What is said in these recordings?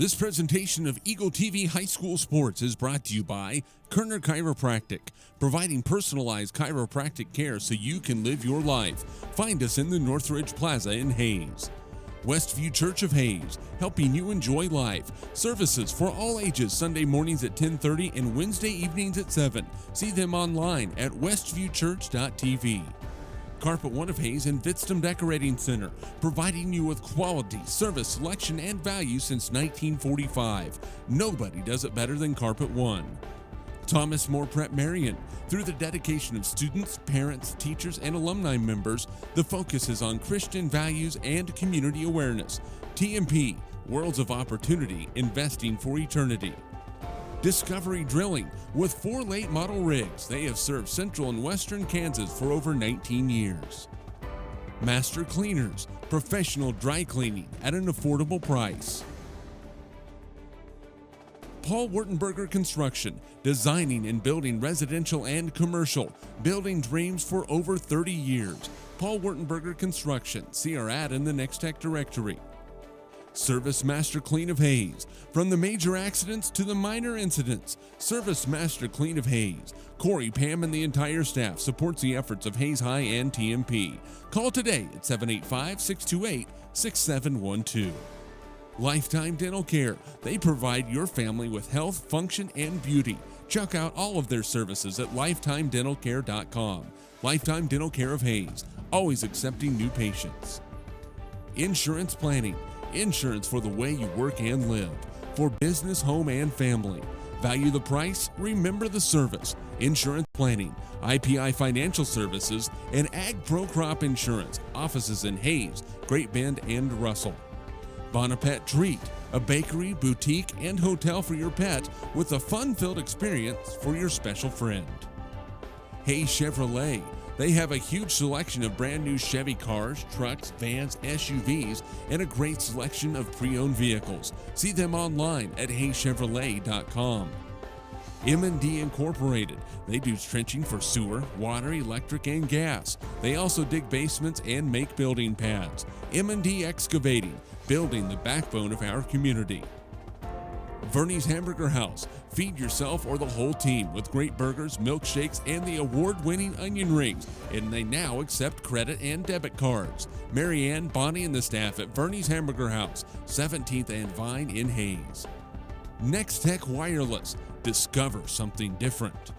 This presentation of Eagle TV High School Sports is brought to you by Kerner Chiropractic, providing personalized chiropractic care so you can live your life. Find us in the Northridge Plaza in Hayes. Westview Church of Hayes, helping you enjoy life. Services for all ages, Sunday mornings at 10:30 and Wednesday evenings at 7. See them online at westviewchurch.tv. Carpet One of Hayes and Vidstem Decorating Center, providing you with quality, service, selection, and value since 1945. Nobody does it better than Carpet One. Thomas More Prep Marion. Through the dedication of students, parents, teachers, and alumni members, the focus is on Christian values and community awareness. TMP, Worlds of Opportunity, Investing for Eternity. Discovery Drilling. With 4 late model rigs, they have served central and western Kansas for over 19 years. Master Cleaners, professional dry cleaning at an affordable price. Paul Wurtenberger Construction, designing and building residential and commercial, building dreams for over 30 years. Paul Wurtenberger Construction, see our ad in the Next Tech directory. Service Master Clean of Hayes. From the major accidents to the minor incidents, Service Master Clean of Hayes. Corey, Pam, and the entire staff supports the efforts of Hayes High and TMP. Call today at 785-628-6712. Lifetime Dental Care. They provide your family with health, function, and beauty. Check out all of their services at lifetimedentalcare.com. Lifetime Dental Care of Hayes, always accepting new patients. Insurance Planning. Insurance for the way you work and live. For business, home, and family. Value the price, remember the service. Insurance Planning, IPI Financial Services, and Ag Pro Crop Insurance. Offices in Hayes, Great Bend, and Russell. Bonapet Treat, a bakery, boutique, and hotel for your pet with a fun-filled experience for your special friend. Hayes Chevrolet. They have a huge selection of brand new Chevy cars, trucks, vans, SUVs, and a great selection of pre-owned vehicles. See them online at hayschevrolet.com. M&D Incorporated. They do trenching for sewer, water, electric, and gas. They also dig basements and make building pads. M&D Excavating, building the backbone of our community. Verney's Hamburger House. Feed yourself or the whole team with great burgers, milkshakes, and the award-winning onion rings. And they now accept credit and debit cards. Marianne, Bonnie, and the staff at Verney's Hamburger House, 17th and Vine in Hayes. Next Tech Wireless. Discover something different.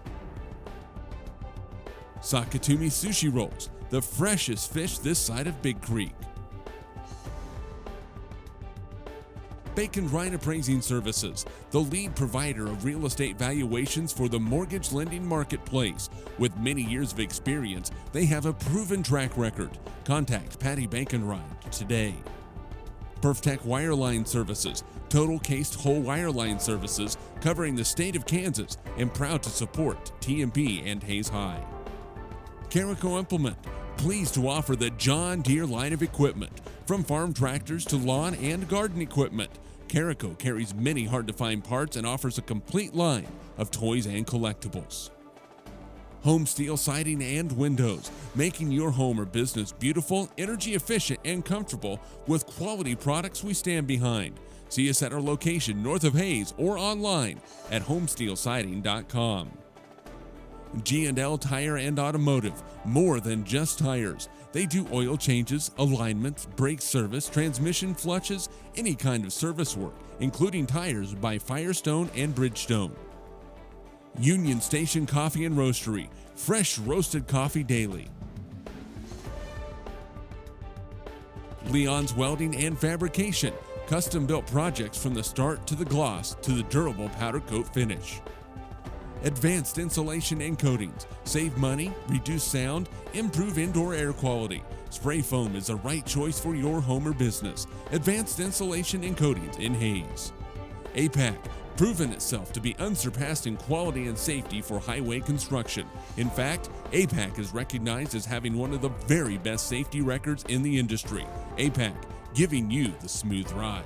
Sakatumi Sushi Rolls. The freshest fish this side of Big Creek. Bacon Ryan Appraising Services, the lead provider of real estate valuations for the mortgage lending marketplace. With many years of experience, they have a proven track record. Contact Patty Bacon-Ryan today. Perftech Wireline Services, total cased whole wireline services covering the state of Kansas, and proud to support TMP and Hayes High. Carico Implement, pleased to offer the John Deere line of equipment, from farm tractors to lawn and garden equipment. Carico carries many hard-to-find parts and offers a complete line of toys and collectibles. Home Steel Siding and Windows, making your home or business beautiful, energy efficient, and comfortable with quality products we stand behind. See us at our location north of Hayes or online at homesteelsiding.com. G&L Tire and Automotive, more than just tires. They do oil changes, alignments, brake service, transmission flushes, any kind of service work, including tires by Firestone and Bridgestone. Union Station Coffee and Roastery, fresh roasted coffee daily. Leon's Welding and Fabrication, custom-built projects from the start to the gloss to the durable powder coat finish. Advanced Insulation and Coatings. Save money, reduce sound, improve indoor air quality. Spray foam is the right choice for your home or business. Advanced Insulation and Coatings in Hayes. APAC, proven itself to be unsurpassed in quality and safety for highway construction. In fact, APAC is recognized as having one of the very best safety records in the industry. APAC, giving you the smooth ride.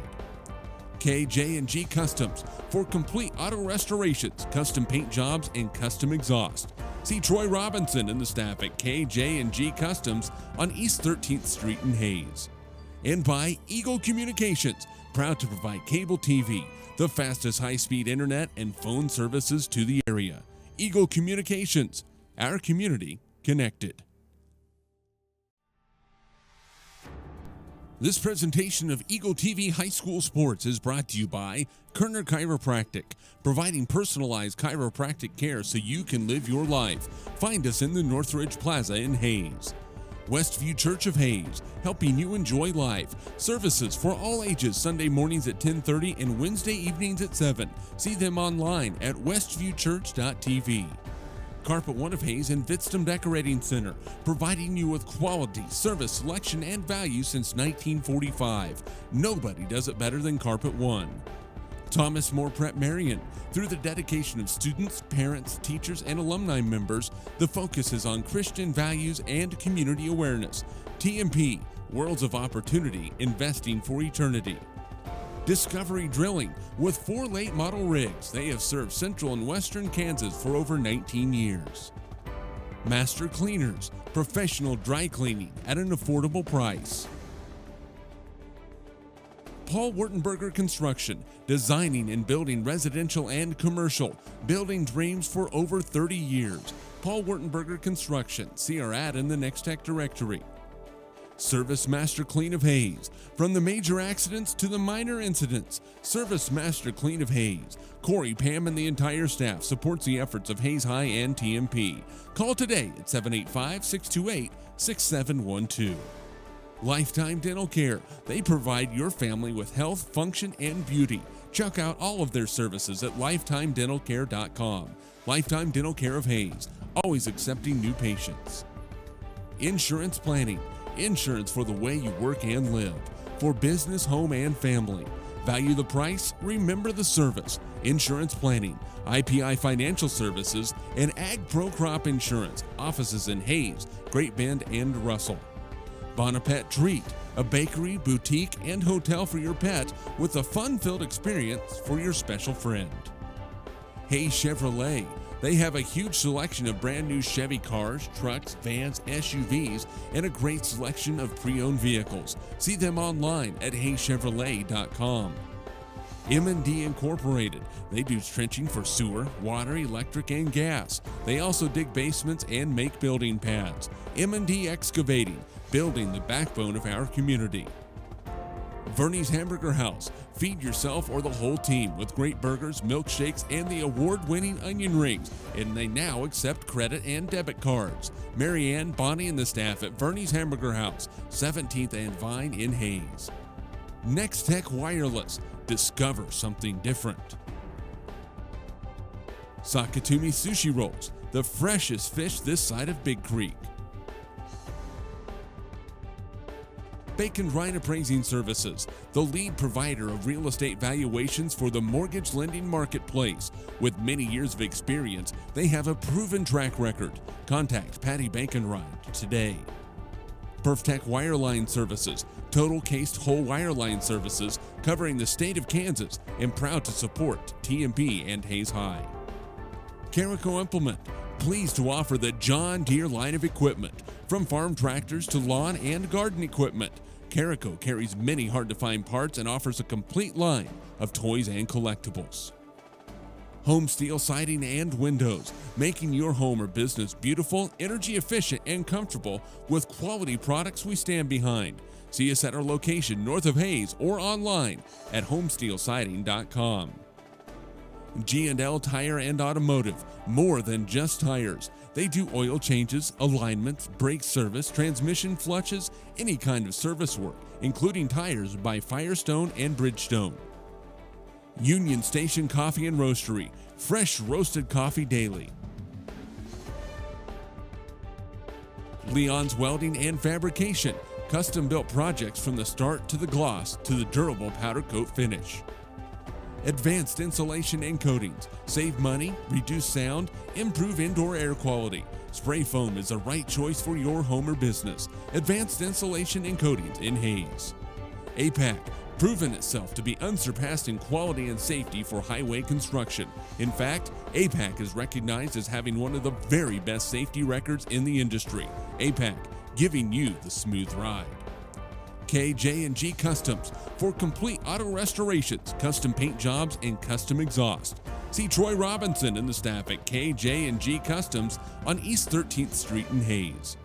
KJ&G Customs, for complete auto restorations, custom paint jobs, and custom exhaust. See Troy Robinson and the staff at KJ&G Customs on East 13th Street in Hayes. And by Eagle Communications, proud to provide cable TV, the fastest high-speed internet and phone services to the area. Eagle Communications, our community connected. This presentation of Eagle TV High School Sports is brought to you by Kerner Chiropractic, providing personalized chiropractic care so you can live your life. Find us in the Northridge Plaza in Hayes. Westview Church of Hayes, helping you enjoy life. Services for all ages, Sunday mornings at 10:30 and Wednesday evenings at 7. See them online at westviewchurch.tv. Carpet One of Hayes and Vitstum Decorating Center, providing you with quality, service, selection, and value since 1945. Nobody does it better than Carpet One. Thomas More Prep Marion. Through the dedication of students, parents, teachers, and alumni members, the focus is on Christian values and community awareness. TMP, Worlds of Opportunity, Investing for Eternity. Discovery Drilling. With 4 late model rigs, they have served central and western Kansas for over 19 years. Master Cleaners, professional dry cleaning at an affordable price. Paul Wurtenberger Construction, designing and building residential and commercial, building dreams for over 30 years. Paul Wurtenberger Construction, see our ad in the Next Tech directory. Service Master Clean of Hayes, from the major accidents to the minor incidents. Service Master Clean of Hayes. Corey, Pam, and the entire staff supports the efforts of Hayes High and TMP. Call today at 785-628-6712. Lifetime Dental Care. They provide your family with health, function, and beauty. Check out all of their services at lifetimedentalcare.com. Lifetime Dental Care of Hayes, always accepting new patients. Insurance Planning. Insurance for the way you work and live. For business, home, and family. Value the price, remember the service. Insurance Planning, IPI Financial Services, and Ag Pro Crop Insurance. Offices in Hayes, Great Bend, and Russell. Bonapet Treat, a bakery, boutique, and hotel for your pet with a fun-filled experience for your special friend. Hayes Chevrolet. They have a huge selection of brand new Chevy cars, trucks, vans, SUVs, and a great selection of pre-owned vehicles. See them online at hayschevrolet.com. M&D Incorporated. They do trenching for sewer, water, electric, and gas. They also dig basements and make building pads. M&D Excavating, building the backbone of our community. Verney's Hamburger House. Feed yourself or the whole team with great burgers, milkshakes, and the award-winning onion rings. And they now accept credit and debit cards. Marianne, Bonnie, and the staff at Verney's Hamburger House, 17th and Vine in Hayes. Next Tech Wireless. Discover something different. Sakatumi Sushi Rolls. The freshest fish this side of Big Creek. Bacon Ryan Appraising Services, the lead provider of real estate valuations for the mortgage lending marketplace. With many years of experience, they have a proven track record. Contact Patty Bacon-Ryan today. PerfTech Wireline Services, total cased whole wireline services covering the state of Kansas, and proud to support TMP and Hayes High. Carico Implement, pleased to offer the John Deere line of equipment, from farm tractors to lawn and garden equipment. Carico carries many hard-to-find parts and offers a complete line of toys and collectibles. Home Steel Siding and Windows, making your home or business beautiful, energy efficient, and comfortable with quality products we stand behind. See us at our location north of Hayes or online at homesteelsiding.com. G&L Tire and Automotive, more than just tires. They do oil changes, alignments, brake service, transmission flushes, any kind of service work, including tires by Firestone and Bridgestone. Union Station Coffee and Roastery, fresh roasted coffee daily. Leon's Welding and Fabrication, custom-built projects from the start to the gloss to the durable powder coat finish. Advanced Insulation and Coatings, save money, reduce sound, improve indoor air quality. Spray foam is the right choice for your home or business. Advanced Insulation and Coatings in Hayes. APAC, proven itself to be unsurpassed in quality and safety for highway construction. In fact, APAC is recognized as having one of the very best safety records in the industry. APAC, giving you the smooth ride. KJ&G Customs for complete auto restorations, custom paint jobs, and custom exhaust. See Troy Robinson and the staff at KJ&G Customs on East 13th Street in Hayes.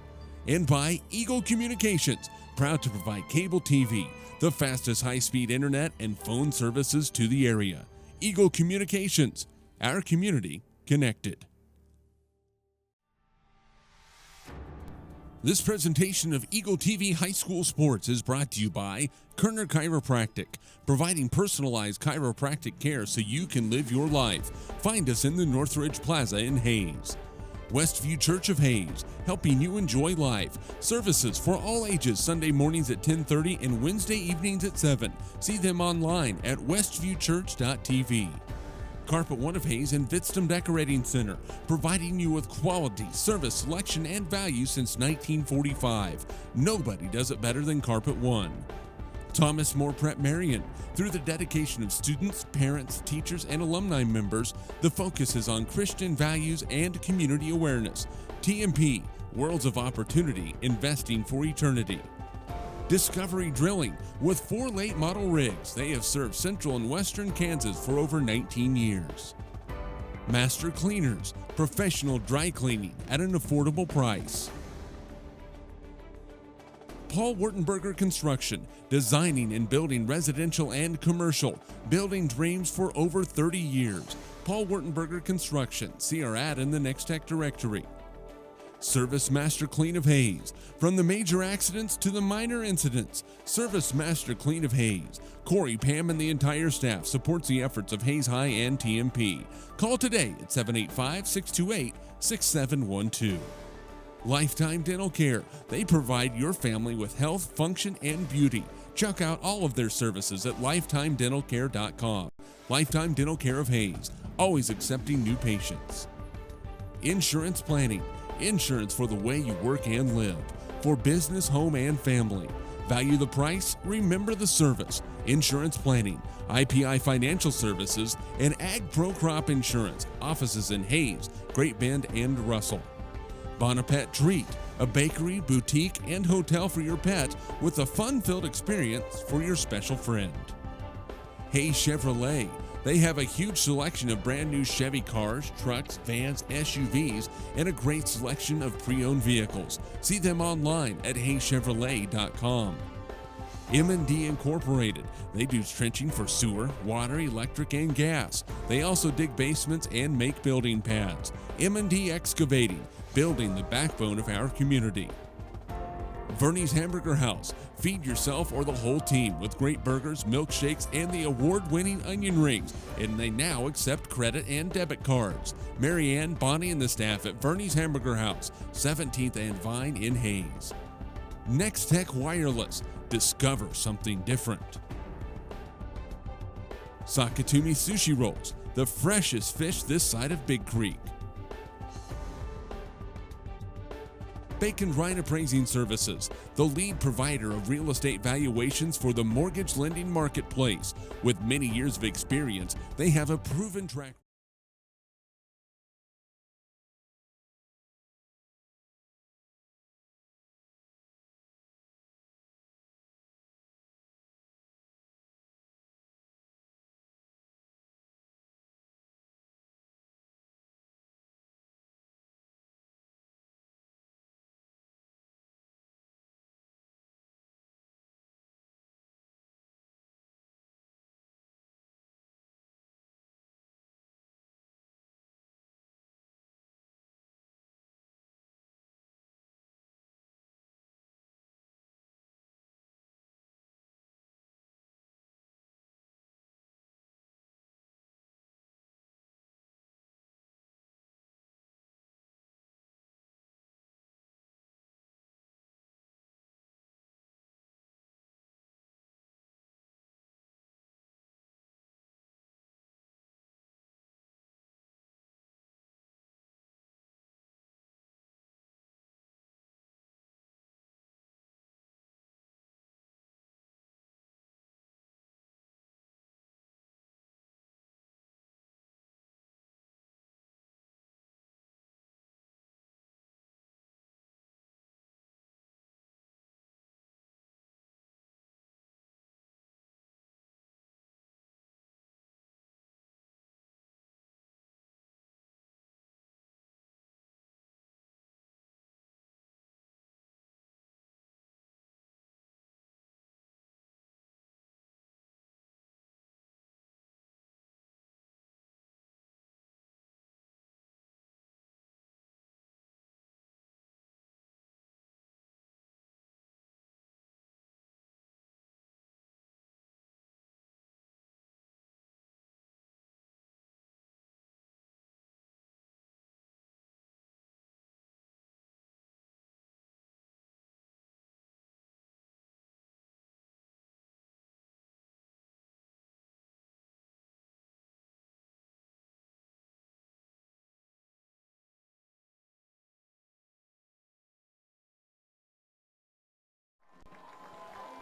And by Eagle Communications, proud to provide cable TV, the fastest high-speed internet, and phone services to the area. Eagle Communications, our community connected. This presentation of Eagle TV High School Sports is brought to you by Kerner Chiropractic, providing personalized chiropractic care so you can live your life. Find us in the Northridge Plaza in Hayes. Westview Church of Hayes, helping you enjoy life. Services for all ages, Sunday mornings at 10:30 and Wednesday evenings at 7. See them online at westviewchurch.tv. Carpet One of Hayes and Vitstum Decorating Center, providing you with quality, service, selection, and value since 1945. Nobody does it better than Carpet One. Thomas More Prep Marion. Through the dedication of students, parents, teachers, and alumni members, the focus is on Christian values and community awareness. TMP, Worlds of Opportunity, Investing for Eternity. Discovery Drilling. With 4 late model rigs, they have served central and western Kansas for over 19 years. Master Cleaners, professional dry cleaning at an affordable price. Paul Wurtenberger Construction, designing and building residential and commercial, building dreams for over 30 years. Paul Wurtenberger Construction, see our ad in the Next Tech directory. Service Master Clean of Hayes. From the major accidents to the minor incidents, Service Master Clean of Hayes. Corey, Pam, and the entire staff supports the efforts of Hayes High and TMP. Call today at 785-628-6712. Lifetime Dental Care. They provide your family with health, function, and beauty. Check out all of their services at lifetimedentalcare.com. Lifetime Dental Care of Hayes, always accepting new patients. Insurance Planning. Insurance for the way you work and live. For business, home, and family. Value the price, remember the service. Insurance Planning, IPI Financial Services, and Ag Pro Crop Insurance. Offices in Hayes, Great Bend, and Russell. Bonapet Treat, a bakery, boutique, and hotel for your pet with a fun-filled experience for your special friend. Hayes Chevrolet. They have a huge selection of brand new Chevy cars, trucks, vans, SUVs, and a great selection of pre-owned vehicles. See them online at hayschevrolet.com. M&D Incorporated. They do trenching for sewer, water, electric, and gas. They also dig basements and make building pads. M&D Excavating, building the backbone of our community. Verney's Hamburger House. Feed yourself or the whole team with great burgers, milkshakes, and the award-winning onion rings. And they now accept credit and debit cards. Marianne, Bonnie, and the staff at Verney's Hamburger House, 17th and Vine in Hayes. Next Tech Wireless. Discover something different. Sakatumi Sushi Rolls. The freshest fish this side of Big Creek. Bacon Ryan Appraising Services, the lead provider of real estate valuations for the mortgage lending marketplace. With many years of experience, they have a proven track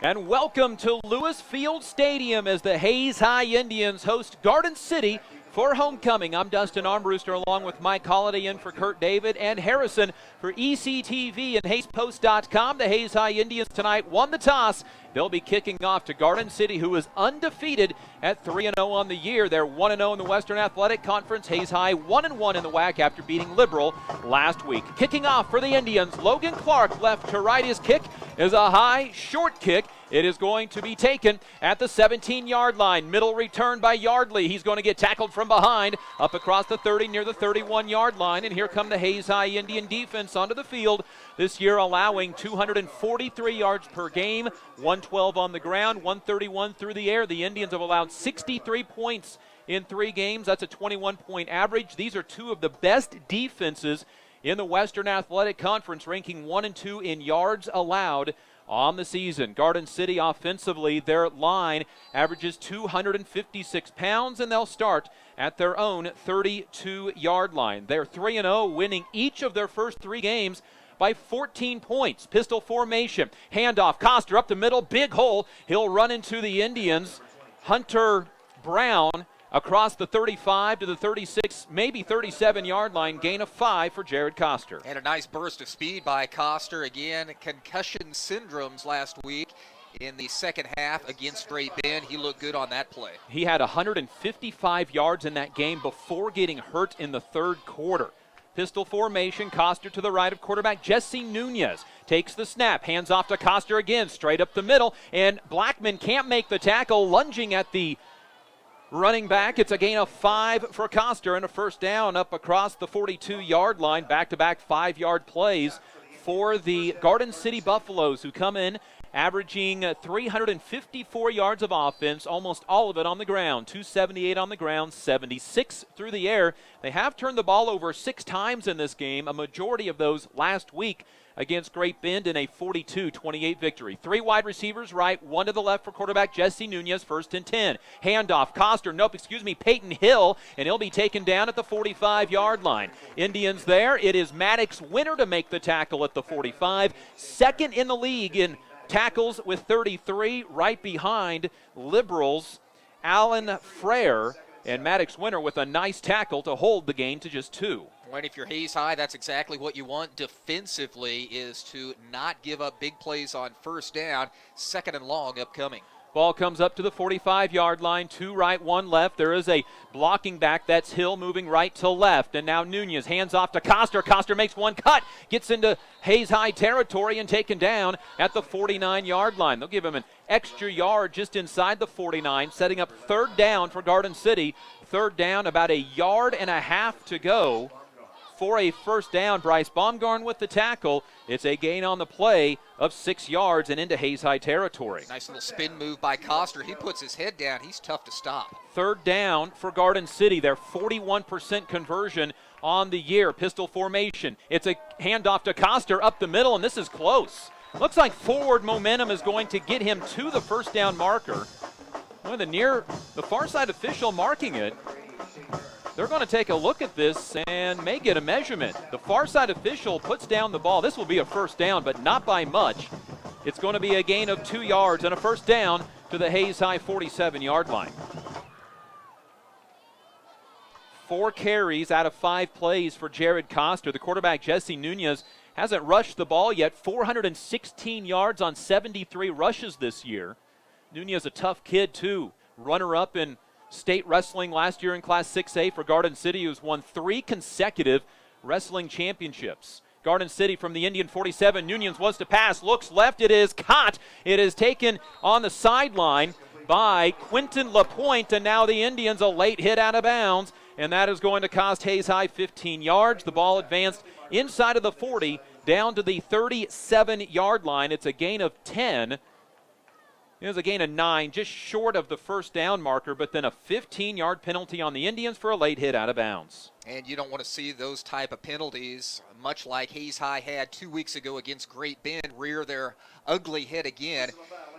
And welcome to Lewis Field Stadium as the Hayes High Indians host Garden City for homecoming. I'm Dustin Armbruster along with Mike Holliday in for Kurt David and Harrison for ECTV and HaysPost.com. The Hayes High Indians tonight won the toss. They'll be kicking off to Garden City, who is undefeated at 3-0 on the year. They're 1-0 in the Western Athletic Conference. Hayes High 1-1 in the WAC after beating Liberal last week. Kicking off for the Indians, Logan Clark left to right. His kick is a high, short kick. It is going to be taken at the 17-yard line. Middle return by Yardley. He's going to get tackled from behind up across the 30 near the 31-yard line. And here come the Hayes High Indian defense onto the field this year, allowing 243 yards per game, 112 on the ground, 131 through the air. The Indians have allowed 63 points in 3 games. That's a 21-point average. These are two of the best defenses in the Western Athletic Conference, ranking 1 and 2 in yards allowed on the season. Garden City offensively, their line averages 256 pounds, and they'll start at their own 32-yard line. They're 3-0, winning each of their first 3 games by 14 points. Pistol formation, handoff, Coster up the middle, big hole. He'll run into the Indians. Hunter Brown across the 35 to the 36, maybe 37-yard line, gain of 5 for Jared Coster. And a nice burst of speed by Coster. Again, concussion syndromes last week in the second half against Great Bend. He looked good on that play. He had 155 yards in that game before getting hurt in the third quarter. Pistol formation, Coster to the right of quarterback Jesse Nunez. Takes the snap, hands off to Coster again, straight up the middle, and Blackman can't make the tackle, lunging at the running back. It's a gain of 5 for Coster and a first down up across the 42-yard line. Back-to-back 5-yard plays for the Garden City Buffaloes, who come in averaging 354 yards of offense, almost all of it on the ground. 278 on the ground, 76 through the air. They have turned the ball over 6 times in this game, a majority of those last week against Great Bend in a 42-28 victory. 3 wide receivers right, 1 to the left for quarterback Jesse Nunez, 1st and 10. Handoff, Peyton Hill, and he'll be taken down at the 45-yard line. Indians there, it is Maddox Winter to make the tackle at the 45. Second in the league in tackles with 33, right behind Liberals Alan Frere, and Maddox Winter with a nice tackle to hold the gain to just 2. When if you're Hayes High, that's exactly what you want defensively, is to not give up big plays on first down. 2nd and long upcoming. Ball comes up to the 45-yard line, 2 right, 1 left. There is a blocking back. That's Hill moving right to left. And now Nunez hands off to Coster. Coster makes one cut, gets into Hayes High territory and taken down at the 49-yard line. They'll give him an extra yard just inside the 49, setting up 3rd down for Garden City. 3rd down, about 1.5 yards to go for a first down. Bryce Baumgarn with the tackle. It's a gain on the play of 6 yards and into Hayes High territory. Nice little spin move by Coster. He puts his head down. He's tough to stop. 3rd down for Garden City. Their 41% conversion on the year. Pistol formation. It's a handoff to Coster up the middle, and this is close. Looks like forward momentum is going to get him to the first down marker. Well, the far side official marking it. They're going to take a look at this and may get a measurement. The far side official puts down the ball. This will be a first down, but not by much. It's going to be a gain of 2 yards and a first down to the Hayes High 47-yard line. 4 carries out of 5 plays for Jared Coster. The quarterback, Jesse Nunez, hasn't rushed the ball yet. 416 yards on 73 rushes this year. Nunez, a tough kid, too. Runner-up in state wrestling last year in Class 6A for Garden City, who's won 3 consecutive wrestling championships. Garden City from the Indian 47. Nunez wants to pass, looks left. It is caught. It is taken on the sideline by Quentin LaPointe, and now the Indians a late hit out of bounds, and that is going to cost Hayes High 15 yards. The ball advanced inside of the 40 down to the 37-yard line. It's a gain of 10. It was a gain of 9, just short of the first down marker, but then a 15-yard penalty on the Indians for a late hit out of bounds. And you don't want to see those type of penalties, much like Hayes High had 2 weeks ago against Great Bend, rear their ugly head again,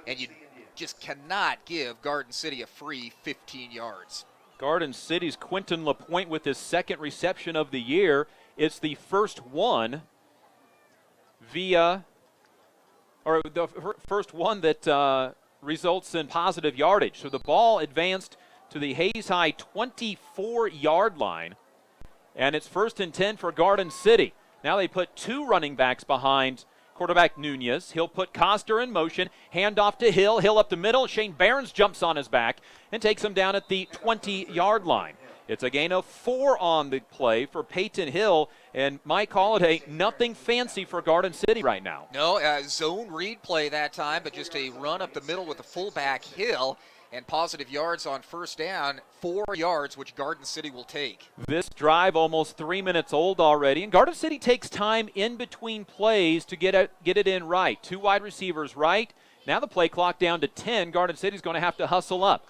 and you just cannot give Garden City a free 15 yards. Garden City's Quentin LaPointe with his 2nd reception of the year. It's the first one via or the first one that results in positive yardage. So the ball advanced to the Hayes High 24-yard line, and it's 1st and 10 for Garden City. Now they put 2 running backs behind quarterback Nunez. He'll put Coster in motion, handoff to Hill. Hill up the middle. Shane Behrens jumps on his back and takes him down at the 20-yard line. It's a gain of 4 on the play for Peyton Hill, and Mike Holliday, nothing fancy for Garden City right now. No, zone read play that time, but just a run up the middle with the fullback Hill, and positive yards on 1st down, 4 yards, which Garden City will take. This drive almost 3 minutes old already, and Garden City takes time in between plays to get it in right. 2 wide receivers right. Now the play clock down to 10. Garden City's going to have to hustle up.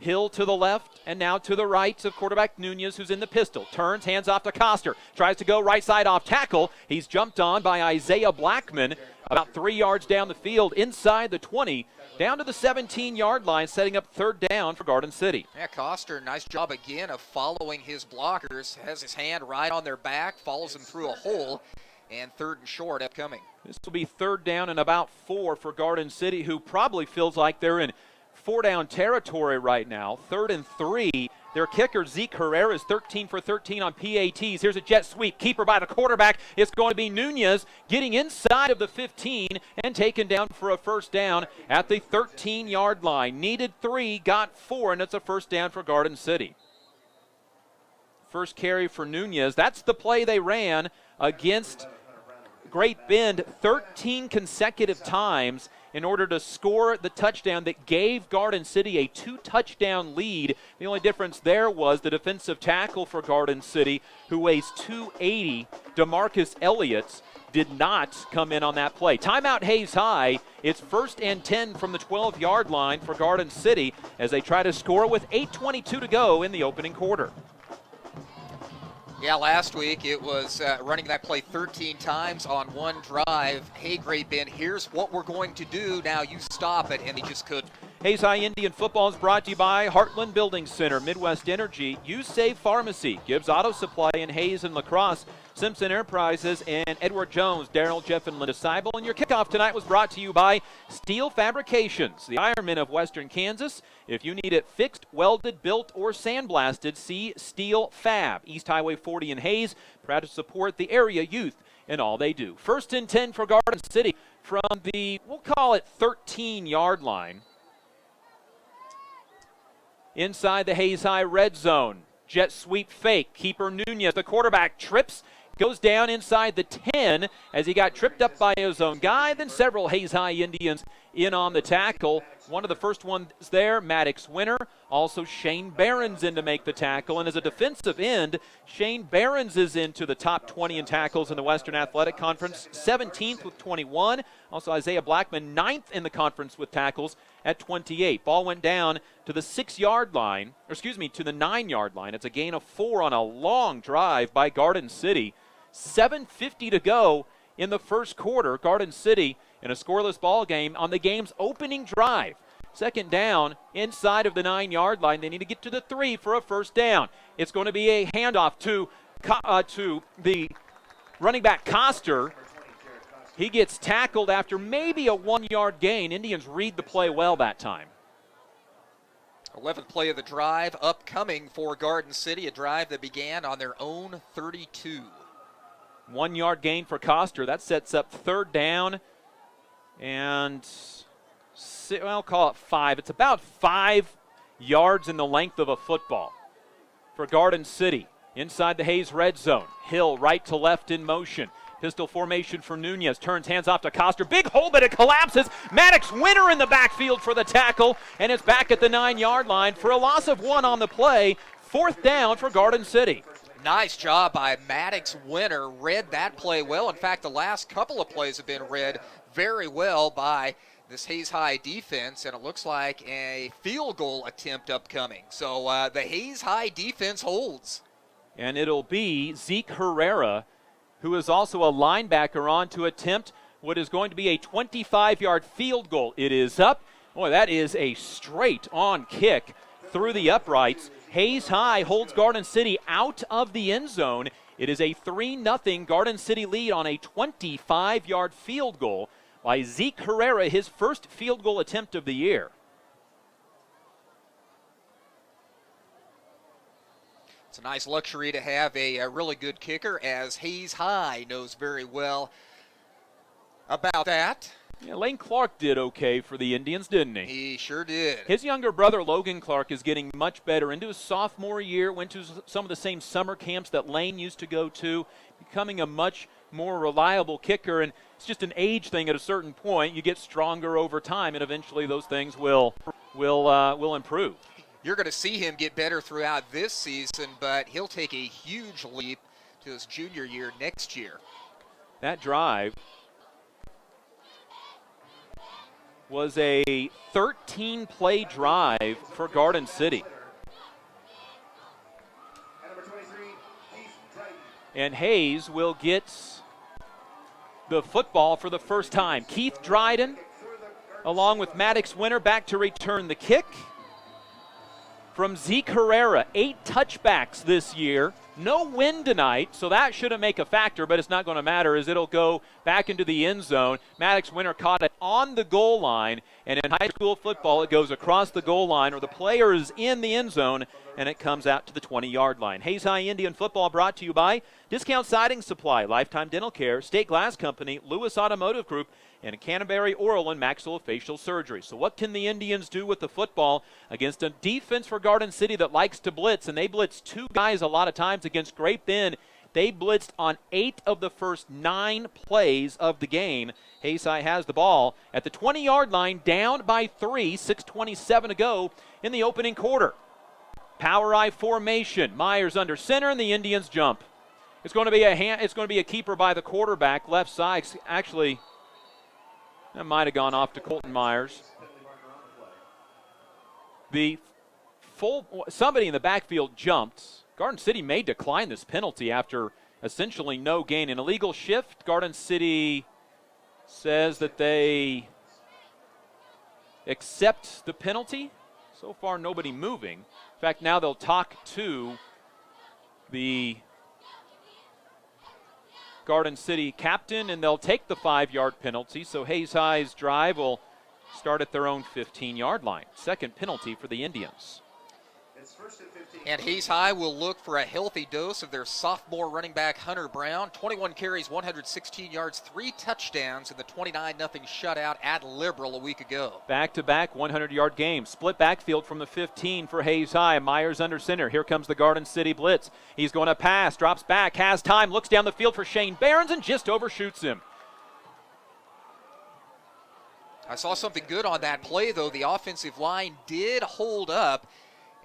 Hill to the left and now to the right of quarterback Nunez, who's in the pistol. Turns, hands off to Coster. Tries to go right side off tackle. He's jumped on by Isaiah Blackman about 3 yards down the field inside the 20, down to the 17-yard line, setting up 3rd down for Garden City. Yeah, Coster, nice job again of following his blockers. Has his hand right on their back, follows them through a hole, and 3rd and short upcoming. This will be 3rd down and about 4 for Garden City, who probably feels like they're in 4-down territory right now. 3rd and 3. Their kicker, Zeke Herrera, is 13 for 13 on PATs. Here's a jet sweep. Keeper by the quarterback. It's going to be Nunez getting inside of the 15 and taken down for a 1st down at the 13-yard line. Needed 3, got 4, and it's a 1st down for Garden City. First carry for Nunez. That's the play they ran against Great Bend 13 consecutive times in order to score the touchdown that gave Garden City a 2-touchdown lead. The only difference there was the defensive tackle for Garden City, who weighs 280, DeMarcus Elliott, did not come in on that play. Timeout Hayes High. It's 1st and 10 from the 12-yard line for Garden City as they try to score with 8:22 to go in the opening quarter. Yeah, last week it was running that play 13 times on one drive. Hey, Great Bend, here's what we're going to do. Now you stop it, and he just couldn't. Hayes High Indian football is brought to you by Heartland Building Center, Midwest Energy, You Save Pharmacy, Gibbs Auto Supply in Hayes and La Crosse, Simpson Enterprises, and Edward Jones, Daryl, Jeff, and Linda Seibel. And your kickoff tonight was brought to you by Steel Fabrications, the Ironmen of Western Kansas. If you need it fixed, welded, built, or sandblasted, see Steel Fab. East Highway 40 in Hayes, proud to support the area youth in all they do. 1st and 10 for Garden City from the, we'll call it 13-yard line. Inside the Hayes High red zone. Jet sweep fake. Keeper Nunez, the quarterback, trips, goes down inside the 10 as he got tripped up by his own guy. Then several Hayes High Indians in on the tackle. One of the first ones there, Maddox Winter. Also Shane Behrens in to make the tackle. And as a defensive end, Shane Behrens is into the top 20 in tackles in the Western Athletic Conference, 17th with 21. Also Isaiah Blackman, 9th in the conference with tackles at 28. Ball went down to the 6-yard line, to the 9-yard line. It's a gain of 4 on a long drive by Garden City. 7:50 to go in the first quarter. Garden City in a scoreless ball game on the game's opening drive. 2nd down inside of the 9-yard line. They need to get to the 3 for a 1st down. It's going to be a handoff to the running back Coster. He gets tackled after maybe a 1-yard gain. Indians read the play well that time. 11th play of the drive upcoming for Garden City, a drive that began on their own 32. 1-yard gain for Coster. That sets up 3rd down and, I'll call it 5. It's about 5 yards in the length of a football for Garden City. Inside the Hayes red zone. Hill right to left in motion. Pistol formation for Nunez. Turns, hands off to Coster. Big hole, but it collapses. Maddox Winter in the backfield for the tackle. And it's back at the 9-yard line for a loss of 1 on the play. 4th down for Garden City. Nice job by Maddox Winter. Read that play well. In fact, the last couple of plays have been read very well by this Hayes High defense, and it looks like a field goal attempt upcoming. So the Hayes High defense holds. And it'll be Zeke Herrera, who is also a linebacker, on to attempt what is going to be a 25-yard field goal. It is up. Boy, that is a straight-on kick through the uprights. Hayes High holds Garden City out of the end zone. It is a 3-0 Garden City lead on a 25-yard field goal. by Zeke Herrera, his first field goal attempt of the year. It's a nice luxury to have a really good kicker, as Hayes High knows very well about that. Yeah, Lane Clark did okay for the Indians, didn't he? He sure did. His younger brother, Logan Clark, is getting much better. Into his sophomore year, went to some of the same summer camps that Lane used to go to, becoming a much more reliable kicker. And it's just an age thing at a certain point. You get stronger over time, and eventually those things will improve. You're going to see him get better throughout this season, but he'll take a huge leap to his junior year next year. That drive was a 13-play drive for Garden City. And Hayes will get the football for the first time. Keith Dryden, along with Maddox Winter, back to return the kick. From Zeke Herrera, 8 touchbacks this year. No win tonight, so that shouldn't make a factor, but it's not going to matter as it'll go back into the end zone. Maddox Winter caught it on the goal line, and in high school football, it goes across the goal line, or the player is in the end zone, and it comes out to the 20-yard line. Hayes High Indian football brought to you by Discount Siding Supply, Lifetime Dental Care, State Glass Company, Lewis Automotive Group, and Canterbury Oral and Maxillofacial Surgery. So what can the Indians do with the football against a defense for Garden City that likes to blitz? And they blitz 2 guys a lot of times against Great Bend. They blitzed on 8 of the first 9 plays of the game. Hayes High has the ball at the 20-yard line, down by 3, 6:27 to go in the opening quarter. Power I formation. Myers under center, and the Indians jump. It's going to be a keeper by the quarterback, left side. Actually, that might have gone off to Colton Myers. Somebody in the backfield jumped. Garden City may decline this penalty after essentially no gain. An illegal shift. Garden City says that they accept the penalty. So far, nobody moving. In fact, now they'll talk to the Garden City captain, and they'll take the 5-yard penalty. So Hayes High's drive will start at their own 15-yard line. Second penalty for the Indians. And Hayes High will look for a healthy dose of their sophomore running back, Hunter Brown. 21 carries, 116 yards, 3 touchdowns in the 29-0 shutout at Liberal a week ago. Back-to-back 100-yard game. Split backfield from the 15 for Hayes High. Myers under center. Here comes the Garden City blitz. He's going to pass, drops back, has time, looks down the field for Shane Barons, and just overshoots him. I saw something good on that play, though. The offensive line did hold up,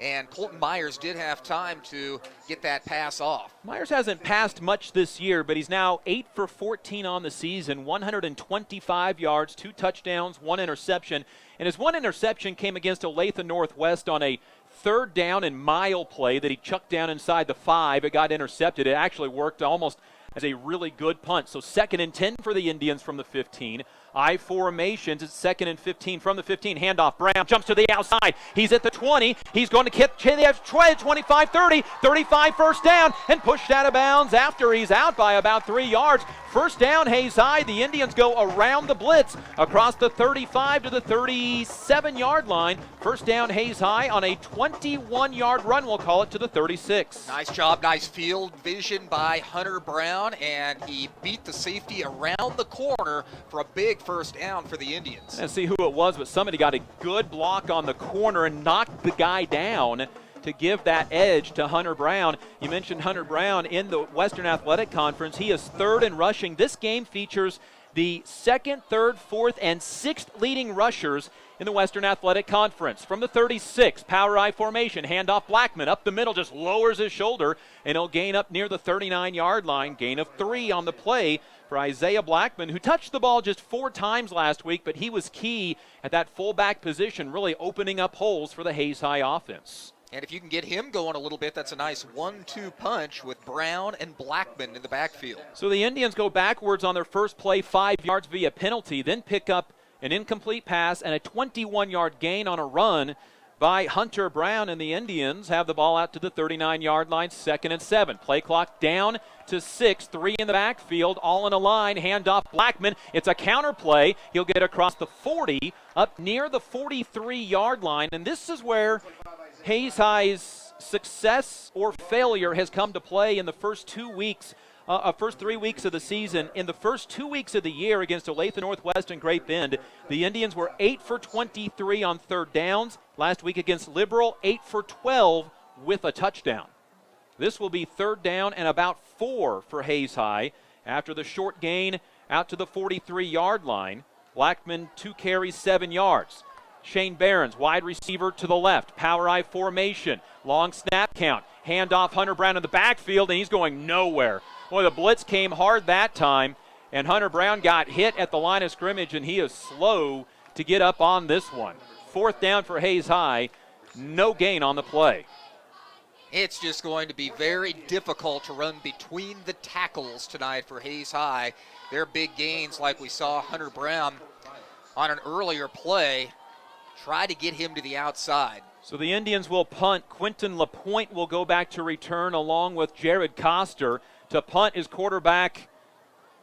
and Colton Myers did have time to get that pass off. Myers hasn't passed much this year, but he's now 8 for 14 on the season, 125 yards, 2 touchdowns, 1 interception. And his 1 interception came against Olathe Northwest on a 3rd down and mile play that he chucked down inside the 5. It got intercepted. It actually worked almost as a really good punt. So 2nd and 10 for the Indians from the 15. I formations. It's 2nd and 15 from the 15. Handoff. Brown jumps to the outside. He's at the 20. He's going to kick the 25, 30, 35 first down, and pushed out of bounds after he's out by about 3 yards. First down, Hayes High. The Indians go around the blitz across the 35 to the 37-yard line. First down, Hayes High on a 21-yard run, we'll call it, to the 36. Nice job, nice field vision by Hunter Brown, and he beat the safety around the corner for a big first down for the Indians. Let's see who it was, but somebody got a good block on the corner and knocked the guy down to give that edge to Hunter Brown. You mentioned Hunter Brown in the Western Athletic Conference. He is 3rd in rushing. This game features the 2nd, 3rd, 4th, and 6th leading rushers in the Western Athletic Conference. From the 36, power I formation, handoff Blackman up the middle, just lowers his shoulder, and he'll gain up near the 39-yard line. Gain of 3 on the play for Isaiah Blackman, who touched the ball just 4 times last week, but he was key at that fullback position, really opening up holes for the Hayes High offense. And if you can get him going a little bit, that's a nice 1-2 punch with Brown and Blackman in the backfield. So the Indians go backwards on their first play, 5 yards via penalty, then pick up an incomplete pass and a 21-yard gain on a run by Hunter Brown, and the Indians have the ball out to the 39-yard line, 2nd and 7. Play clock down to 6, 3 in the backfield, all in a line, handoff Blackman. It's a counter play. He'll get across the 40, up near the 43-yard line, and this is where Hayes High's success or failure has come to play in the first 2 weeks, first 3 weeks of the season. In the first 2 weeks of the year against Olathe Northwest and Great Bend, the Indians were 8 for 23 on third downs. Last week against Liberal, 8 for 12 with a touchdown. This will be third down and about 4 for Hayes High after the short gain out to the 43-yard line. Blackman, 2 carries, 7 yards. Shane Behrens, wide receiver to the left. Power I formation. Long snap count. Handoff Hunter Brown in the backfield, and he's going nowhere. Boy, the blitz came hard that time, and Hunter Brown got hit at the line of scrimmage, and he is slow to get up on this one. Fourth down for Hayes High. No gain on the play. It's just going to be very difficult to run between the tackles tonight for Hayes High. Their big gains, like we saw Hunter Brown on an earlier play, try to get him to the outside. So the Indians will punt. Quentin LaPointe will go back to return along with Jared Coster. To punt is quarterback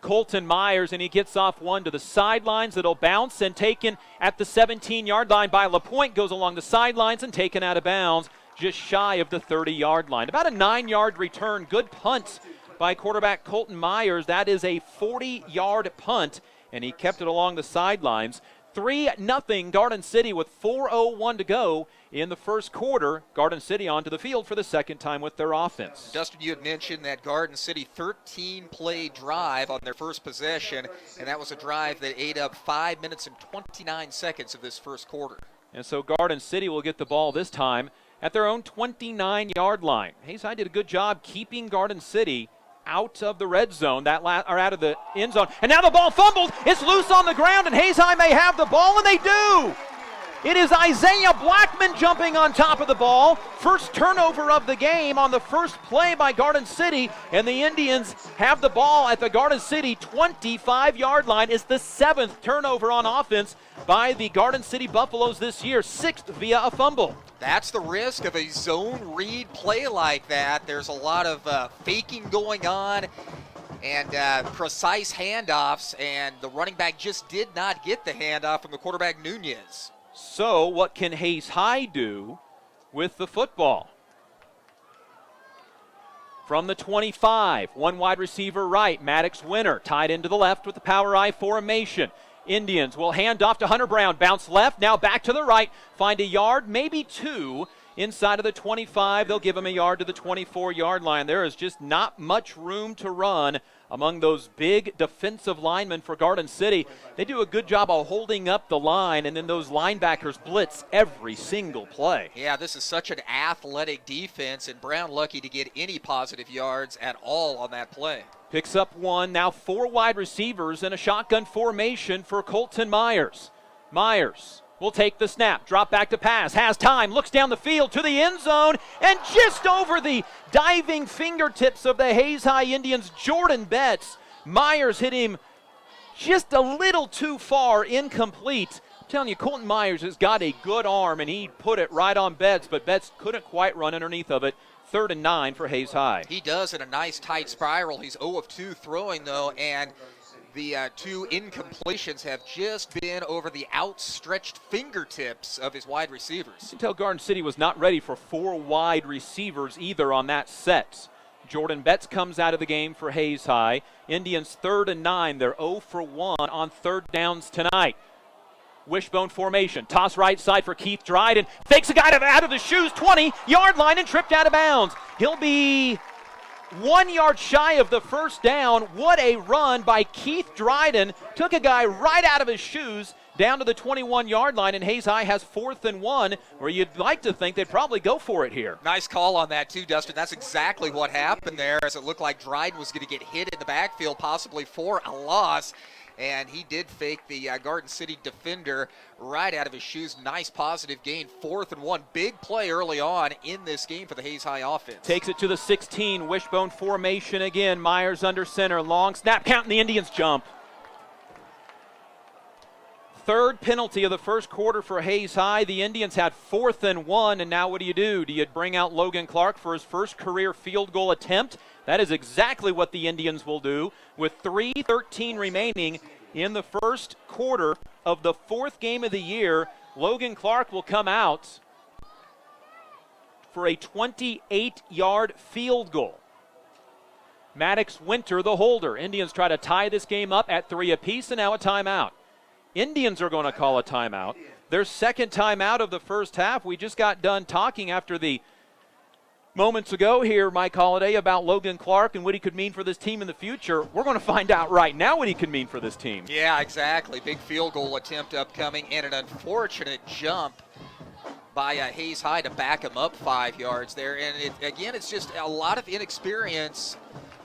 Colton Myers, and he gets off one to the sidelines. It'll bounce and taken at the 17-yard line by LaPointe, goes along the sidelines and taken out of bounds just shy of the 30-yard line. About a 9-yard return. Good punt by quarterback Colton Myers. That is a 40-yard punt, and he kept it along the sidelines. 3-0 Garden City with 4:01 to go in the first quarter. Garden City onto the field for the second time with their offense. Dustin, you had mentioned that Garden City 13-play drive on their first possession, and that was a drive that ate up 5 minutes and 29 seconds of this first quarter. And so Garden City will get the ball this time at their own 29-yard line. Hayes High did a good job keeping Garden City out of the red zone, or out of the end zone. And now the ball fumbled. It's loose on the ground, and Hayes High may have the ball, and they do. It is Isaiah Blackman jumping on top of the ball. First turnover of the game on the first play by Garden City, and the Indians have the ball at the Garden City 25-yard line. It's the 7th turnover on offense by the Garden City Buffaloes this year, 6th via a fumble. That's the risk of a zone read play like that. There's a lot of faking going on and precise handoffs, and the running back just did not get the handoff from the quarterback Nunez. So what can Hayes High do with the football? From the 25, one wide receiver right, Maddox Winter, tied into the left with the power I formation. Indians will hand off to Hunter Brown, bounce left, now back to the right, find a yard, maybe 2 inside of the 25. They'll give him a yard to the 24-yard line. There is just not much room to run among those big defensive linemen for Garden City. They do a good job of holding up the line, and then those linebackers blitz every single play. Yeah, this is such an athletic defense, and Brown lucky to get any positive yards at all on that play. Picks up 1, now 4 wide receivers in a shotgun formation for Colton Myers. Myers will take the snap, drop back to pass, has time, looks down the field to the end zone, and just over the diving fingertips of the Hayes High Indians, Jordan Betts. Myers hit him just a little too far, incomplete. I'm telling you, Colton Myers has got a good arm, and he put it right on Betts, but Betts couldn't quite run underneath of it. 3rd and 9 for Hayes High. He does in a nice tight spiral. He's 0 of 2 throwing, though, and the 2 incompletions have just been over the outstretched fingertips of his wide receivers. You can tell Garden City was not ready for 4 wide receivers either on that set. Jordan Betts comes out of the game for Hayes High. Indians 3rd and 9. They're 0 for 1 on third downs tonight. Wishbone formation. Toss right side for Keith Dryden. Fakes a guy out of the shoes, 20-yard line, and tripped out of bounds. He'll be 1 yard shy of the first down. What a run by Keith Dryden. Took a guy right out of his shoes down to the 21-yard line, and Hayes High has 4th and 1, where you'd like to think they'd probably go for it here. Nice call on that, too, Dustin. That's exactly what happened there, as it looked like Dryden was going to get hit in the backfield, possibly for a loss. And he did fake the Garden City defender right out of his shoes. Nice positive gain, 4th and 1. Big play early on in this game for the Hayes High offense. Takes it to the 16, wishbone formation again. Myers under center, long snap count, and the Indians jump. 3rd penalty of the first quarter for Hayes High. The Indians had 4th and 1, and now what do? Do you bring out Logan Clark for his first career field goal attempt? That is exactly what the Indians will do with 3:13 remaining in the first quarter of the fourth game of the year. Logan Clark will come out for a 28-yard field goal. Maddox Winter, the holder. Indians try to tie this game up at 3 apiece, and now a timeout. Indians are going to call a timeout. Their second timeout of the first half. We just got done talking after the moments ago here, Mike Holliday, about Logan Clark and what he could mean for this team in the future. We're going to find out right now what he can mean for this team. Yeah, exactly. Big field goal attempt upcoming, and an unfortunate jump by Hayes High to back him up 5 yards there. And it's just a lot of inexperience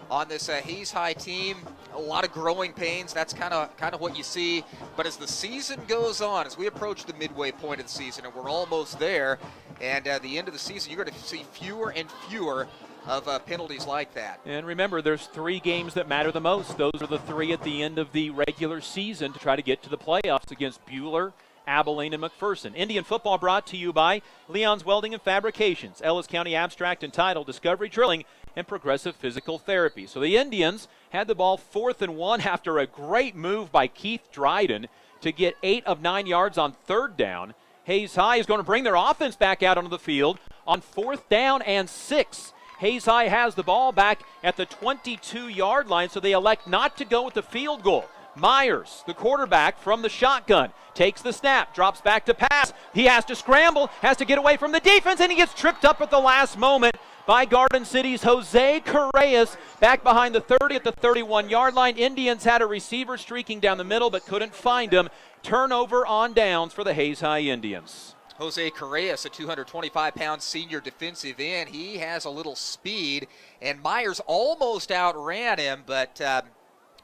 on this Hayes High team. A lot of growing pains. That's kind of what you see. But as the season goes on, as we approach the midway point of the season, and we're almost there, and at the end of the season, you're going to see fewer and fewer of penalties like that. And remember, there's 3 games that matter the most. Those are the 3 at the end of the regular season to try to get to the playoffs against Buhler, Abilene, and McPherson. Indian football brought to you by Leon's Welding and Fabrications, Ellis County Abstract and Title, Discovery Drilling, and Progressive Physical Therapy. So the Indians had the ball 4th and 1 after a great move by Keith Dryden to get 8 of 9 yards on 3rd down. Hayes High is going to bring their offense back out onto the field on 4th down and 6. Hayes High has the ball back at the 22-yard line, so they elect not to go with the field goal. Myers, the quarterback from the shotgun, takes the snap, drops back to pass. He has to scramble, has to get away from the defense, and he gets tripped up at the last moment by Garden City's Jose Correas back behind the 30 at the 31-yard line. Indians had a receiver streaking down the middle but couldn't find him. Turnover on downs for the Hayes High Indians. Jose Correas, a 225-pound senior defensive end. He has a little speed, and Myers almost outran him, but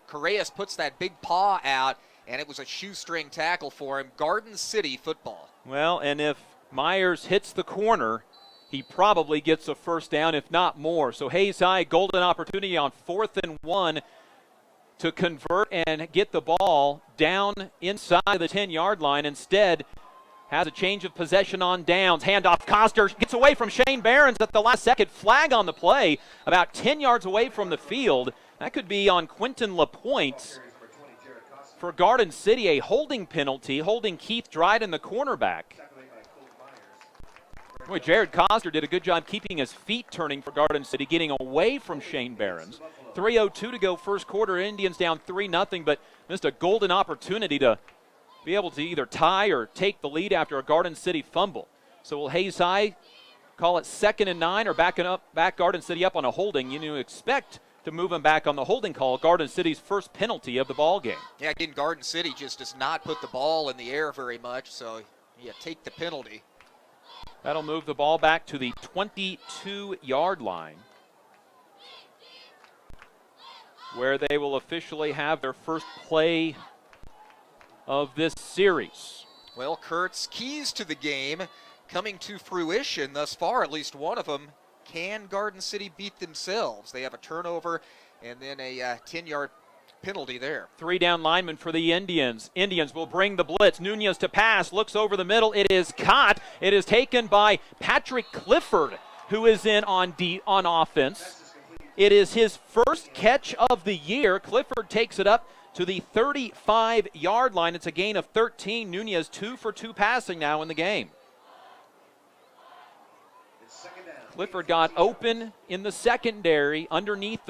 Correas puts that big paw out, and it was a shoestring tackle for him. Garden City football. Well, and if Myers hits the corner, he probably gets a first down, if not more. So Hayes High, golden opportunity on 4th and 1 to convert and get the ball down inside the 10-yard line. Instead, has a change of possession on downs. Handoff, Coster gets away from Shane Behrens at the last second. Flag on the play, about 10 yards away from the field. That could be on Quentin LaPointe. For Garden City, a holding penalty, holding Keith Dryden, the cornerback. Boy, Jared Coster did a good job keeping his feet turning for Garden City, getting away from Shane Behrens. 3:02 to go first quarter. Indians down 3-0, but missed a golden opportunity to be able to either tie or take the lead after a Garden City fumble. So will Hayes High call it 2nd and 9 or back Garden City up on a holding? You expect to move him back on the holding call. Garden City's first penalty of the ball game. Yeah, again, Garden City just does not put the ball in the air very much, so take the penalty. That'll move the ball back to the 22-yard line, where they will officially have their first play of this series. Well, Kurt's keys to the game coming to fruition thus far, at least one of them. Can Garden City beat themselves? They have a turnover and then a 10-yard penalty there. 3 down linemen for the Indians. Indians will bring the blitz. Nunez to pass, looks over the middle. It is caught. It is taken by Patrick Clifford, who is in on offense. It is his first catch of the year. Clifford takes it up to the 35-yard line. It's a gain of 13. Nunez 2 for 2 passing now in the game. Clifford got open in the secondary underneath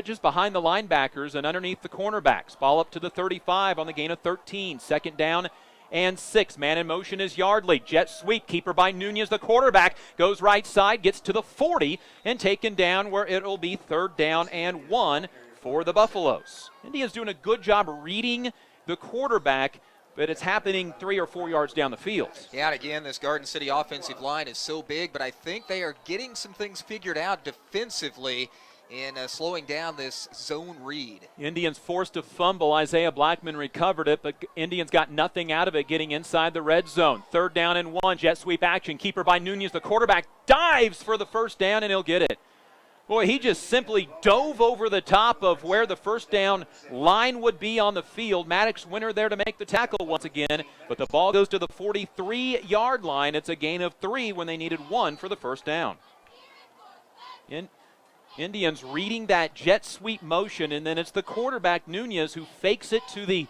just behind the linebackers and underneath the cornerbacks. Ball up to the 35 on the gain of 13. 2nd down and 6. Man in motion is Yardley. Jet sweep, keeper by Nunez, the quarterback. Goes right side, gets to the 40 and taken down where it'll be 3rd down and 1 for the Buffaloes. Indians doing a good job reading the quarterback, but it's happening 3 or 4 yards down the field. Yeah, and again, this Garden City offensive line is so big, but I think they are getting some things figured out defensively in slowing down this zone read. Indians forced a fumble. Isaiah Blackman recovered it, but Indians got nothing out of it getting inside the red zone. 3rd down and 1, jet sweep action. Keeper by Nunez, the quarterback dives for the first down, and he'll get it. Boy, he just simply dove over the top of where the first down line would be on the field. Maddox Winter there to make the tackle once again, but the ball goes to the 43-yard line. It's a gain of 3 when they needed 1 for the first down. Indians reading that jet sweep motion, and then it's the quarterback, Nunez, who fakes it to the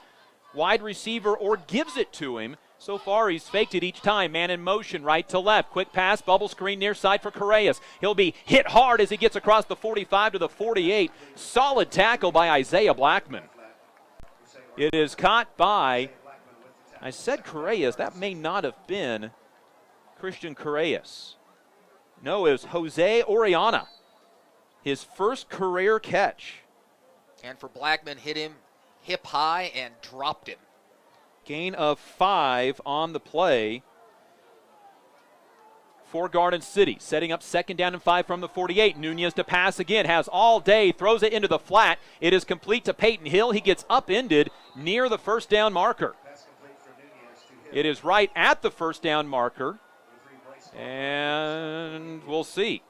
wide receiver or gives it to him. So far, he's faked it each time. Man in motion, right to left. Quick pass, bubble screen near side for Correas. He'll be hit hard as he gets across the 45 to the 48. Solid tackle by Isaiah Blackman. It is caught by, I said Correas. That may not have been Christian Correas. No, it was Jose Oriana. His first career catch. And for Blackman, hit him hip high and dropped him. Gain of 5 on the play for Garden City. Setting up 2nd down and 5 from the 48. Nunez to pass again. Has all day. Throws it into the flat. It is complete to Peyton Hill. He gets upended near the 1st down marker. It is right at the 1st down marker. And we'll see.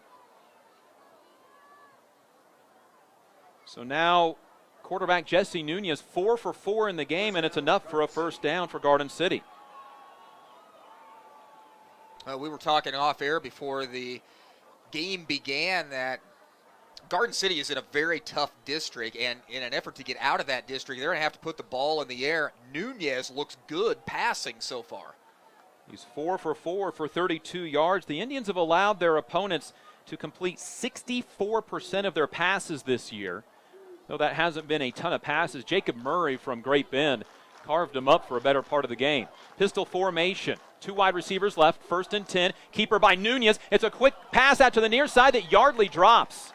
So now quarterback Jesse Nunez 4 for 4 in the game, and it's enough for a 1st down for Garden City. We were talking off air before the game began that Garden City is in a very tough district, and in an effort to get out of that district, they're going to have to put the ball in the air. Nunez looks good passing so far. He's 4 for 4 for 32 yards. The Indians have allowed their opponents to complete 64% of their passes this year. Though that hasn't been a ton of passes. Jacob Murray from Great Bend carved him up for a better part of the game. Pistol formation. 2 wide receivers left. 1st and 10. Keeper by Nunez. It's a quick pass out to the near side that Yardley drops.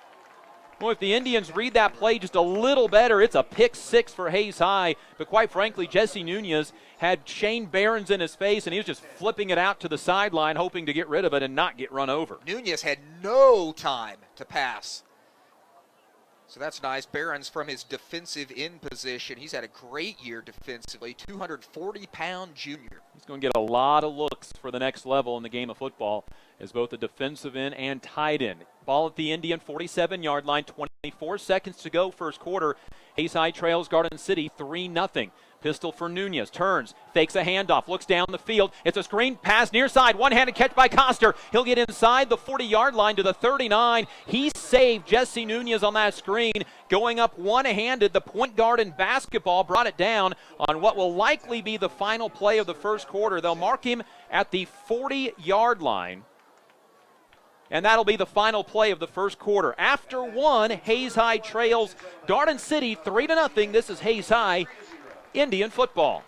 Well, if the Indians read that play just a little better, it's a pick 6 for Hayes High. But quite frankly, Jesse Nunez had Shane Behrens in his face, and he was just flipping it out to the sideline, hoping to get rid of it and not get run over. Nunez had no time to pass. So that's nice. Behrens from his defensive end position. He's had a great year defensively. 240-pound junior. He's going to get a lot of looks for the next level in the game of football as both a defensive end and tight end. Ball at the Indian 47-yard line. 24 seconds to go first quarter. Hayes High trails Garden City 3-0. Pistol for Nunez. Turns. Fakes a handoff. Looks down the field. It's a screen pass near side. One-handed catch by Coster. He'll get inside the 40-yard line to the 39. He saved Jesse Nunez on that screen. Going up one-handed. The point guard in basketball brought it down on what will likely be the final play of the first quarter. They'll mark him at the 40-yard line. And that'll be the final play of the first quarter. After one, Hayes High trails Garden City 3-0. This is Hayes High Indian football.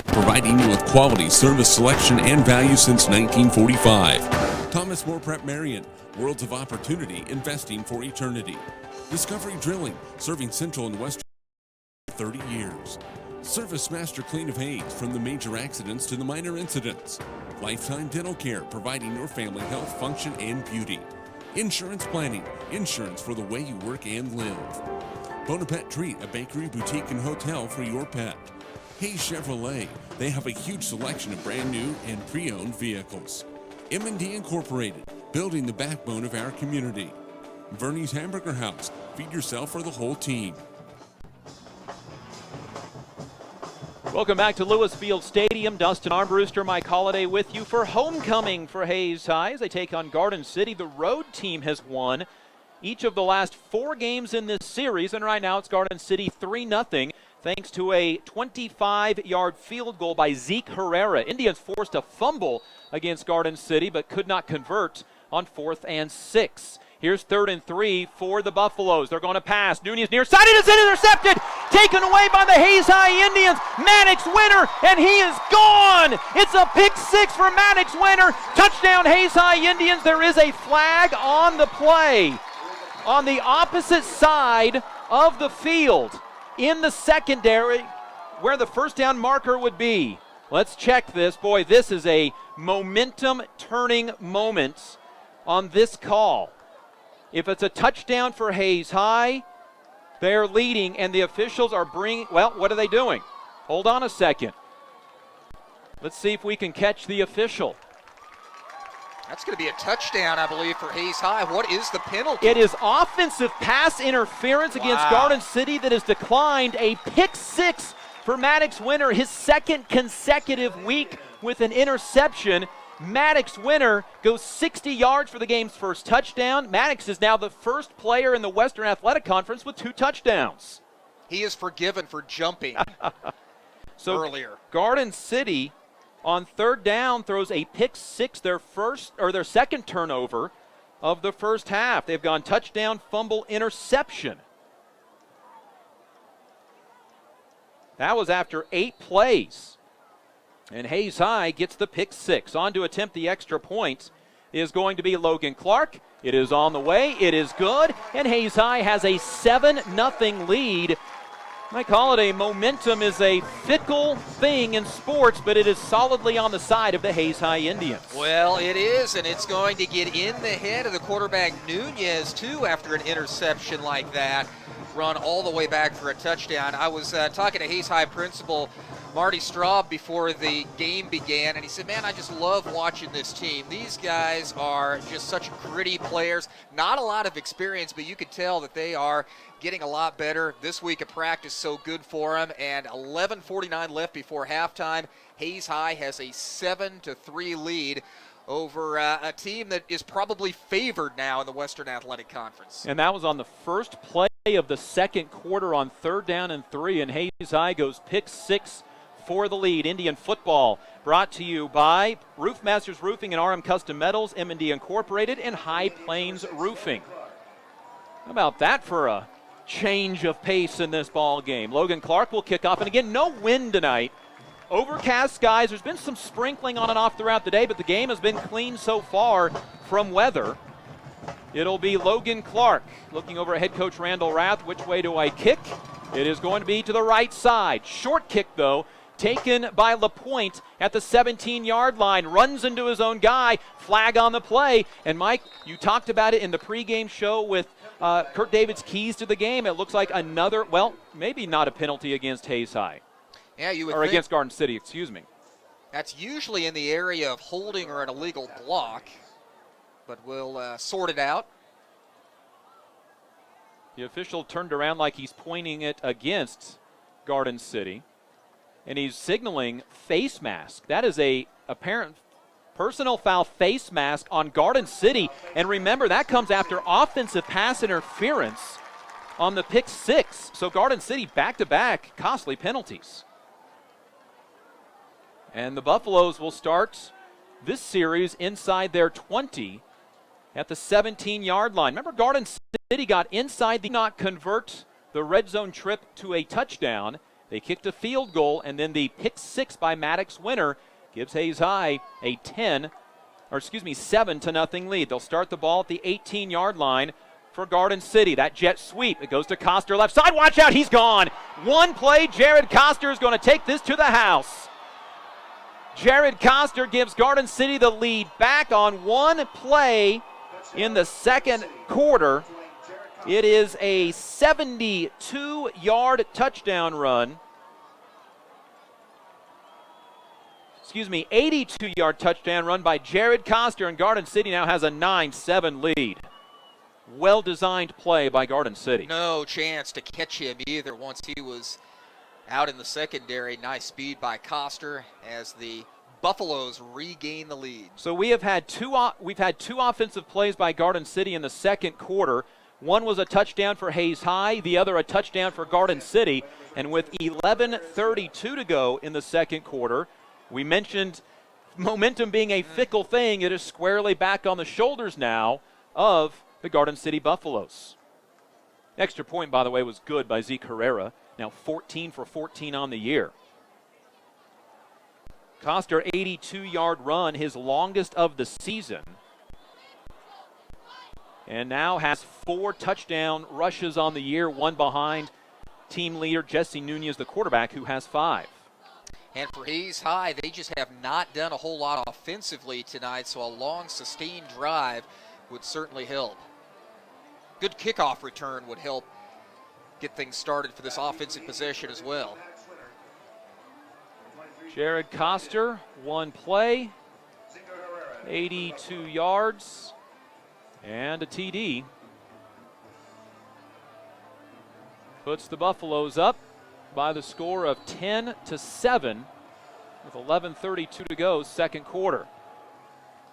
Providing you with quality service selection and value since 1945. Thomas More Prep Marion, Worlds of Opportunity, Investing for Eternity. Discovery Drilling, serving Central and Western for 30 years. Service Master Clean of Hayes, from the major accidents to the minor incidents. Lifetime Dental Care, providing your family health, function, and beauty. Insurance Planning, insurance for the way you work and live. Bonaparte Treat, a bakery, boutique, and hotel for your pet. Hayes Chevrolet, they have a huge selection of brand new and pre-owned vehicles. M&D Incorporated, building the backbone of our community. Verney's Hamburger House, feed yourself or the whole team. Welcome back to Lewis Field Stadium. Dustin Armbruster, Mike Holliday with you for homecoming for Hayes High as they take on Garden City. The road team has won each of the last 4 games in this series, and right now it's Garden City 3-0 thanks to a 25-yard field goal by Zeke Herrera. Indians forced a fumble against Garden City but could not convert on 4th and 6. Here's 3rd and 3 for the Buffaloes. They're going to pass. Nunez near side. It is intercepted. Taken away by the Hayes High Indians. Maddox Winter, and he is gone. It's a pick 6 for Maddox Winter. Touchdown Hayes High Indians. There is a flag on the play on the opposite side of the field in the secondary where the first down marker would be. Let's check this. Boy, this is a momentum-turning moment on this call. If it's a touchdown for Hayes High, they're leading, and the officials are bringing, well, what are they doing? Hold on a second. Let's see if we can catch the official. That's going to be a touchdown, I believe, for Hayes High. What is the penalty? It is offensive pass interference against Garden City that has declined. A pick six for Maddox Winter, his second consecutive week with an interception. Maddox Winter goes 60 yards for the game's first touchdown. Maddox is now the first player in the Western Athletic Conference with 2 touchdowns. He is forgiven for jumping earlier. Garden City on third down throws a pick six, their second turnover of the first half. They've gone touchdown, fumble, interception. That was after 8 plays. And Hayes High gets the pick six. On to attempt the extra point is going to be Logan Clark. It is on the way. It is good. And Hayes High has a 7-0 lead. Mike Holiday, momentum is a fickle thing in sports, but it is solidly on the side of the Hayes High Indians. Well, it is, and it's going to get in the head of the quarterback Nunez, too, after an interception like that. Run all the way back for a touchdown. I was talking to Hayes High principal Marty Straub before the game began, and he said, man, I just love watching this team. These guys are just such gritty players. Not a lot of experience, but you could tell that they are getting a lot better. This week of practice so good for them, and 11:49 left before halftime. Hayes High has a 7-3 lead over a team that is probably favored now in the Western Athletic Conference. And that was on the first play of the second quarter on 3rd down and 3, and Hayes High goes pick six for the lead. Indian football brought to you by Roof Masters Roofing and RM Custom Metals, M&D Incorporated, and High Plains Roofing. How about that for a change of pace in this ball game? Logan Clark will kick off, and again, no wind tonight. Overcast skies. There's been some sprinkling on and off throughout the day, but the game has been clean so far from weather. It'll be Logan Clark looking over at head coach Randall Rath. Which way do I kick? It is going to be to the right side. Short kick, though, taken by LaPointe at the 17-yard line. Runs into his own guy. Flag on the play. And, Mike, you talked about it in the pregame show with Kurt David's keys to the game. It looks like another, well, maybe not a penalty against Hayes High. Yeah, you would or think against Garden City, excuse me. That's usually in the area of holding or an illegal block, but we'll sort it out. The official turned around like he's pointing it against Garden City, and he's signaling face mask. That is a apparent personal foul face mask on Garden City. And remember, that comes after offensive pass interference on the pick six. So Garden City back-to-back costly penalties. And the Buffaloes will start this series inside their 20 at the 17-yard line. Remember, Garden City got inside the not convert the red zone trip to a touchdown. They kicked a field goal, and then the pick six by Maddox Winter gives Hayes High a 7-0 lead. They'll start the ball at the 18-yard line for Garden City. That jet sweep, it goes to Coster left side. Watch out, he's gone. One play, Jared Coster is going to take this to the house. Jared Coster gives Garden City the lead back on one play in the second quarter. It is a 72-yard touchdown run. 82-yard touchdown run by Jared Coster, and Garden City now has a 9-7 lead. Well-designed play by Garden City. No chance to catch him either once he was out in the secondary. Nice speed by Coster as the Buffaloes regain the lead. So we've had two offensive plays by Garden City in the second quarter. One was a touchdown for Hayes High, the other a touchdown for Garden City. And with 11:32 to go in the second quarter, we mentioned momentum being a fickle thing. It is squarely back on the shoulders now of the Garden City Buffaloes. Extra point, by the way, was good by Zeke Herrera. Now 14 for 14 on the year. Coster, 82-yard run, his longest of the season. And now has 4 touchdown rushes on the year, one behind team leader Jesse Nunez, the quarterback, who has 5. And for Hayes High, they just have not done a whole lot offensively tonight, so a long, sustained drive would certainly help. Good kickoff return would help get things started for this offensive possession as well. Jared Coster, one play. 82 yards and a TD. Puts the Buffaloes up by the score of 10-7 with 11:32 to go, second quarter.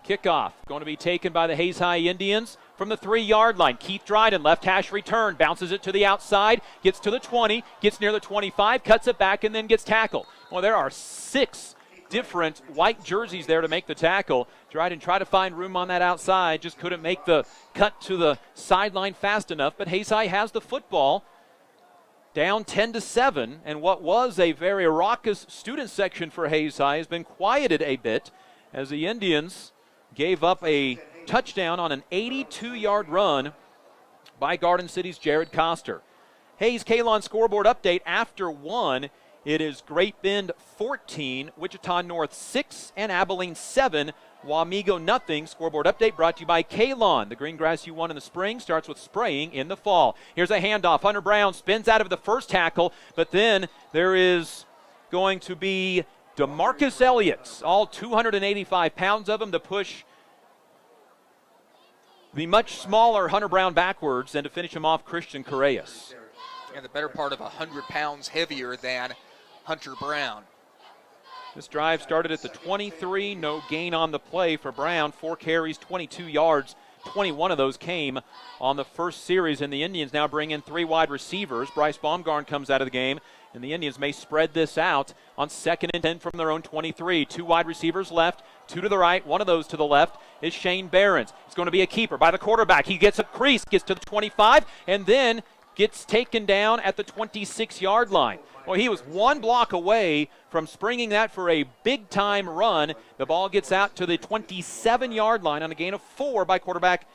Kickoff going to be taken by the Hayes High Indians from the 3-yard line. Keith Dryden, left hash return, bounces it to the outside, gets to the 20, gets near the 25, cuts it back, and then gets tackled. Well, there are 6 different white jerseys there to make the tackle. Dryden tried to find room on that outside, just couldn't make the cut to the sideline fast enough, but Hayes High has the football. Down 10-7, and what was a very raucous student section for Hayes High has been quieted a bit as the Indians gave up a touchdown on an 82-yard run by Garden City's Jared Coster. Hayes Kalon scoreboard update after 1. It is Great Bend 14, Wichita North 6, and Abilene 7. Wamego nothing. Scoreboard update brought to you by Kalon. The green grass you want in the spring starts with spraying in the fall. Here's a handoff. Hunter Brown spins out of the first tackle, but then there is going to be DeMarcus Elliott, all 285 pounds of him, to push the much smaller Hunter Brown backwards and to finish him off, Christian Correas. And the better part of 100 pounds heavier than Hunter Brown. This drive started at the 23, no gain on the play for Brown. 4 carries, 22 yards. 21 of those came on the first series, and the Indians now bring in 3 wide receivers. Bryce Baumgarn comes out of the game, and the Indians may spread this out on 2nd and 10 from their own 23. 2 wide receivers left, 2 to the right, 1 of those to the left is Shane Behrens. It's going to be a keeper by the quarterback. He gets a crease, gets to the 25, and then gets taken down at the 26-yard line. Well, he was 1 block away from springing that for a big-time run. The ball gets out to the 27-yard line on a gain of 4 by quarterback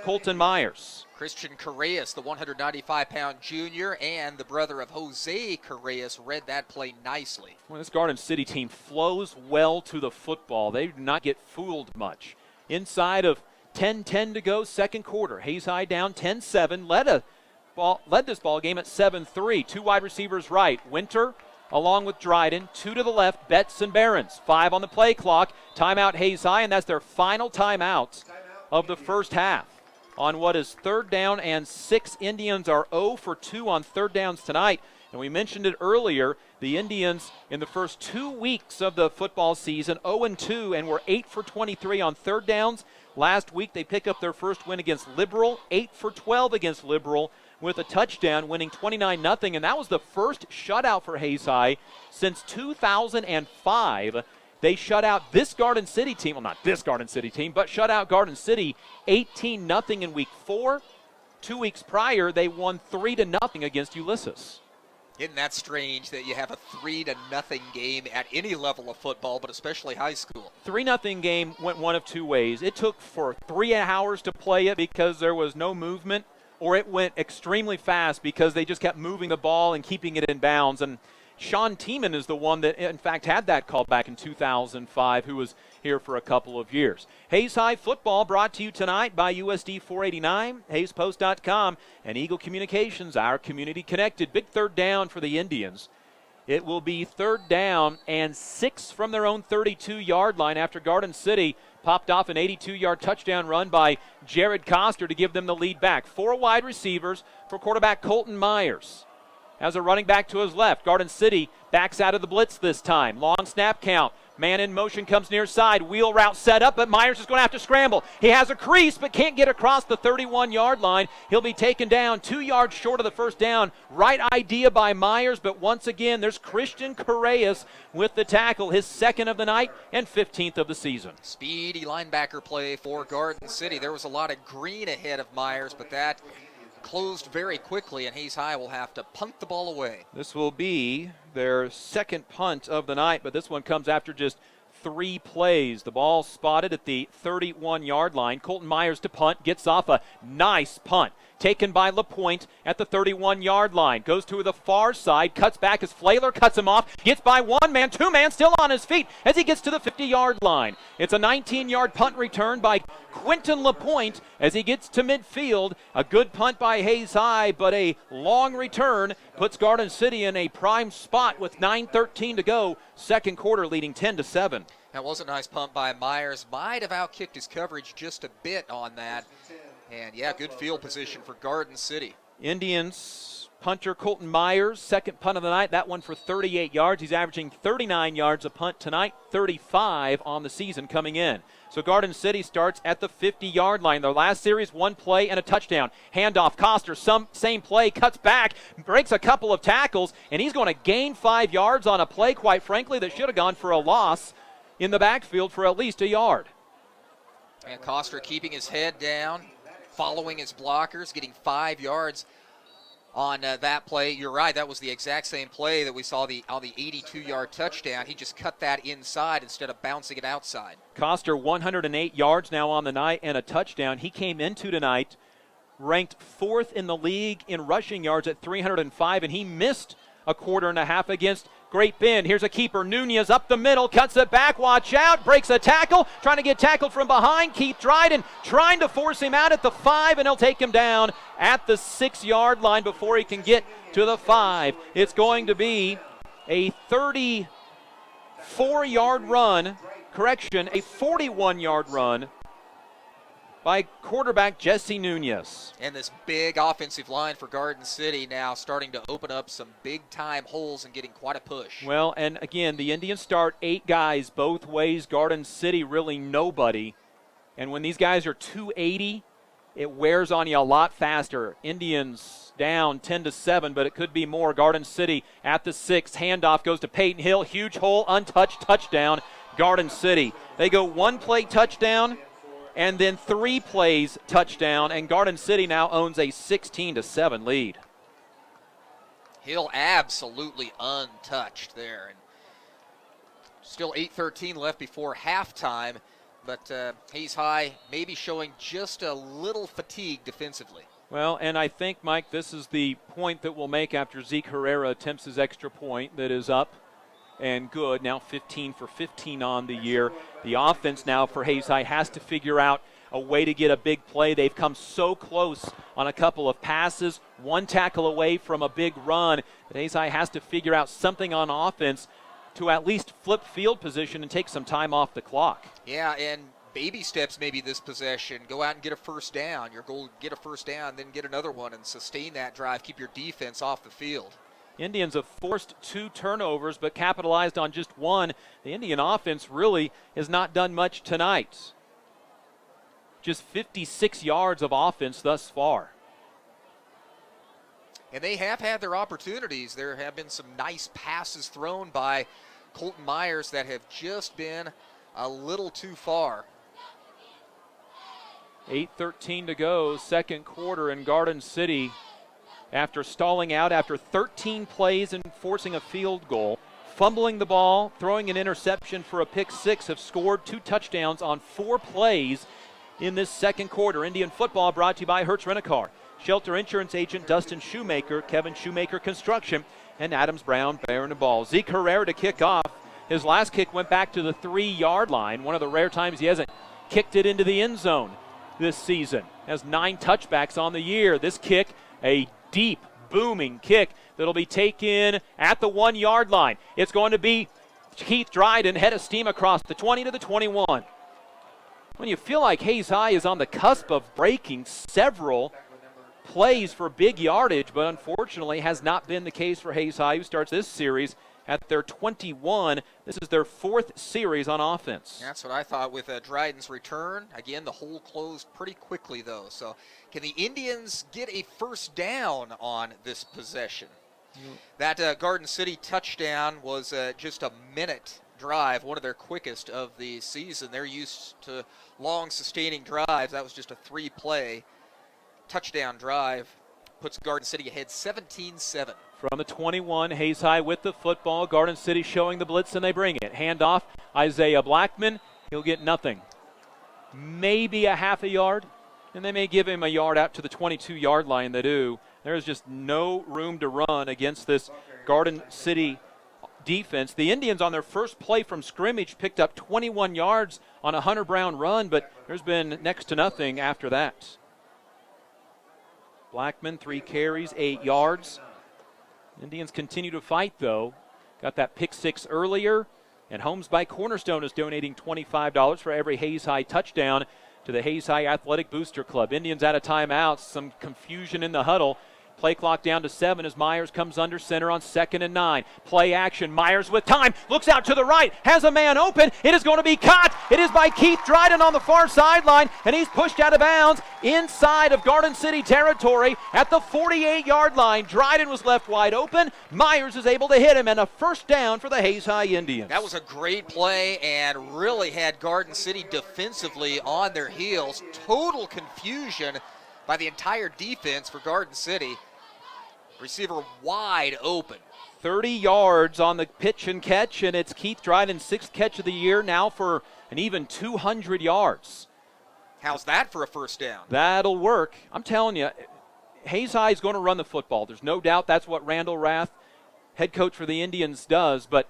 Colton Myers. Christian Correas, the 195-pound junior, and the brother of Jose Correas, read that play nicely. Well, this Garden City team flows well to the football. They do not get fooled much. Inside of 10-10 to go, second quarter. Hayes High down 10-7, led this ball game at 7-3. 2 wide receivers right. Winter along with Dryden. 2 to the left, Betts and Behrens. 5 on the play clock. Timeout Hayes High, and that's their final timeout of the first half. On what is 3rd down and 6, Indians are 0 for 2 on 3rd downs tonight. And we mentioned it earlier, the Indians in the first 2 weeks of the football season, 0-2, and were 8 for 23 on 3rd downs. Last week they pick up their first win against Liberal, 8 for 12 against Liberal, with a touchdown, winning 29-0, and that was the first shutout for Hayes High since 2005. They shut out this Garden City team, well, not this Garden City team, but shut out Garden City 18-0 in week 4. 2 weeks prior, they won 3-0 against Ulysses. Isn't that strange that you have a 3-0 game at any level of football, but especially high school? 3-0 game went one of 2 ways. It took for 3 hours to play it because there was no movement, or it went extremely fast because they just kept moving the ball and keeping it in bounds. And Sean Tiemann is the one that, in fact, had that call back in 2005, who was here for a couple of years. Hayes High football brought to you tonight by USD 489, HayesPost.com, and Eagle Communications, our community connected. Big 3rd down for the Indians. It will be 3rd down and 6 from their own 32-yard line after Garden City popped off an 82-yard touchdown run by Jared Coster to give them the lead back. 4 wide receivers for quarterback Colton Myers. As a running back to his left, Garden City backs out of the blitz this time. Long snap count. Man in motion comes near side. Wheel route set up, but Myers is going to have to scramble. He has a crease, but can't get across the 31-yard line. He'll be taken down 2 yards short of the first down. Right idea by Myers, but once again, there's Christian Correas with the tackle, his 2nd of the night and 15th of the season. Speedy linebacker play for Garden City. There was a lot of green ahead of Myers, but that closed very quickly, and Hayes High will have to punt the ball away. This will be their 2nd punt of the night, but this one comes after just 3 plays. The ball spotted at the 31-yard line. Colton Myers to punt, gets off a nice punt. Taken by LaPointe at the 31-yard line. Goes to the far side, cuts back as Flaler cuts him off. Gets by 1 man, 2 man, still on his feet as he gets to the 50-yard line. It's a 19-yard punt return by Quentin LaPointe as he gets to midfield. A good punt by Hayes High, but a long return puts Garden City in a prime spot with 9:13 to go. Second quarter leading 10-7. That was a nice punt by Myers. Might have outkicked his coverage just a bit on that. And, yeah, good field position for Garden City. Indians punter Colton Myers, second punt of the night. That one for 38 yards. He's averaging 39 yards a punt tonight, 35 on the season coming in. So Garden City starts at the 50-yard line. Their last series, one play and a touchdown. Handoff, Coster, same play, cuts back, breaks a couple of tackles, and he's going to gain 5 yards on a play, quite frankly, that should have gone for a loss in the backfield for at least a yard. And Coster keeping his head down, following his blockers, getting 5 yards on that play. You're right, that was the exact same play that we saw on the 82-yard touchdown. He just cut that inside instead of bouncing it outside. Coster 108 yards now on the night and a touchdown. He came into tonight ranked 4th in the league in rushing yards at 305, and he missed a quarter and a half against Great Bend. Here's a keeper. Nunez up the middle, cuts it back, watch out, breaks a tackle, trying to get tackled from behind. Keith Dryden trying to force him out at the 5, and he'll take him down at the 6-yard line before he can get to the 5. It's going to be a 34-yard run, a 41-yard run by quarterback Jesse Nunez. And this big offensive line for Garden City now starting to open up some big-time holes and getting quite a push. Well, and again, the Indians start 8 guys both ways. Garden City really nobody. And when these guys are 280, it wears on you a lot faster. Indians down 10-7, but it could be more. Garden City at the 6. Handoff goes to Peyton Hill. Huge hole, untouched, touchdown. Garden City. They go 1 play touchdown, and then 3 plays touchdown, and Garden City now owns a 16-7 lead. Hill absolutely untouched there. And still 8:13 left before halftime, but Hayes High maybe showing just a little fatigue defensively. Well, and I think, Mike, this is the point that we'll make after Zeke Herrera attempts his extra point that is up and good. Now 15 for 15 on the year. The offense now for Hayes High has to figure out a way to get a big play. They've come so close on a couple of passes, 1 tackle away from a big run. But Hayes High has to figure out something on offense to at least flip field position and take some time off the clock. Yeah, and baby steps maybe this possession. Go out and get a first down. Your goal, get a first down, then get another one and sustain that drive. Keep your defense off the field. Indians have forced 2 turnovers but capitalized on just 1. The Indian offense really has not done much tonight. Just 56 yards of offense thus far. And they have had their opportunities. There have been some nice passes thrown by Colton Myers that have just been a little too far. 8:13 to go, second quarter in Garden City. After stalling out after 13 plays and forcing a field goal, fumbling the ball, throwing an interception for a pick 6, have scored 2 touchdowns on 4 plays in this second quarter. Indian football brought to you by Hertz Rent-A-Car, Shelter Insurance Agent Dustin Shoemaker, Kevin Shoemaker Construction, and Adams Brown bearing the ball. Zeke Herrera to kick off. His last kick went back to the 3-yard line, one of the rare times he hasn't kicked it into the end zone this season. Has 9 touchbacks on the year. This kick, a deep, booming kick that'll be taken at the 1-yard line. It's going to be Keith Dryden, head of steam across the 20 to the 21. When you feel like Hayes High is on the cusp of breaking several plays for big yardage, but unfortunately has not been the case for Hayes High, who starts this series at their 21. This is their 4th series on offense. That's what I thought with Dryden's return. Again, the hole closed pretty quickly, though. So can the Indians get a first down on this possession? That Garden City touchdown was just a minute drive, one of their quickest of the season. They're used to long, sustaining drives. That was just a 3-play touchdown drive. Puts Garden City ahead 17-7. From the 21, Hayes High with the football. Garden City showing the blitz, and they bring it. Handoff, Isaiah Blackman. He'll get nothing. Maybe a half a yard, and they may give him a yard out to the 22-yard line. They do. There's just no room to run against this Garden City defense. The Indians on their first play from scrimmage picked up 21 yards on a Hunter Brown run, but there's been next to nothing after that. Blackman, 3 carries, 8 yards. Indians continue to fight, though. Got that pick 6 earlier, And Homes by Cornerstone is donating $25 for every Hayes High touchdown to the Hayes High Athletic Booster Club. Indians out of timeouts, some confusion in the huddle. Play clock down to 7 as Myers comes under center on 2nd and 9. Play action. Myers with time. Looks out to the right. Has a man open. It is going to be caught. It is by Keith Dryden on the far sideline, and he's pushed out of bounds inside of Garden City territory at the 48-yard line. Dryden was left wide open. Myers is able to hit him, and a first down for the Hayes High Indians. That was a great play and really had Garden City defensively on their heels. Total confusion by the entire defense for Garden City. Receiver wide open. 30 yards on the pitch and catch, and it's Keith Dryden's 6th catch of the year, now for an even 200 yards. How's that for a first down? That'll work. I'm telling you, Hayes High is going to run the football. There's no doubt that's what Randall Rath, head coach for the Indians, does. But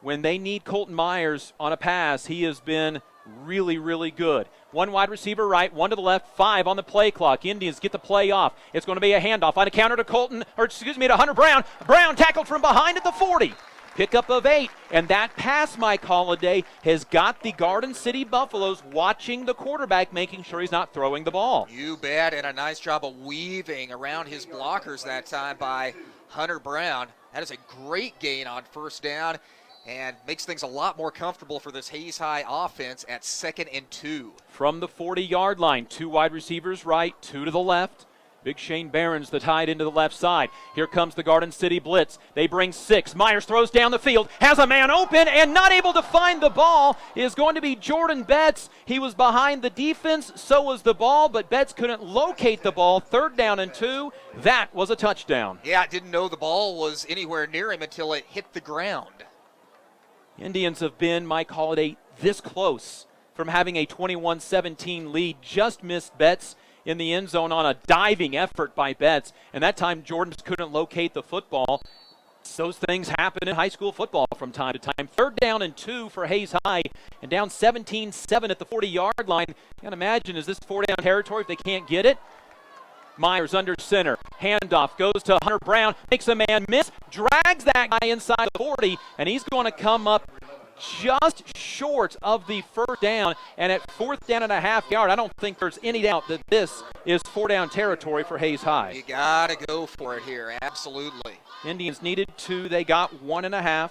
when they need Colton Myers on a pass, he has been really, really good. 1 wide receiver right, 1 to the left, 5 on the play clock. Indians get the play off. It's going to be a handoff on a counter to to Hunter Brown. Brown tackled from behind at the 40. Pickup of 8, and that pass, Mike Holliday, has got the Garden City Buffaloes watching the quarterback, making sure he's not throwing the ball. You bet, and a nice job of weaving around his blockers that time by Hunter Brown. That is a great gain on first down and makes things a lot more comfortable for this Hayes High offense at 2nd and 2. From the 40-yard line, 2 wide receivers right, 2 to the left. Big Shane Behrens, the tight end to the left side. Here comes the Garden City blitz. They bring 6. Myers throws down the field, has a man open, and not able to find the ball is going to be Jordan Betts. He was behind the defense, so was the ball, but Betts couldn't locate the ball. 3rd down and 2. That was a touchdown. Yeah, I didn't know the ball was anywhere near him until it hit the ground. Indians have been, Mike Holliday, this close from having a 21-17 lead. Just missed Betts in the end zone on a diving effort by Betts, and that time Jordan couldn't locate the football. Those things happen in high school football from time to time. 3rd down and 2 for Hayes High, and down 17-7 at the 40-yard line. You can imagine, is this 4-down territory if they can't get it? Myers under center. Handoff goes to Hunter Brown. Makes a man miss. Drags that guy inside the 40. And he's going to come up just short of the first down. And at 4th down and a half yard, I don't think there's any doubt that this is 4-down territory for Hayes High. You got to go for it here. Absolutely. Indians needed 2. They got 1.5.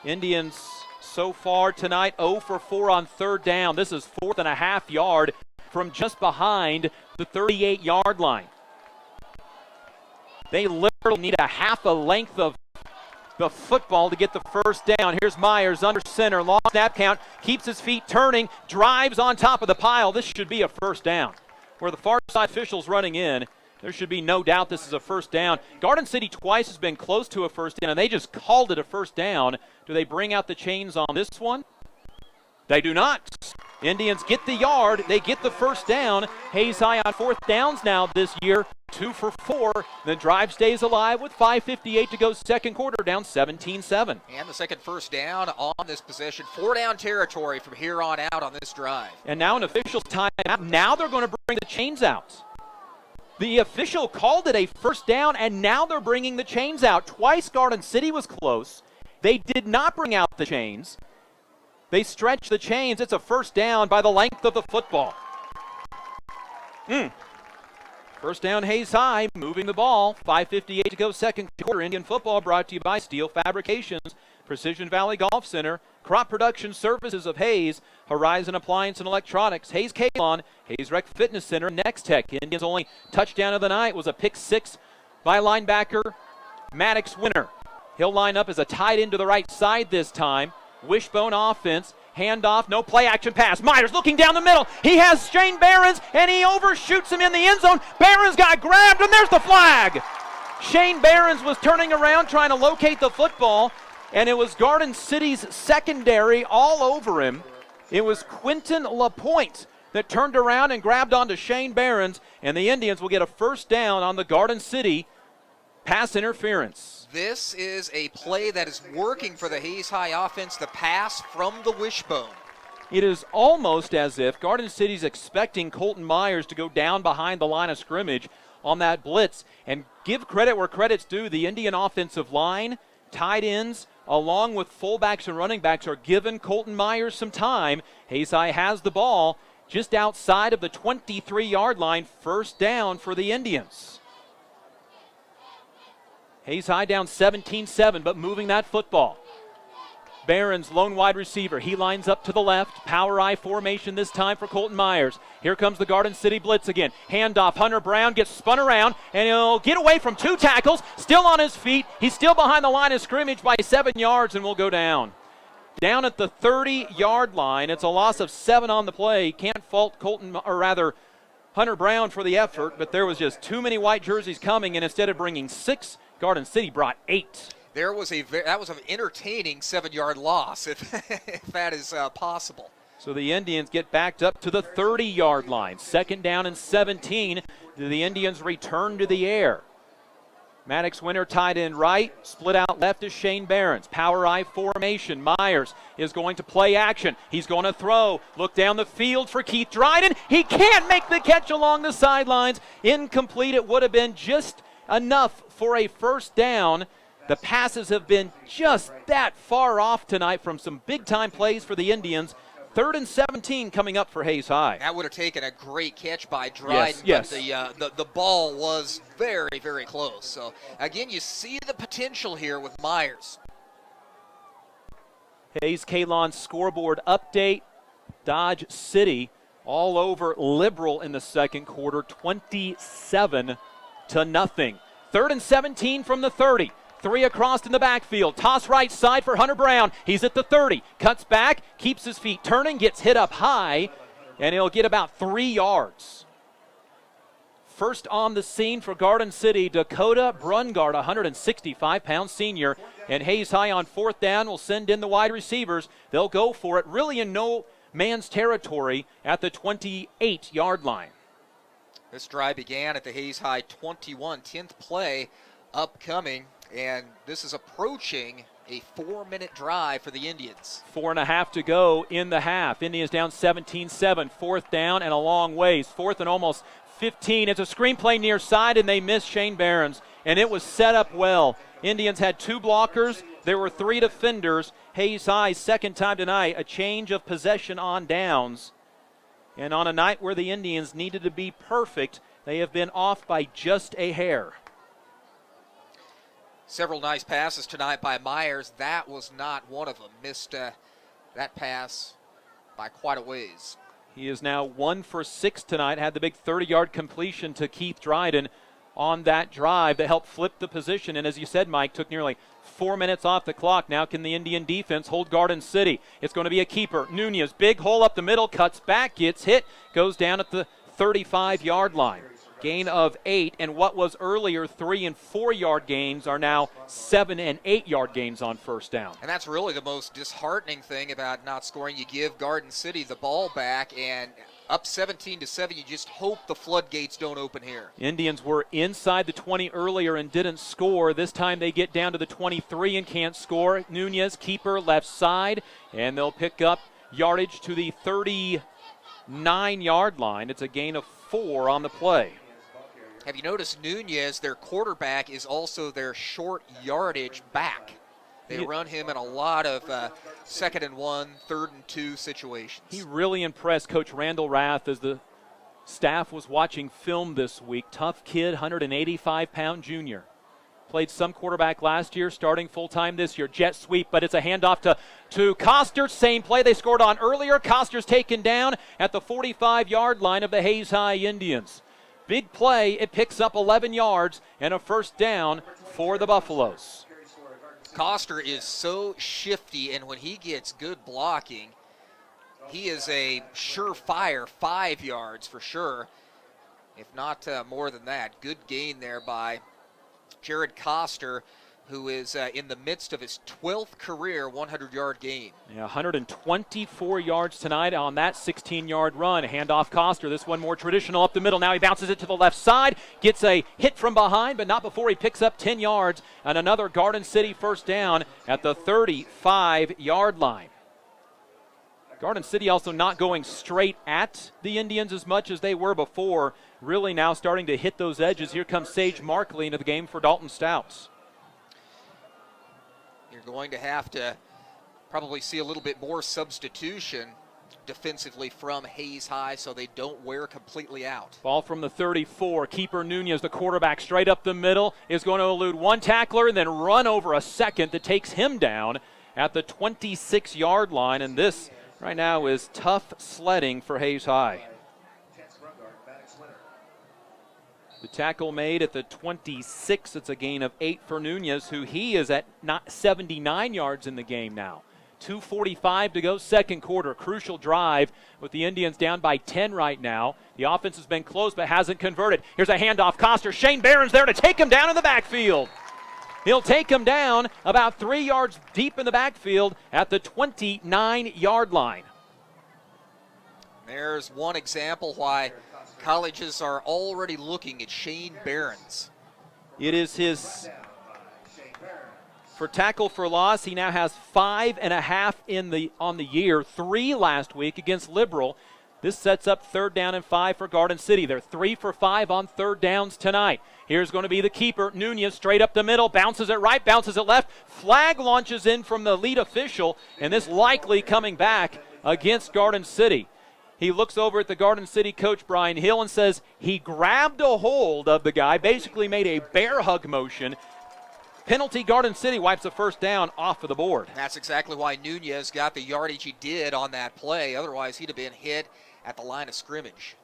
Indians so far tonight 0 for 4 on 3rd down. This is 4th and a half yard from just behind the 38-yard line. They literally need a half a length of the football to get the first down. Here's Myers under center, long snap count, keeps his feet turning, drives on top of the pile. This should be a first down. Where the far side officials running in, there should be no doubt this is a first down. Garden City twice has been close to a first down, and they just called it a first down. Do they bring out the chains on this one? They do not. Indians get the yard. They get the first down. Hayes High on 4th downs now this year. 2 for 4. The drive stays alive with 5:58 to go, 2nd quarter, down 17-7. And the second first down on this possession. 4-down territory from here on out on this drive. And now an official's timeout. Now they're going to bring the chains out. The official called it a first down, and now they're bringing the chains out. Twice Garden City was close. They did not bring out the chains. They stretch the chains. It's a first down by the length of the football. First down, Hayes High, moving the ball. 5:58 to go, 2nd quarter. Indian football brought to you by Steel Fabrications, Precision Valley Golf Center, Crop Production Services of Hayes, Horizon Appliance and Electronics, Hayes Kalon, Hayes Rec Fitness Center, Next Tech. Indians' only touchdown of the night was a pick 6 by linebacker Maddox Winter. He'll line up as a tight end to the right side this time. Wishbone offense, handoff, no play action pass. Myers looking down the middle. He has Shane Behrens, and he overshoots him in the end zone. Behrens got grabbed, and there's the flag. Shane Behrens was turning around trying to locate the football, and it was Garden City's secondary all over him. It was Quentin LaPointe that turned around and grabbed onto Shane Behrens, and the Indians will get a first down on the Garden City pass interference. This is a play that is working for the Hayes High offense, the pass from the wishbone. It is almost as if Garden City's expecting Colton Myers to go down behind the line of scrimmage on that blitz. And give credit where credit's due. The Indian offensive line tight ends along with fullbacks and running backs are giving Colton Myers some time. Hayes High has the ball just outside of the 23-yard line. First down for the Indians. Hayes High down 17-7, but moving that football. Barron's lone wide receiver. He lines up to the left. Power I formation this time for Colton Myers. Here comes the Garden City blitz again. Handoff. Hunter Brown gets spun around, and he'll get away from 2 tackles. Still on his feet. He's still behind the line of scrimmage by 7 yards and will go down. Down at the 30-yard line. It's a loss of 7 on the play. Can't fault Hunter Brown for the effort, but there was just too many white jerseys coming, and instead of bringing 6, Garden City brought 8. That was an entertaining 7-yard loss, if that is possible. So the Indians get backed up to the 30-yard line. Second down and 17. The Indians return to the air. Maddox Winter tight end right. Split out left is Shane Barron's. Power I formation. Myers is going to play action. He's going to throw. Look down the field for Keith Dryden. He can't make the catch along the sidelines. Incomplete. It would have been just enough for a first down. The passes have been just that far off tonight from some big-time plays for the Indians. 3rd and 17 coming up for Hayes High. That would have taken a great catch by Dryden, yes. But the ball was very, very close. So, again, you see the potential here with Myers. Hayes Kalon scoreboard update. Dodge City all over Liberal in the second quarter, 27-0. 3rd and 17 from the 30. 3 across in the backfield. Toss right side for Hunter Brown. He's at the 30. Cuts back, keeps his feet turning, gets hit up high, and he'll get about 3 yards. First on the scene for Garden City, Dakota Brungard, 165-pound senior. And Hayes High on 4th down will send in the wide receivers. They'll go for it, really in no man's territory at the 28-yard line. This drive began at the Hayes High 21, 10th play upcoming. And this is approaching a 4-minute drive for the Indians. 4.5 to go in the half. Indians down 17-7. 4th down and a long ways. 4th and almost 15. It's a screenplay near side, and they miss Shane Barron's. And it was set up well. Indians had 2 blockers. There were 3 defenders. Hayes High, second time tonight, a change of possession on downs. And on a night where the Indians needed to be perfect, they have been off by just a hair. Several nice passes tonight by Myers. That was not one of them. Missed that pass by quite a ways. He is now 1 for 6 tonight. Had the big 30-yard completion to Keith Dryden on that drive that helped flip the position. And as you said, Mike, took nearly 4 minutes off the clock. Now can the Indian defense hold Garden City? It's going to be a keeper. Nunez, big hole up the middle, cuts back, gets hit, goes down at the 35-yard line. Gain of 8, and what was earlier 3- and 4-yard gains are now 7- and 8-yard gains on first down. And that's really the most disheartening thing about not scoring. You give Garden City the ball back, and up 17-7, you just hope the floodgates don't open here. Indians were inside the 20 earlier and didn't score. This time they get down to the 23 and can't score. Nunez, keeper, left side, and they'll pick up yardage to the 39-yard line. It's a gain of 4 on the play. Have you noticed Nunez, their quarterback, is also their short yardage back? They run him in a lot of 2nd and 1, 3rd and 2 situations. He really impressed Coach Randall Rath as the staff was watching film this week. Tough kid, 185-pound junior. Played some quarterback last year, starting full-time this year. Jet sweep, but it's a handoff to Coster. Same play they scored on earlier. Coster's taken down at the 45-yard line of the Hayes High Indians. Big play. It picks up 11 yards and a first down for the Buffaloes. Coster is so shifty, and when he gets good blocking, he is a surefire 5 yards for sure, if not more than that. Good gain there by Jared Coster, who is in the midst of his 12th career 100-yard game. Yeah, 124 yards tonight on that 16-yard run. Handoff Coster, this one more traditional up the middle. Now he bounces it to the left side, gets a hit from behind, but not before he picks up 10 yards, and another Garden City first down at the 35-yard line. Garden City also not going straight at the Indians as much as they were before, really now starting to hit those edges. Here comes Sage Markley into the game for Dalton Stouts. You're going to have to probably see a little bit more substitution defensively from Hayes High so they don't wear completely out. Ball from the 34. Keeper Nunez, the quarterback, straight up the middle, is going to elude one tackler and then run over a second that takes him down at the 26-yard line. And this right now is tough sledding for Hayes High. The tackle made at the 26. It's a gain of 8 for Nunez, who he is at 79 yards in the game now. 2:45 to go, second quarter. Crucial drive with the Indians down by 10 right now. The offense has been close but hasn't converted. Here's a handoff. Coster. Shane Barron's there to take him down in the backfield. He'll take him down about 3 yards deep in the backfield at the 29-yard line. There's one example why colleges are already looking at Shane Barron's. It is his, for tackle for loss, he now has 5.5 on the year, 3 last week against Liberal. This sets up 3rd down and 5 for Garden City. They're 3 for 5 on 3rd downs tonight. Here's going to be the keeper, Nunez, straight up the middle, bounces it right, bounces it left. Flag launches in from the lead official, and this likely coming back against Garden City. He looks over at the Garden City coach, Brian Hill, and says he grabbed a hold of the guy, basically made a bear hug motion. Penalty, Garden City wipes the 1st down off of the board. That's exactly why Nunez got the yardage he did on that play. Otherwise, he'd have been hit at the line of scrimmage.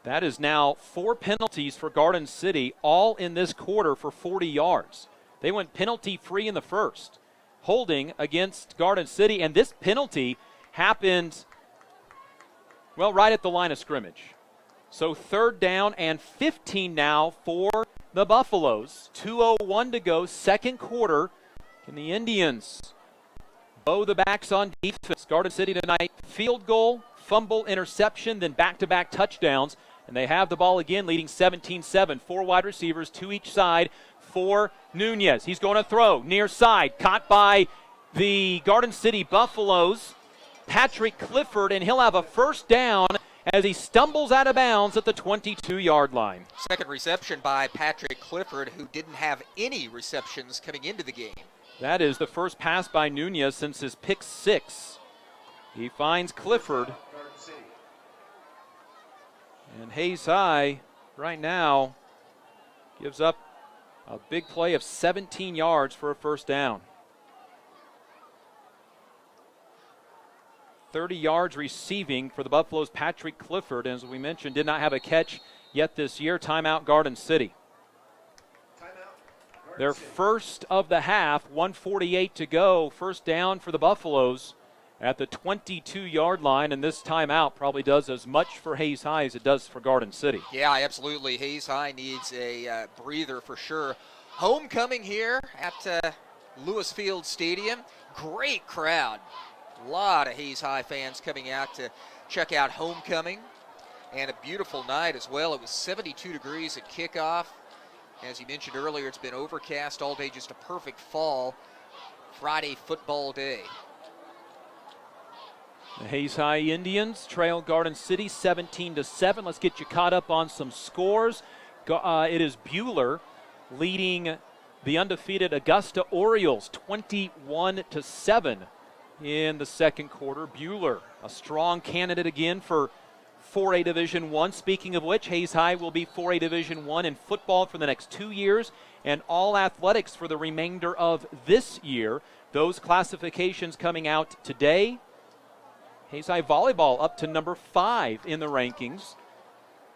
That is now 4 penalties for Garden City, all in this quarter for 40 yards. They went penalty-free in the first, holding against Garden City, and this penalty happened, well, right at the line of scrimmage. So 3rd down and 15 now for the Buffaloes. 2:01 to go, second quarter. Can the Indians bow the backs on defense? Garden City tonight, field goal, fumble, interception, then back-to-back touchdowns. And they have the ball again, leading 17-7. 4 wide receivers, 2 each side for Nunez. He's going to throw near side, caught by the Garden City Buffaloes, Patrick Clifford, and he'll have a 1st down as he stumbles out of bounds at the 22-yard line. Second reception by Patrick Clifford, who didn't have any receptions coming into the game. That is the first pass by Nunez since his pick 6. He finds Clifford. And Hayes High right now gives up a big play of 17 yards for a 1st down. 30 yards receiving for the Buffaloes' Patrick Clifford. As we mentioned, did not have a catch yet this year. Timeout, Garden City. Their first of the half, 1:48 to go. 1st down for the Buffaloes at the 22-yard line, and this timeout probably does as much for Hayes High as it does for Garden City. Yeah, absolutely. Hayes High needs a breather for sure. Homecoming here at Lewis Field Stadium. Great crowd. A lot of Hayes High fans coming out to check out homecoming, and a beautiful night as well. It was 72 degrees at kickoff. As you mentioned earlier, it's been overcast all day, just a perfect fall Friday football day. The Hayes High Indians trail Garden City 17-7. Let's get you caught up on some scores. It is Buhler leading the undefeated Augusta Orioles 21-7 in the second quarter. Buhler, a strong candidate again for 4A Division I. Speaking of which, Hayes High will be 4A Division I in football for the next 2 years and all athletics for the remainder of this year. Those classifications coming out today. Hayes High volleyball up to number 5 in the rankings.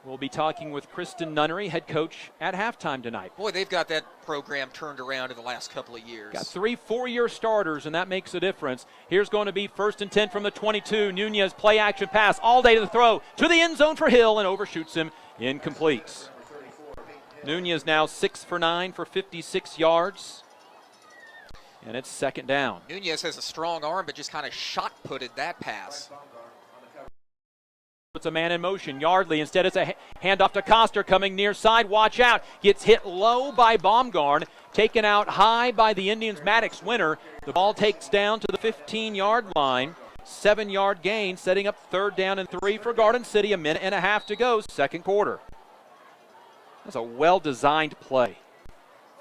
We'll be talking with Kristen Nunnery, head coach, at halftime tonight. Boy, they've got that program turned around in the last couple of years. Got 3 4-year starters, and that makes a difference. Here's going to be 1st and 10 from the 22. Nunez play action pass all day to the throw to the end zone for Hill and overshoots him, incomplete. Nunez now 6 for 9 for 56 yards. And it's 2nd down. Nunez has a strong arm, but just kind of shot-putted that pass. It's a man in motion. Yardley, instead it's a handoff to Coster coming near side. Watch out. Gets hit low by Baumgarn. Taken out high by the Indians' Maddox Winter. The ball takes down to the 15-yard line. 7-yard gain, setting up 3rd down and 3 for Garden City. 1.5 minutes to go, second quarter. That's a well-designed play.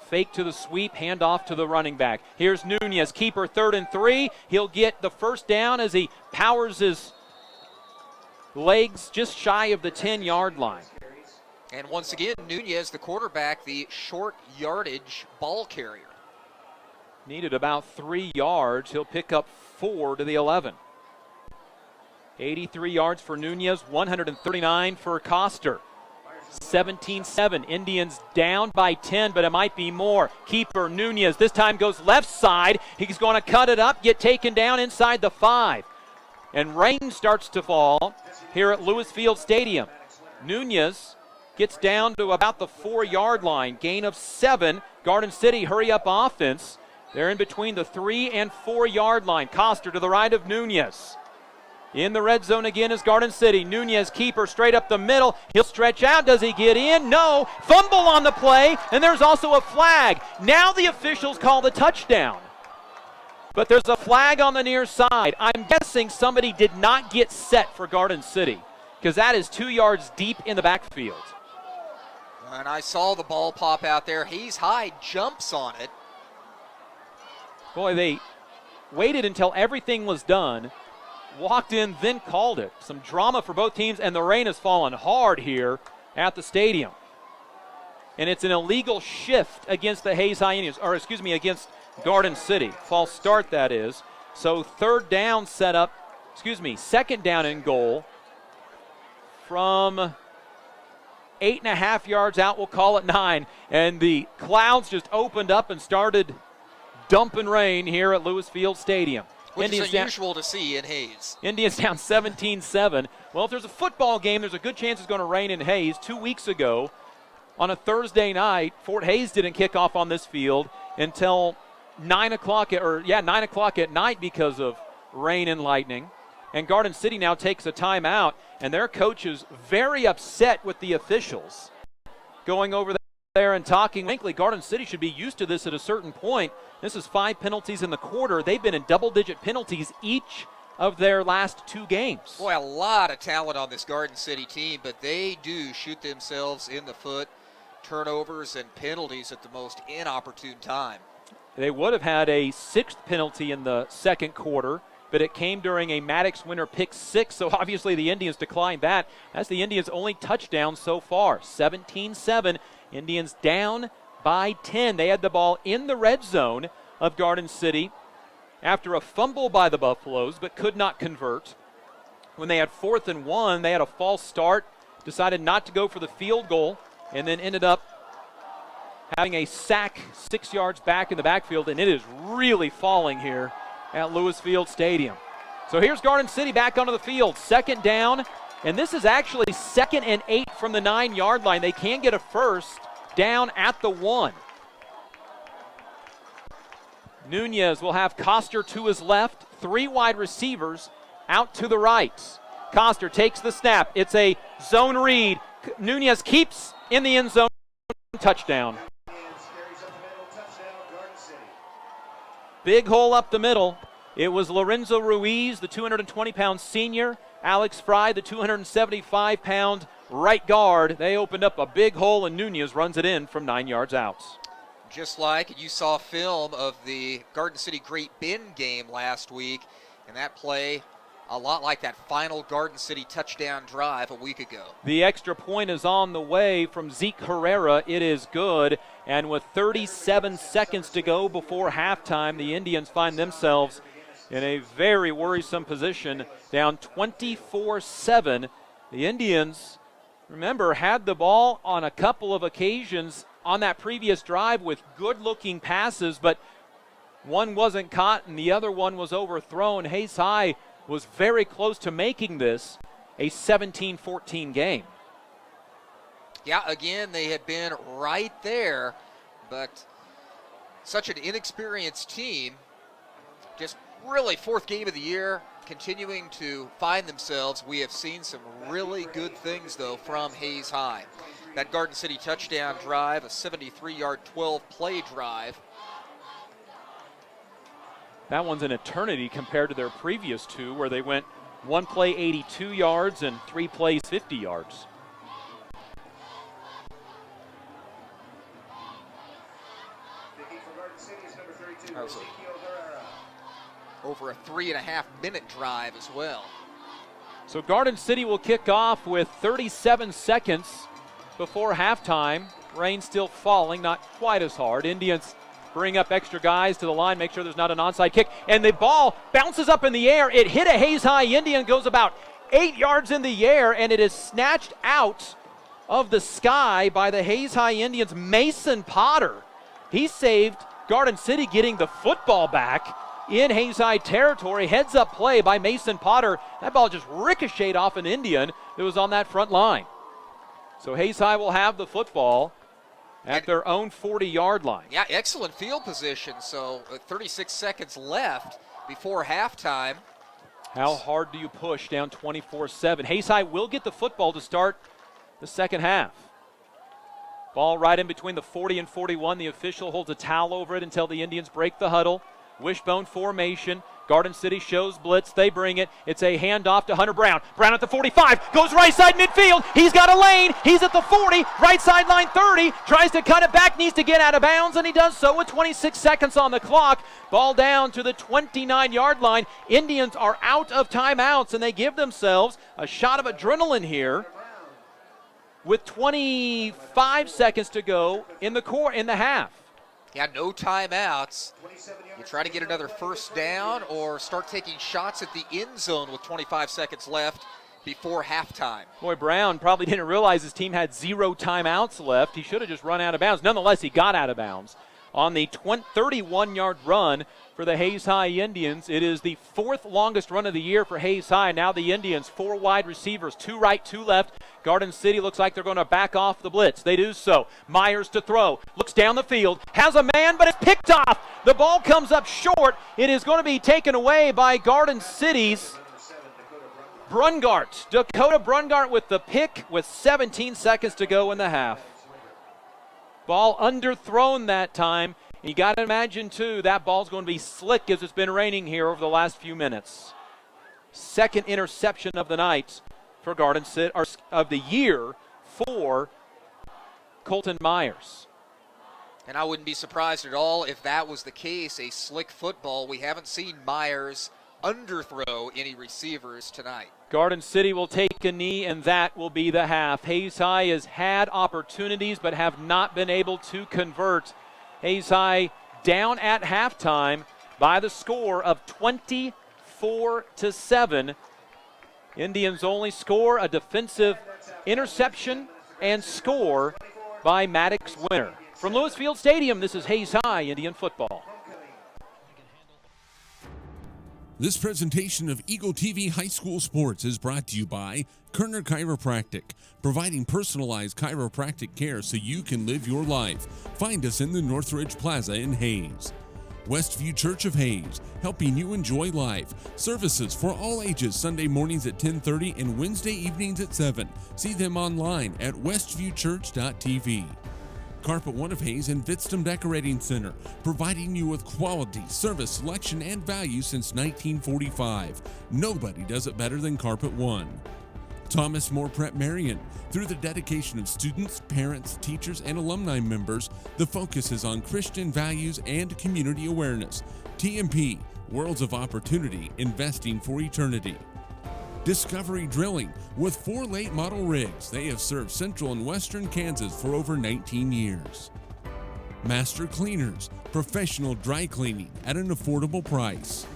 fake to the sweep, handoff to the running back. Here's Nunez, keeper 3rd and 3. He'll get the first down as he powers his legs just shy of the 10-yard line. And once again, Nunez, the quarterback, the short yardage ball carrier. Needed about 3 yards. He'll pick up 4 to the 11. 83 yards for Nunez, 139 for Coster. 17-7. Indians down by 10, but it might be more. Keeper Nunez this time goes left side. He's going to cut it up, get taken down inside the 5. And rain starts to fall here at Lewis Field Stadium. Nunez gets down to about the 4-yard line. Gain of 7. Garden City hurry up offense. They're in between the 3 and 4-yard line. Coster to the right of Nunez. In the red zone again is Garden City. Nunez, keeper, straight up the middle. He'll stretch out. Does he get in? No. Fumble on the play, and there's also a flag. Now the officials call the touchdown. But there's a flag on the near side. I'm guessing somebody did not get set for Garden City because that is 2 yards deep in the backfield. And I saw the ball pop out there. Hayes High jumps on it. Boy, they waited until everything was done, walked in, then called it. Some drama for both teams, and the rain has fallen hard here at the stadium. And it's an illegal shift against the Hayes High Indians, or excuse me, against Garden City. False start, that is. So second down and goal from 8.5 yards out, we'll call it 9. And the clouds just opened up and started dumping rain here at Lewis Field Stadium. Which Indians is unusual to see in Hayes. Indians down 17-7. Well, if there's a football game, there's a good chance it's going to rain in Hayes. 2 weeks ago, on a Thursday night, Fort Hayes didn't kick off on this field until 9 o'clock at night because of rain and lightning. And Garden City now takes a timeout, and their coach is very upset with the officials going over there and talking. Frankly, Garden City should be used to this at a certain point. This is 5 penalties in the quarter. They've been in double-digit penalties each of their last 2 games. Boy, a lot of talent on this Garden City team, but they do shoot themselves in the foot. Turnovers and penalties at the most inopportune time. They would have had a 6th penalty in the second quarter, but it came during a Maddox winner pick 6, so obviously the Indians declined that. That's the Indians' only touchdown so far. 17-7, Indians down by 10. They had the ball in the red zone of Garden City after a fumble by the Buffaloes, but could not convert. When they had 4th and 1, they had a false start, decided not to go for the field goal, and then ended up having a sack 6 yards back in the backfield, and it is really falling here at Lewis Field Stadium. So here's Garden City back onto the field. 2nd down, and this is actually 2nd and 8 from the 9-yard line. They can get a first down at the 1. Nunez will have Coster to his left, 3 wide receivers out to the right. Coster takes the snap. It's a zone read. Nunez keeps in the end zone. Touchdown. Big hole up the middle. It was Lorenzo Ruiz, the 220-pound senior, Alex Fry, the 275-pound right guard. They opened up a big hole, and Nunez runs it in from 9 yards out. Just like you saw film of the Garden City Great Bend game last week, and that play a lot like that final Garden City touchdown drive a week ago. The extra point is on the way from Zeke Herrera. It is good. And with 37 seconds to go before halftime, the Indians find themselves in a very worrisome position, down 24-7. The Indians, remember, had the ball on a couple of occasions on that previous drive with good-looking passes, but one wasn't caught and the other one was overthrown. Hayes High was very close to making this a 17-14 game. Yeah, again, they had been right there, but such an inexperienced team, just really 4th game of the year, continuing to find themselves. We have seen some really good things, though, from Hayes High. That Garden City touchdown drive, a 73-yard, 12-play drive. That one's an eternity compared to their previous 2, where they went 1 play 82 yards and 3 plays 50 yards. over a 3.5-minute drive as well. So Garden City will kick off with 37 seconds before halftime. Rain still falling, not quite as hard. Indians bring up extra guys to the line, make sure there's not an onside kick. And the ball bounces up in the air. It hit a Hayes High Indian, goes about 8 yards in the air, and it is snatched out of the sky by the Hayes High Indians' Mason Potter. He saved Garden City getting the football back in Hayes High territory. Heads up play by Mason Potter. That ball just ricocheted off an Indian that was on that front line. So Hayes High will have the football at their own 40-yard line. Yeah, excellent field position. So 36 seconds left before halftime. How hard do you push down 24-7? Hayes High will get the football to start the second half. Ball right in between the 40 and 41. The official holds a towel over it until the Indians break the huddle. Wishbone formation. Garden City shows blitz. They bring it. It's a handoff to Hunter Brown. Brown at the 45. Goes right side midfield. He's got a lane. He's at the 40. Right sideline 30. Tries to cut it back. Needs to get out of bounds, and he does so with 26 seconds on the clock. Ball down to the 29-yard line. Indians are out of timeouts, and they give themselves a shot of adrenaline here with 25 seconds to go in the half. Yeah, no timeouts. You try to get another first down or start taking shots at the end zone with 25 seconds left before halftime. Boy, Brown probably didn't realize his team had 0 timeouts left. He should have just run out of bounds. Nonetheless, he got out of bounds on the 31-yard run for the Hayes High Indians. It is the 4th longest run of the year for Hayes High. Now the Indians, 4 wide receivers, 2 right, 2 left. Garden City looks like they're going to back off the blitz. They do so. Myers to throw. Looks down the field. Has a man, but it's picked off. The ball comes up short. It is going to be taken away by Garden City's Brungart. Dakota Brungart with the pick with 17 seconds to go in the half. Ball underthrown that time. You got to imagine, too, that ball's going to be slick as it's been raining here over the last few minutes. Second interception of the night for Garden City, or of the year for Colton Myers. And I wouldn't be surprised at all if that was the case, a slick football. We haven't seen Myers underthrow any receivers tonight. Garden City will take a knee, and that will be the half. Hayes High has had opportunities but have not been able to convert. Hayes High down at halftime by the score of 24-7. Indians only score a defensive interception and score by Maddox Winter. From Lewis Field Stadium, this is Hayes High Indian football. This presentation of Eagle TV High School Sports is brought to you by Kerner Chiropractic, providing personalized chiropractic care so you can live your life. Find us in the Northridge Plaza in Hayes. Westview Church of Hayes, helping you enjoy life. Services for all ages, Sunday mornings at 10:30 and Wednesday evenings at 7. See them online at westviewchurch.tv. Carpet One of Hayes and Vitstum Decorating Center, providing you with quality, service, selection, and value since 1945. Nobody does it better than Carpet One. Thomas More Prep Marion. Through the dedication of students, parents, teachers, and alumni members, the focus is on Christian values and community awareness. TMP, Worlds of Opportunity, Investing for Eternity. Discovery Drilling. With 4 late model rigs, they have served central and western Kansas for over 19 years. Master Cleaners, professional dry cleaning at an affordable price.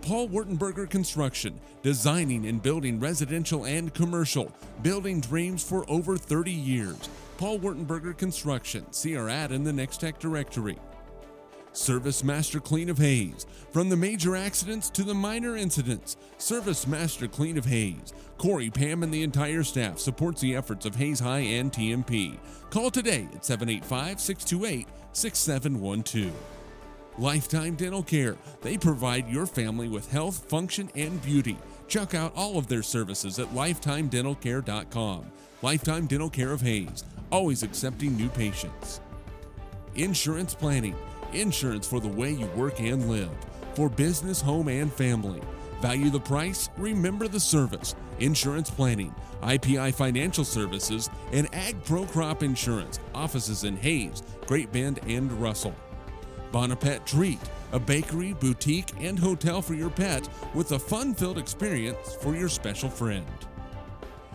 Paul Wurtenberger Construction, designing and building residential and commercial, building dreams for over 30 years. Paul Wurtenberger Construction. See our ad in the Next Tech directory. Service Master Clean of Hayes. From the major accidents to the minor incidents, Service Master Clean of Hayes. Corey, Pam, and the entire staff supports the efforts of Hayes High and TMP. Call today at 785-628-6712. Lifetime Dental Care. They provide your family with health, function, and beauty. Check out all of their services at lifetimedentalcare.com. Lifetime Dental Care of Hayes, always accepting new patients. Insurance Planning. Insurance for the way you work and live. For business, home, and family. Value the price, remember the service. Insurance Planning, IPI Financial Services, and Ag Pro Crop Insurance. Offices in Hayes, Great Bend, and Russell. Bonaparte Treat, a bakery, boutique, and hotel for your pet with a fun-filled experience for your special friend.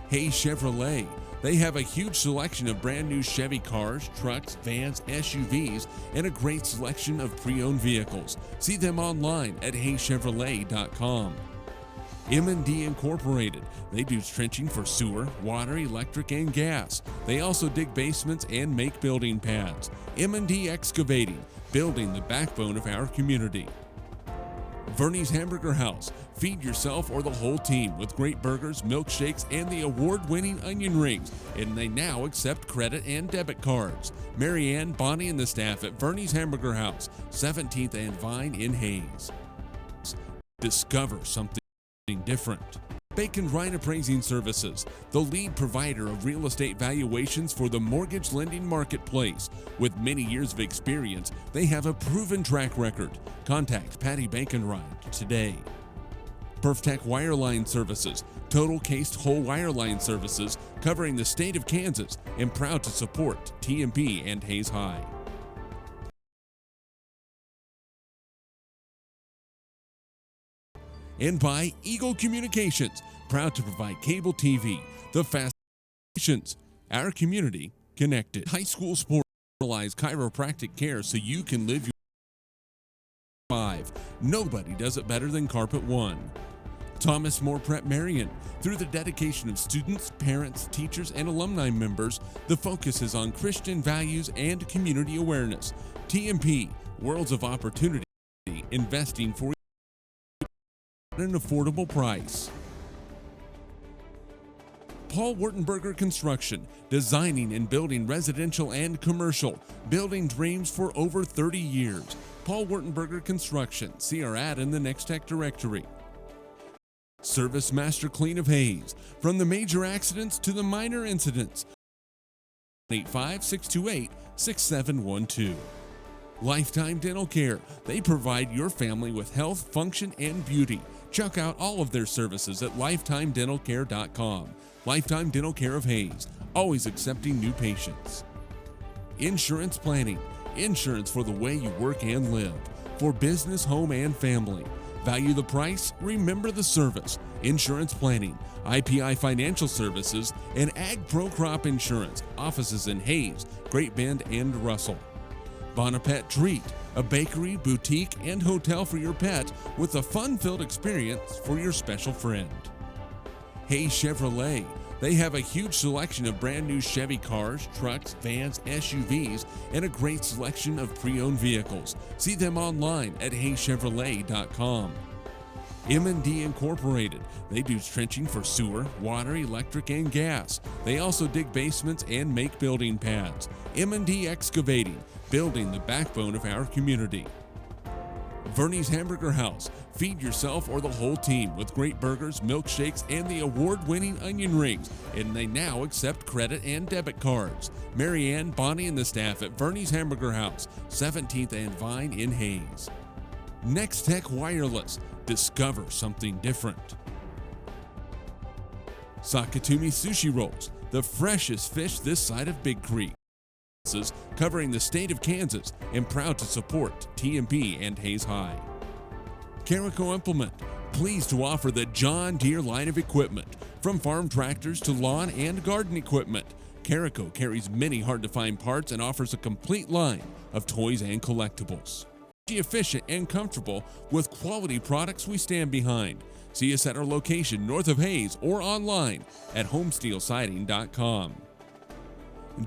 Hayes Chevrolet. They have a huge selection of brand new Chevy cars, trucks, vans, SUVs, and a great selection of pre-owned vehicles. See them online at hayschevrolet.com. M&D Incorporated. They do trenching for sewer, water, electric, and gas. They also dig basements and make building pads. M&D Excavating, building the backbone of our community. Vernie's Hamburger House. Feed yourself or the whole team with great burgers, milkshakes, and the award-winning onion rings. And they now accept credit and debit cards. Marianne, Bonnie, and the staff at Vernie's Hamburger House, 17th and Vine in Hayes. Discover something different. Bacon Ryan Appraising Services, the lead provider of real estate valuations for the mortgage lending marketplace. With many years of experience, they have a proven track record. Contact Patty Bacon Ryan today. Perftech Wireline Services, total cased whole wireline services covering the state of Kansas, and proud to support TMP and Hayes High. And by Eagle Communications, proud to provide cable TV, the fast stations, our community connected. High school sports specialize chiropractic care so you can live your life. Nobody does it better than Carpet One. Thomas More Prep Marion. Through the dedication of students, parents, teachers, and alumni members, the focus is on Christian values and community awareness. TMP, Worlds of Opportunity, investing for at an affordable price. Paul Wurtenberger Construction, designing and building residential and commercial, building dreams for over 30 years. Paul Wurtenberger Construction, see our ad in the Next Tech directory. Service Master Clean of Hayes, from the major accidents to the minor incidents. 85628-6712. Lifetime Dental Care. They provide your family with health, function, and beauty. Check out all of their services at lifetimedentalcare.com. Lifetime Dental Care of Hayes, always accepting new patients. Insurance Planning. Insurance for the way you work and live. For business, home, and family. Value the price, remember the service. Insurance Planning, IPI Financial Services, and Ag Pro Crop Insurance. Offices in Hayes, Great Bend, and Russell. Bonapet Treat, a bakery, boutique, and hotel for your pet with a fun-filled experience for your special friend. Hayes Chevrolet. They have a huge selection of brand new Chevy cars, trucks, vans, SUVs, and a great selection of pre-owned vehicles. See them online at hayschevrolet.com. M&D Incorporated. They do trenching for sewer, water, electric, and gas. They also dig basements and make building pads. M&D Excavating, building the backbone of our community. Vernie's Hamburger House. Feed yourself or the whole team with great burgers, milkshakes, and the award-winning onion rings. And they now accept credit and debit cards. Marianne, Bonnie, and the staff at Vernie's Hamburger House, 17th and Vine in Hayes. Next Tech Wireless. Discover something different. Sakatumi Sushi Rolls. The freshest fish this side of Big Creek. Covering the state of Kansas, and proud to support TMP and Hayes High. Carico Implement, pleased to offer the John Deere line of equipment, from farm tractors to lawn and garden equipment. Carico carries many hard-to-find parts and offers a complete line of toys and collectibles. Efficient and comfortable with quality products we stand behind. See us at our location north of Hayes or online at homesteelsiding.com.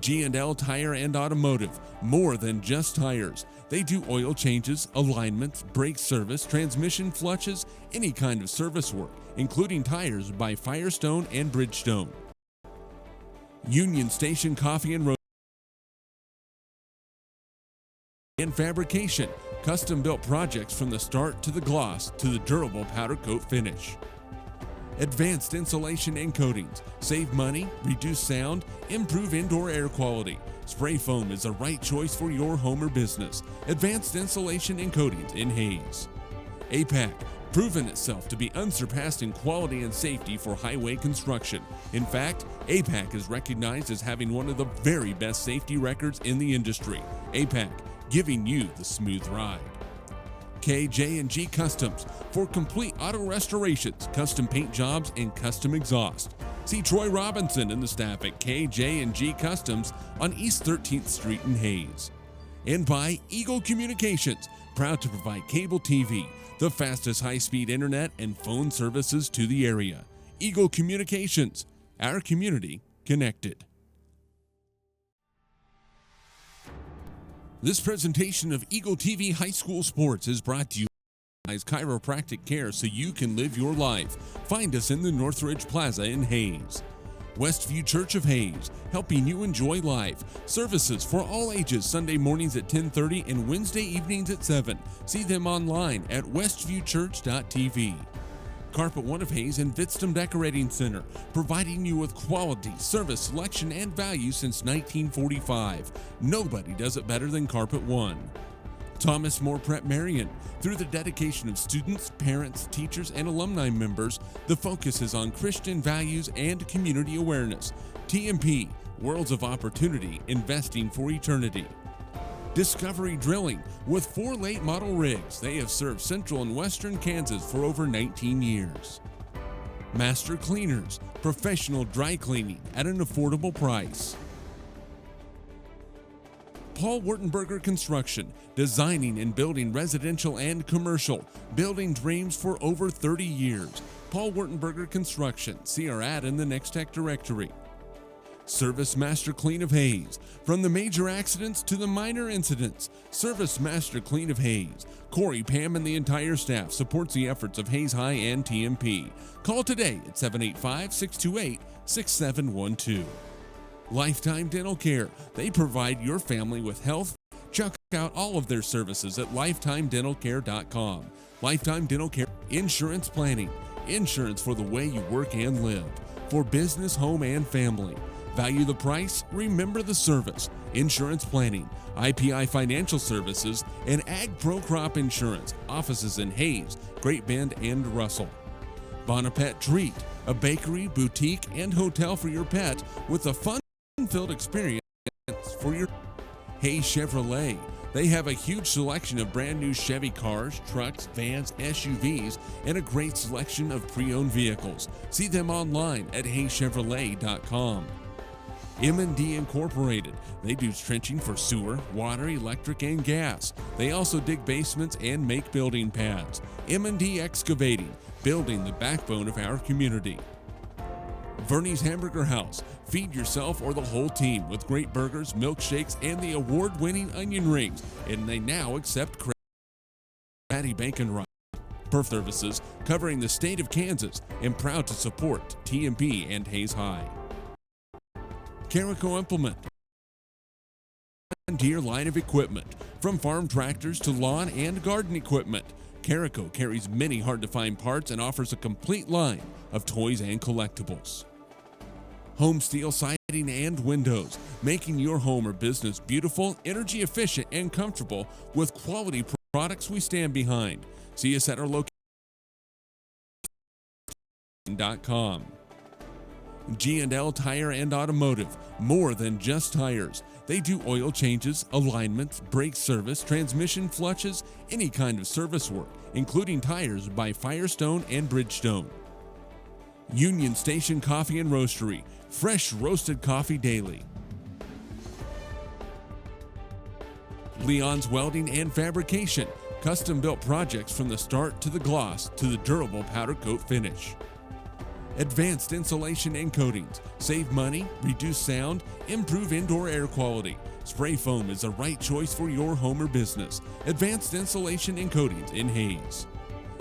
G&L Tire and Automotive, more than just tires. They do oil changes, alignments, brake service, transmission flushes, any kind of service work, including tires by Firestone and Bridgestone. Union Station Coffee and Roast and Fabrication, custom-built projects from the start to the gloss to the durable powder coat finish. Advanced Insulation and Coatings. Save money, reduce sound, improve indoor air quality. Spray foam is the right choice for your home or business. Advanced Insulation and Coatings in Hayes. APAC, proven itself to be unsurpassed in quality and safety for highway construction. In fact, APAC is recognized as having one of the very best safety records in the industry. APAC, giving you the smooth ride. KJ&G Customs for complete auto restorations, custom paint jobs, and custom exhaust. See Troy Robinson and the staff at KJ&G Customs on East 13th Street in Hayes. And by Eagle Communications, proud to provide cable TV, the fastest high-speed internet and phone services to the area. Eagle Communications, our community connected. This presentation of Eagle TV High School Sports is brought to you by Chiropractic Care so you can live your life. Find us in the Northridge Plaza in Hayes. Westview Church of Hayes, helping you enjoy life. Services for all ages, Sunday mornings at 10:30 and Wednesday evenings at 7. See them online at westviewchurch.tv. Carpet One of Hayes and Vidstem Decorating Center, providing you with quality, service, selection, and value since 1945. Nobody does it better than Carpet One. Thomas More Prep Marion. Through the dedication of students, parents, teachers, and alumni members, the focus is on Christian values and community awareness. TMP, Worlds of Opportunity, Investing for Eternity. Discovery Drilling. With 4 late model rigs, they have served central and western Kansas for over 19 years. Master Cleaners, professional dry cleaning at an affordable price. Paul Wurtenberger Construction, designing and building residential and commercial, building dreams for over 30 years. Paul Wurtenberger Construction, see our ad in the Next Tech directory. Service Master Clean of Hayes. From the major accidents to the minor incidents, Service Master Clean of Hayes. Corey, Pam, and the entire staff supports the efforts of Hayes High and TMP. Call today at 785-628-6712. Lifetime Dental Care. They provide your family with health. Check out all of their services at lifetimedentalcare.com. Lifetime Dental Care. Insurance planning. Insurance for the way you work and live. For business, home, and family. Value the price, remember the service. Insurance planning, IPI Financial Services, and Ag Pro Crop Insurance. Offices in Hayes, Great Bend, and Russell. Bonapet Treat, a bakery, boutique, and hotel for your pet with a fun-filled experience for your Hayes Chevrolet. They have a huge selection of brand new Chevy cars, trucks, vans, SUVs, and a great selection of pre-owned vehicles. See them online at hayschevrolet.com. M&D Incorporated. They do trenching for sewer, water, electric, and gas. They also dig basements and make building pads. M&D Excavating, building the backbone of our community. Verney's Hamburger House. Feed yourself or the whole team with great burgers, milkshakes, and the award-winning onion rings. And they now accept Patty Bacon Rye. Perf Services covering the state of Kansas and proud to support TMP and Hayes High. Carico Implement. Deere line of equipment, from farm tractors to lawn and garden equipment. Carico carries many hard-to-find parts and offers a complete line of toys and collectibles. Home Steel Siding and Windows, making your home or business beautiful, energy efficient, and comfortable with quality products we stand behind. See us at our location.com. G&L Tire and Automotive, more than just tires. They do oil changes, alignments, brake service, transmission flushes, any kind of service work, including tires by Firestone and Bridgestone. Union Station Coffee and Roastery, fresh roasted coffee daily. Leon's Welding and Fabrication, custom-built projects from the start to the gloss to the durable powder coat finish. Advanced Insulation and Coatings. Save money, reduce sound, improve indoor air quality. Spray foam is the right choice for your home or business. Advanced Insulation and Coatings in Hayes.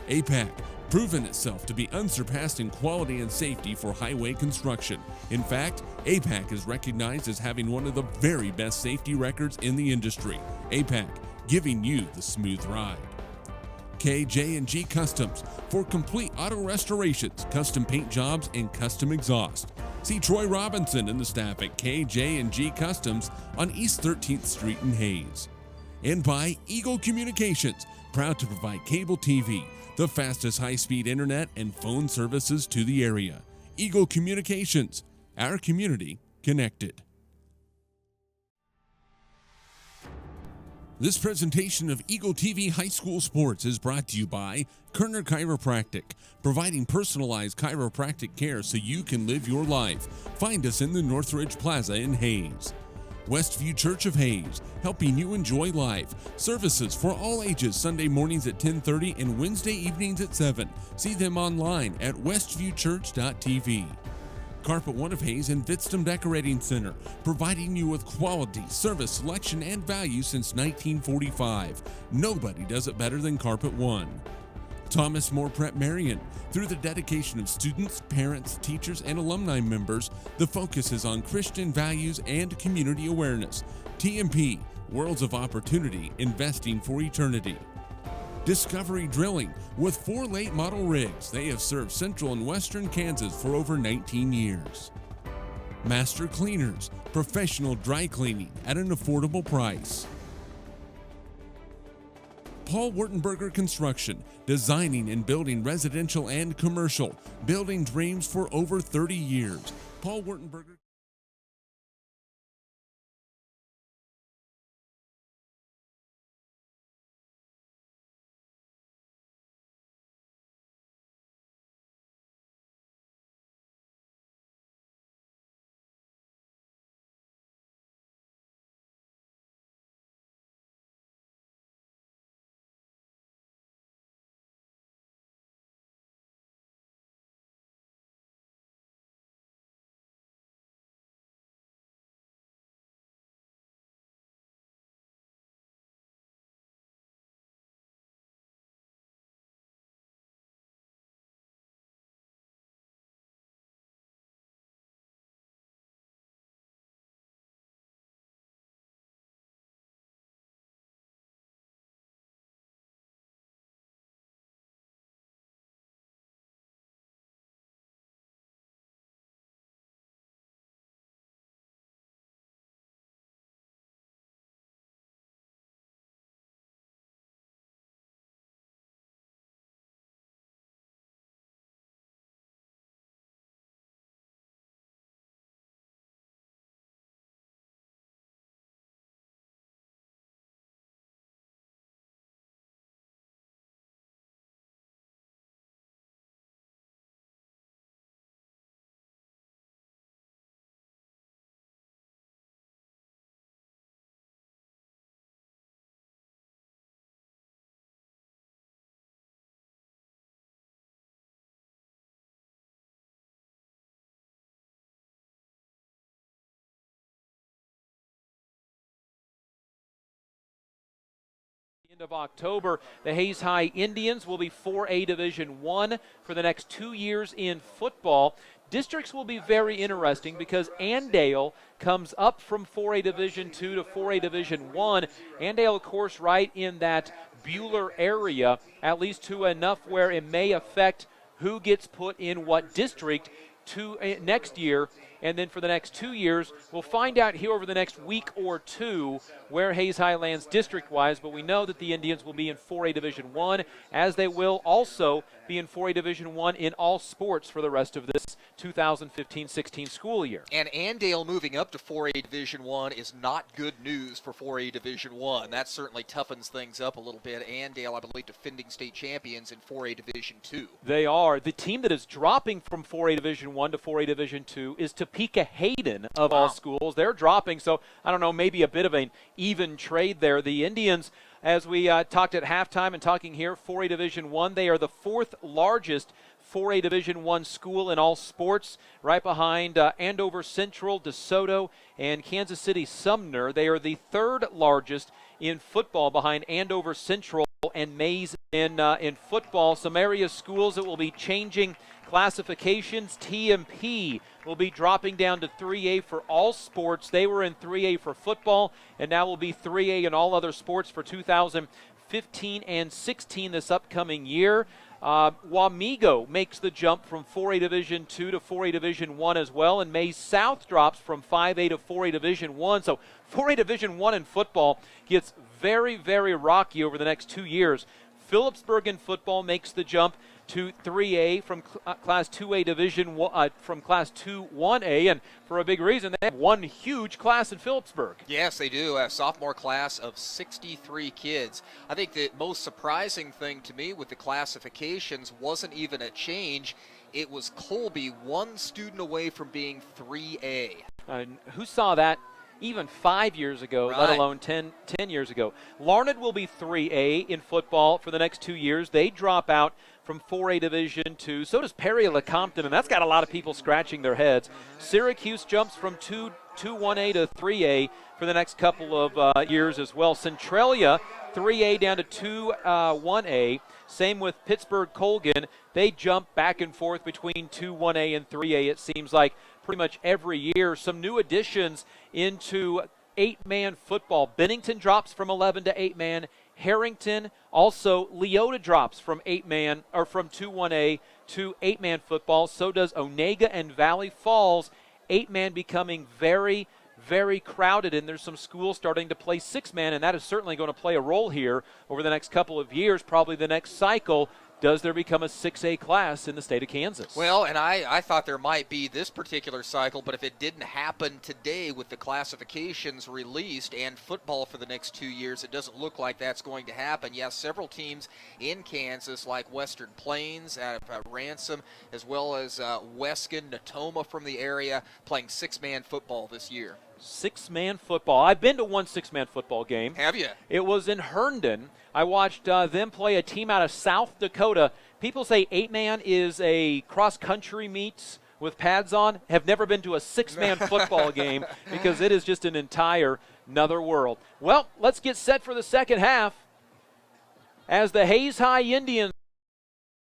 APAC, proven itself to be unsurpassed in quality and safety for highway construction. In fact, APAC is recognized as having one of the very best safety records in the industry. APAC, giving you the smooth ride. KJ&G Customs for complete auto restorations, custom paint jobs, and custom exhaust. See Troy Robinson and the staff at KJ&G Customs on East 13th Street in Hayes. And by Eagle Communications, proud to provide cable TV, the fastest high-speed internet and phone services to the area. Eagle Communications, our community connected. This presentation of Eagle TV High School Sports is brought to you by Kerner Chiropractic, providing personalized chiropractic care so you can live your life. Find us in the Northridge Plaza in Hayes. Westview Church of Hayes, helping you enjoy life. Services for all ages, Sunday mornings at 10:30 and Wednesday evenings at 7. See them online at westviewchurch.tv. Carpet One of Hayes and Vitstum Decorating Center, providing you with quality, service, selection, and value since 1945. Nobody does it better than Carpet One. Thomas More Prep Marion. Through the dedication of students, parents, teachers, and alumni members, the focus is on Christian values and community awareness. TMP, Worlds of Opportunity, Investing for Eternity. Discovery Drilling. With 4 late model rigs, they have served central and western Kansas for over 19 years. Master Cleaners, professional dry cleaning at an affordable price. Paul Wurtenberger Construction, designing and building residential and commercial, building dreams for over 30 years. Paul Wurtenberger. End of October, the Hayes High Indians will be 4A Division I for the next 2 years in football. Districts will be very interesting because Andale comes up from 4A Division II to 4A Division I. Andale, of course, right in that Buhler area, at least to enough where it may affect who gets put in what district next year. And then for the next 2 years, we'll find out here over the next week or two where Hayes High lands district-wise, but we know that the Indians will be in 4A Division I, as they will also be in 4A Division I in all sports for the rest of this 2015-16 school year. And Andale moving up to 4A Division I is not good news for 4A Division I. That certainly toughens things up a little bit. Andale, I believe, defending state champions in 4A Division II. They are. The team that is dropping from 4A Division I to 4A Division II is Topeka Hayden of all schools. They're dropping, so I don't know, maybe a bit of an even trade there. The Indians, as we talked at halftime and talking here, 4A Division I, they are the 4th largest 4A Division I school in all sports, right behind Andover Central, DeSoto, and Kansas City Sumner. They are the 3rd largest in football behind Andover Central and Mays in football. Some area schools that will be changing classifications. TMP will be dropping down to 3A for all sports. They were in 3A for football, and now will be 3A in all other sports for 2015 and 16 this upcoming year. Wamego makes the jump from 4A Division II to 4A Division I as well, and Mays South drops from 5A to 4A Division I. So 4A Division I in football gets very, very rocky over the next 2 years. Phillipsburg in football makes the jump to 3A from Class 2A Division from Class 2 1A, and for a big reason, they have one huge class in Phillipsburg. Yes, they do. A sophomore class of 63 kids. I think the most surprising thing to me with the classifications wasn't even a change. It was Colby one student away from being 3A. Who saw that even 5 years ago, Right. let alone 10 years ago? Larned will be 3A in football for the next 2 years. They drop out from 4A Division 2. So does Perry-Lecompton, and that's got a lot of people scratching their heads. Syracuse jumps from 1A to 3A for the next couple of years as well. Centralia, 3A down to 1A. Same with Pittsburgh-Colgan. They jump back and forth between 1A and 3A, it seems like, pretty much every year. Some new additions into 8-man football. Bennington drops from 11 to 8-man. Harrington, also Leota drops from 8-man or from 2-1A to 8-man football. So does Onega and Valley Falls. 8-man becoming very, very crowded, and there's some schools starting to play 6-man, and that is certainly going to play a role here over the next couple of years, probably the next cycle. Does there become a 6A class in the state of Kansas? Well, and I thought there might be this particular cycle, but if it didn't happen today with the classifications released and football for the next 2 years, it doesn't look like that's going to happen. Yes, several teams in Kansas, like Western Plains out of Ransom, as well as Weskin, Natoma from the area, playing 6-man football this year. 6-man football. I've been to one 6-man football game. Have you? It was in Herndon. I watched them play a team out of South Dakota. People say 8-man is a cross-country meet with pads on. Have never been to a 6-man football game because it is just an entire another world. Well, let's get set for the second half as the Hayes High Indians,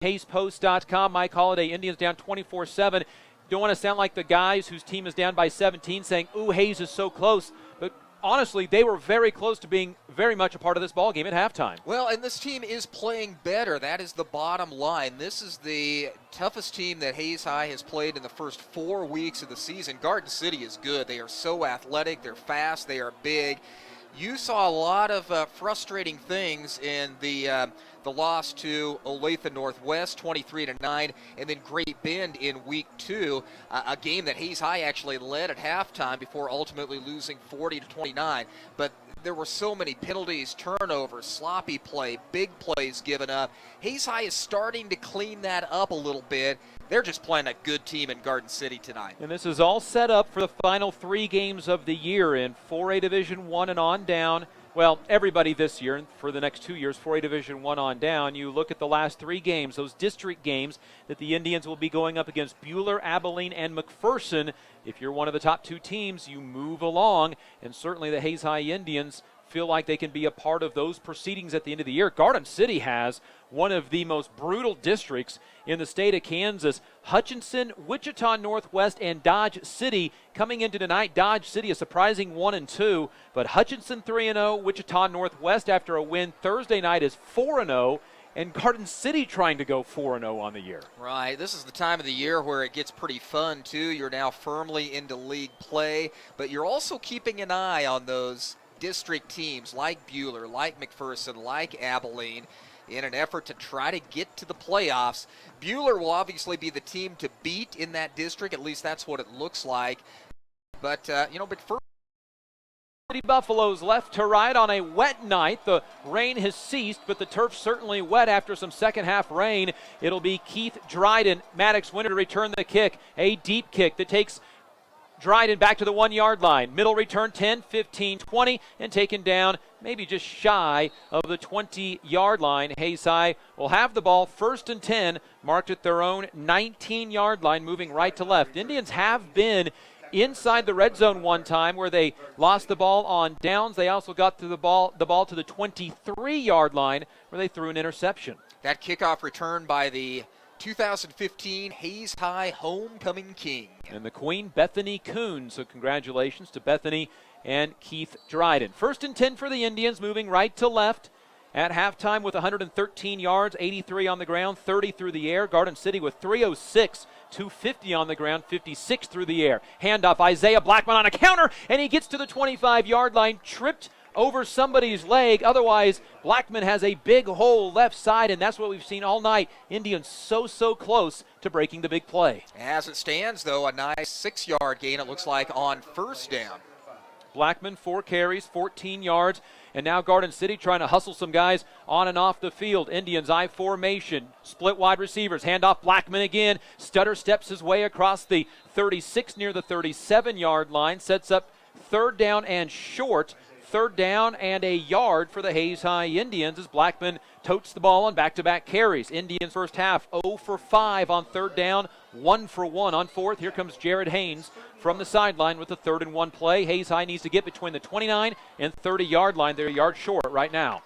HayesPost.com, Mike Holiday, Indians down 24-7. Don't want to sound like the guys whose team is down by 17 saying, ooh, Hayes is so close. But honestly, they were very close to being very much a part of this ball game at halftime. Well, and this team is playing better. That is the bottom line. This is the toughest team that Hayes High has played in the first 4 weeks of the season. Garden City is good. They are so athletic. They're fast. They are big. You saw a lot of frustrating things in the loss to Olathe Northwest, 23-9, and then Great Bend in week 2, a game that Hayes High actually led at halftime before ultimately losing 40-29. But there were so many penalties, turnovers, sloppy play, big plays given up. Hayes High is starting to clean that up a little bit. They're just playing a good team in Garden City tonight. And this is all set up for the final 3 games of the year in 4A Division 1 and on down. Well, everybody this year, and for the next 2 years, 4A Division 1 on down. You look at the last 3 games, those district games that the Indians will be going up against Buhler, Abilene, and McPherson. If you're one of the top 2 teams, you move along, and certainly the Hayes High Indians feel like they can be a part of those proceedings at the end of the year. Garden City has one of the most brutal districts in the state of Kansas. Hutchinson, Wichita Northwest, and Dodge City coming into tonight. Dodge City a surprising 1-2, but Hutchinson 3-0, Wichita Northwest after a win Thursday night is 4-0, and Garden City trying to go 4-0 on the year. Right. This is the time of the year where it gets pretty fun, too. You're now firmly into league play, but you're also keeping an eye on those district teams like Buhler, like McPherson, like Abilene, in an effort to try to get to the playoffs. Buhler will obviously be the team to beat in that district. At least that's what it looks like. But, McPherson. Buffaloes left to right on a wet night. The rain has ceased, but the turf certainly wet after some second half rain. It'll be Keith Dryden, Maddox Winter to return the kick. A deep kick that takes Dryden back to the 1-yard line. Middle return 10, 15, 20, and taken down maybe just shy of the 20-yard line. Hayes High will have the ball 1st and 10, marked at their own 19-yard line, moving right to left. Indians have been inside the red zone one time where they lost the ball on downs. They also got to the ball to the 23-yard line where they threw an interception. That kickoff return by the 2015 Hayes High Homecoming King. And the queen, Bethany Kuhn. So congratulations to Bethany and Keith Dryden. 1st and 10 for the Indians, moving right to left at halftime with 113 yards, 83 on the ground, 30 through the air. Garden City with 306, 250 on the ground, 56 through the air. Handoff, Isaiah Blackman on a counter, and he gets to the 25-yard line, tripped over somebody's leg. Otherwise, Blackman has a big hole left side, and that's what we've seen all night. Indians so close to breaking the big play. As it stands, though, a nice 6-yard gain, it looks like, on first down. Blackman, 4 carries, 14 yards, and now Garden City trying to hustle some guys on and off the field. Indians I formation, split wide receivers, handoff Blackman again. Stutter steps his way across the 36 near the 37-yard line, sets up third down and short. Third down and a yard for the Hayes High Indians as Blackman totes the ball on back-to-back carries. Indians first half 0 for 5 on third down, 1 for 1 on fourth. Here comes Jared Haynes from the sideline with the 3rd and 1 play. Hayes High needs to get between the 29 and 30-yard line. They're a yard short right now.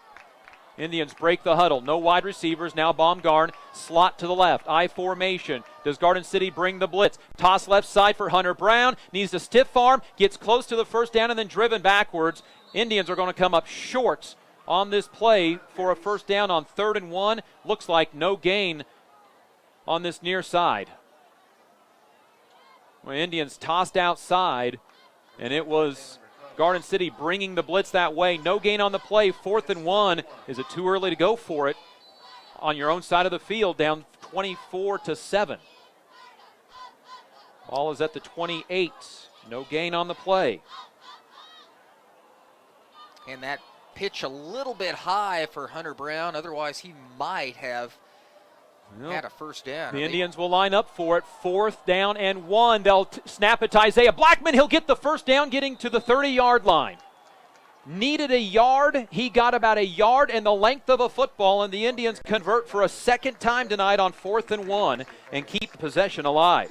Indians break the huddle. No wide receivers. Now Baumgarn, slot to the left. I formation. Does Garden City bring the blitz? Toss left side for Hunter Brown. Needs to stiff arm. Gets close to the first down and then driven backwards. Indians are going to come up short on this play for a first down on 3rd and 1. Looks like no gain on this near side. Well, Indians tossed outside, and it was Garden City bringing the blitz that way. No gain on the play. 4th and 1. Is it too early to go for it on your own side of the field, down 24-7? Ball is at the 28. No gain on the play. And that pitch a little bit high for Hunter Brown. Otherwise, he might have had a first down. The Indians will line up for it. 4th down and 1. They'll snap it to Isaiah Blackman. He'll get the first down, getting to the 30-yard line. Needed a yard. He got about a yard and the length of a football, and the Indians convert for a second time tonight on 4th and 1 and keep possession alive.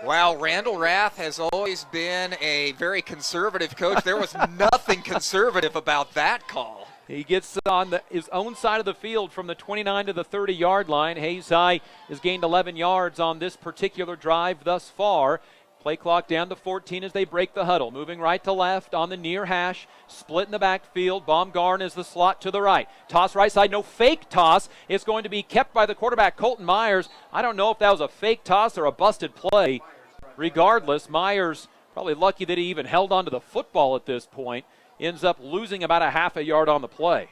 Wow, Randall Rath has always been a very conservative coach. There was nothing conservative about that call. He gets on his own side of the field from the 29 to the 30-yard line. Hayes High has gained 11 yards on this particular drive thus far. Play clock down to 14 as they break the huddle. Moving right to left on the near hash. Split in the backfield. Baumgarn is the slot to the right. Toss right side. No fake toss. It's going to be kept by the quarterback, Colton Myers. I don't know if that was a fake toss or a busted play. Regardless, Myers, probably lucky that he even held onto the football at this point, ends up losing about a half a yard on the play.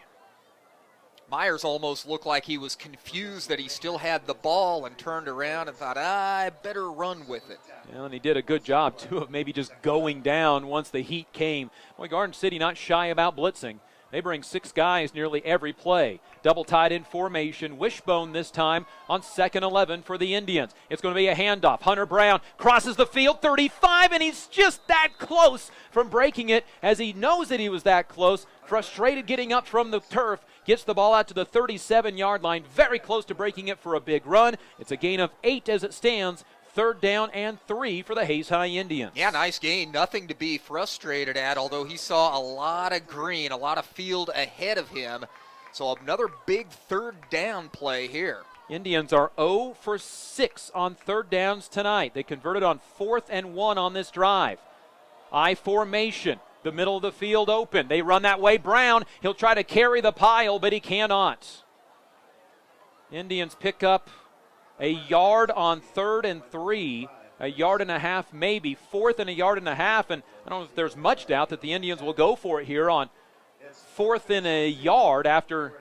Myers almost looked like he was confused that he still had the ball and turned around and thought, I better run with it. Yeah, and he did a good job, too, of maybe just going down once the heat came. Boy, Garden City not shy about blitzing. They bring 6 guys nearly every play. Double tight end formation. Wishbone this time on 2nd 11 for the Indians. It's going to be a handoff. Hunter Brown crosses the field, 35, and he's just that close from breaking it as he knows that he was that close. Frustrated getting up from the turf. Gets the ball out to the 37-yard line. Very close to breaking it for a big run. It's a gain of 8 as it stands. 3rd down and 3 for the Hayes High Indians. Yeah, nice gain. Nothing to be frustrated at, although he saw a lot of green, a lot of field ahead of him. So another big 3rd down play here. Indians are 0 for 6 on 3rd downs tonight. They converted on 4th and 1 on this drive. I formation. The middle of the field open. They run that way. Brown, he'll try to carry the pile, but he cannot. Indians pick up a yard on 3rd and 3, a yard and a half maybe, 4th and a yard and a half, and I don't know if there's much doubt that the Indians will go for it here on 4th and a yard after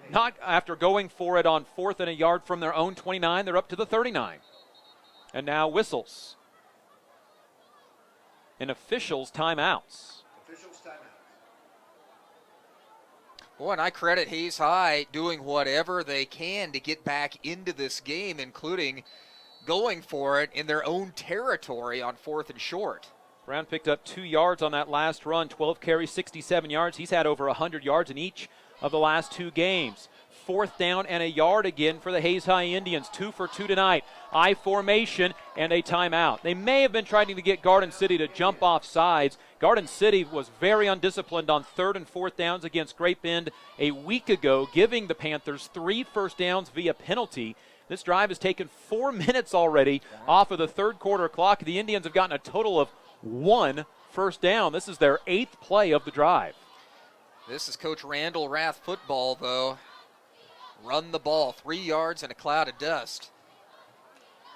going for it on 4th and a yard from their own 29. They're up to the 39. And now whistles. And officials timeouts. Boy, and I credit Hayes High doing whatever they can to get back into this game, including going for it in their own territory on 4th and short. Brown picked up 2 yards on that last run, 12 carries, 67 yards. He's had over 100 yards in each of the last 2 games. 4th down and a yard again for the Hayes High Indians. 2 for 2 tonight. I formation and a timeout. They may have been trying to get Garden City to jump off sides. Garden City was very undisciplined on 3rd and 4th downs against Great Bend a week ago, giving the Panthers 3 first downs via penalty. This drive has taken 4 minutes already off of the 3rd quarter clock. The Indians have gotten a total of 1 first down. This is their 8th play of the drive. This is Coach Randall Rath football, though. Run the ball, 3 yards and a cloud of dust.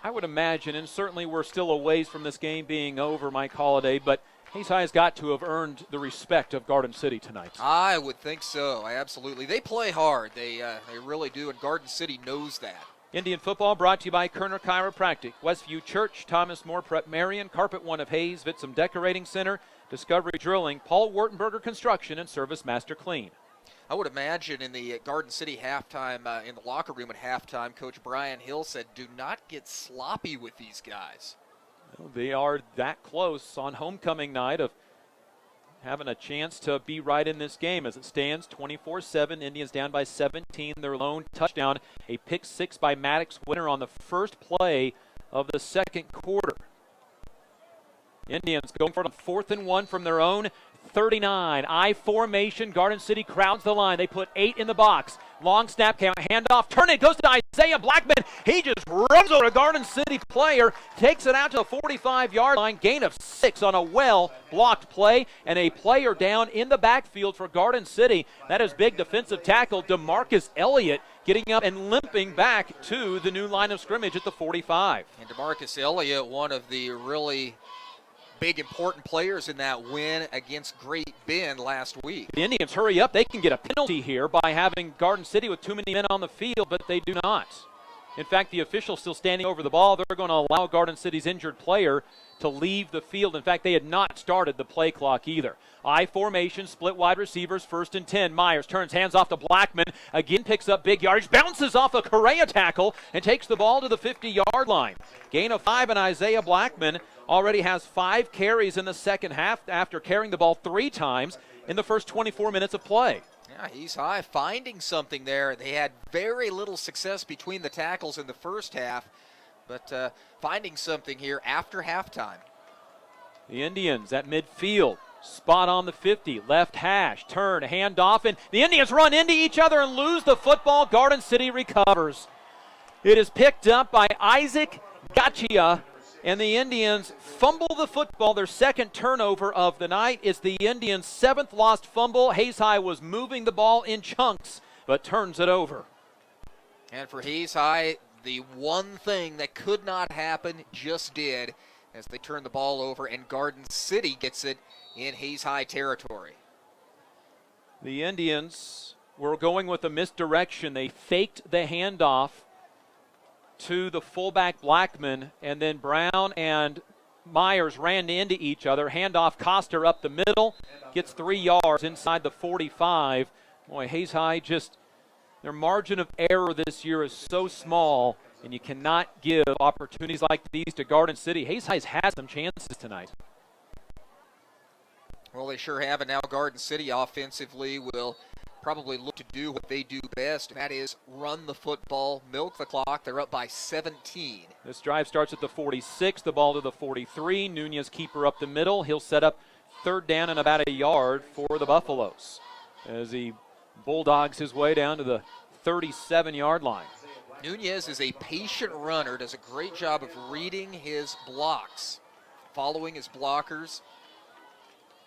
I would imagine, and certainly we're still a ways from this game being over, Mike Holliday, but Hayes High has got to have earned the respect of Garden City tonight. I would think so, absolutely. They play hard. They really do, and Garden City knows that. Indian football brought to you by Kerner Chiropractic, Westview Church, Thomas More Prep Marion, Carpet One of Hayes, Vitsum Decorating Center, Discovery Drilling, Paul Wartenberger Construction, and Service Master Clean. I would imagine in the Garden City halftime, in the locker room at halftime, Coach Brian Hill said, do not get sloppy with these guys. Well, they are that close on homecoming night of having a chance to be right in this game. As it stands, 24-7, Indians down by 17. Their lone touchdown, a pick six by Maddox Winter on the first play of the second quarter. Indians going for it on 4th and 1 from their own 39. I formation. Garden City crowds the line. They put 8 in the box. Long snap, handoff. Turn it, goes to Isaiah Blackman. He just runs over a Garden City player, takes it out to the 45-yard line. Gain of 6 on a well-blocked play, and a player down in the backfield for Garden City. That is big defensive tackle DeMarcus Elliott getting up and limping back to the new line of scrimmage at the 45. And DeMarcus Elliott, one of the really big important players in that win against Great Bend last week. The Indians hurry up. They can get a penalty here by having Garden City with too many men on the field, but they do not. In fact, the official still standing over the ball. They're going to allow Garden City's injured player to leave the field. In fact, they had not started the play clock either. I formation, split wide receivers, 1st and 10. Myers turns, hands off to Blackman. Again picks up big yardage, bounces off a Correa tackle, and takes the ball to the 50-yard line. Gain of 5, and Isaiah Blackman already has 5 carries in the second half after carrying the ball 3 times in the first 24 minutes of play. Yeah, Hayes High finding something there. They had very little success between the tackles in the first half, but finding something here after halftime. The Indians at midfield, spot on the 50, left hash, turn, hand off, and the Indians run into each other and lose the football. Garden City recovers. It is picked up by Isaac Gachia, and the Indians fumble the football. Their second turnover of the night is the Indians' 7th lost fumble. Hayes High was moving the ball in chunks, but turns it over. And for Hayes High, the one thing that could not happen just did as they turn the ball over, and Garden City gets it in Hayes High territory. The Indians were going with a misdirection. They faked the handoff to the fullback Blackman, and then Brown and Myers ran into each other. Handoff Coster up the middle, gets 3 yards inside the 45. Boy, Hayes High just, their margin of error this year is so small, and you cannot give opportunities like these to Garden City. Hayes High's had some chances tonight. Well, they sure have, and now Garden City offensively will probably look to do what they do best, and that is run the football, milk the clock. They're up by 17. This drive starts at the 46, the ball to the 43. Nunez keeper up the middle. He'll set up 3rd down and about a yard for the Buffaloes as he bulldogs his way down to the 37-yard line. Nunez is a patient runner, does a great job of reading his blocks, following his blockers.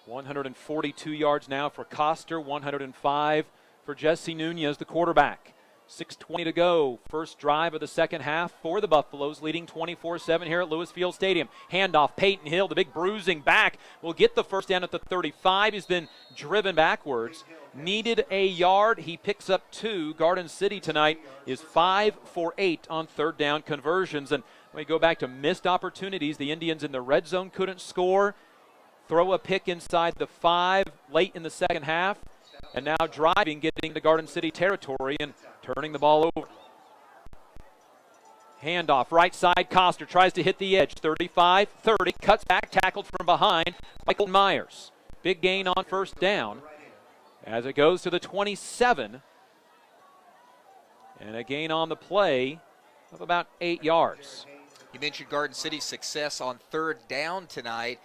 142 yards now for Coster, 105 for Jesse Nunez, the quarterback. 6:20 to go. First drive of the second half for the Buffaloes, leading 24-7 here at Lewis Field Stadium. Handoff, Peyton Hill, the big bruising back, will get the first down at the 35. He's been driven backwards. Needed a yard. He picks up 2. Garden City tonight is 5 for 8 on 3rd down conversions. And when we go back to missed opportunities, the Indians in the red zone couldn't score. Throw a pick inside the 5 late in the second half, and now driving, getting to Garden City territory and turning the ball over. Handoff, right side, Coster tries to hit the edge, 35-30, cuts back, tackled from behind by Colton Myers. Big gain on 1st down as it goes to the 27, and a gain on the play of about 8 yards. You mentioned Garden City's success on 3rd down tonight.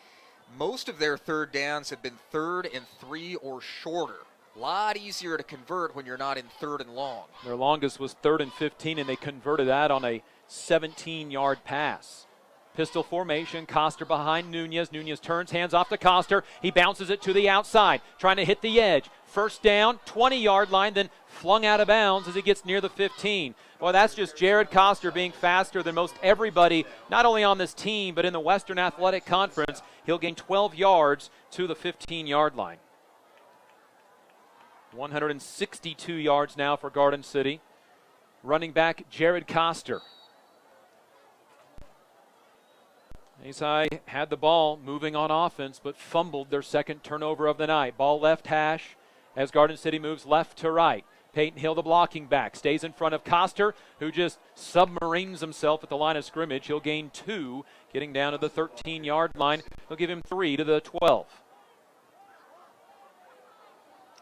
Most of their 3rd downs have been 3rd and 3 or shorter. A lot easier to convert when you're not in 3rd and long. Their longest was 3rd and 15, and they converted that on a 17-yard pass. Pistol formation, Coster behind Nunez. Nunez turns, hands off to Coster. He bounces it to the outside, trying to hit the edge. First down, 20-yard line, then flung out of bounds as he gets near the 15. Well, that's just Jared Coster being faster than most everybody, not only on this team, but in the Western Athletic Conference. He'll gain 12 yards to the 15-yard line. 162 yards now for Garden City. Running back Jared Coster. Hayes High had the ball moving on offense, but fumbled their second turnover of the night. Ball left hash as Garden City moves left to right. Peyton Hill, the blocking back, stays in front of Coster, who just submarines himself at the line of scrimmage. He'll gain 2, getting down to the 13-yard line. He'll give him 3 to the 12.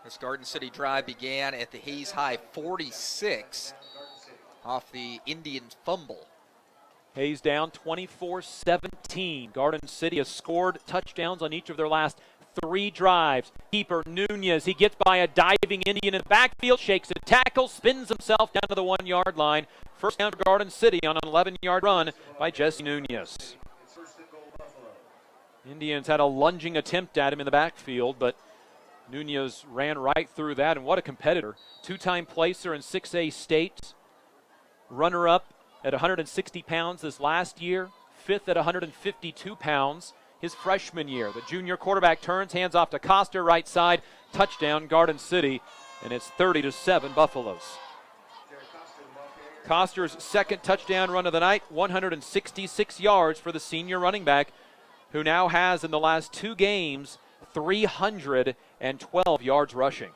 This Garden City drive began at the Hayes High 46 off the Indians fumble. Hayes down 24-17. Garden City has scored touchdowns on each of their last 3 drives. Keeper Nunez, he gets by a diving Indian in the backfield, shakes a tackle, spins himself down to the 1-yard line. First down for Garden City on an 11-yard run by Jesse Nunez. Indians had a lunging attempt at him in the backfield, but Nunez ran right through that, and what a competitor. 2-time placer in 6A state, runner-up at 160 pounds this last year, 5th at 152 pounds his freshman year. The junior quarterback turns, hands off to Coster, right side, touchdown Garden City, and it's 30-7 Buffaloes. Coster's second touchdown run of the night, 166 yards for the senior running back, who now has in the last 2 games 312 yards rushing.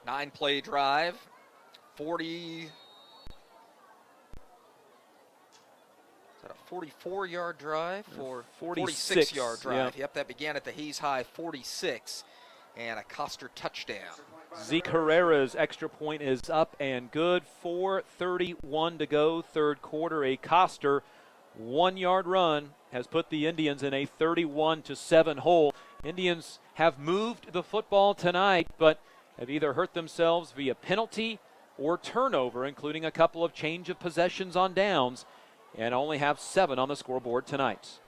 9-play drive, 44-yard drive or 46-yard drive. Yeah. Yep, that began at the Hayes High 46 and a Coster touchdown. Zeke Herrera's extra point is up and good. 4:31 to go, third quarter. A Coster 1-yard run has put the Indians in a 31-7 hole. Indians have moved the football tonight, but have either hurt themselves via penalty or turnover, including a couple of change of possessions on downs, and only have 7 on the scoreboard tonight.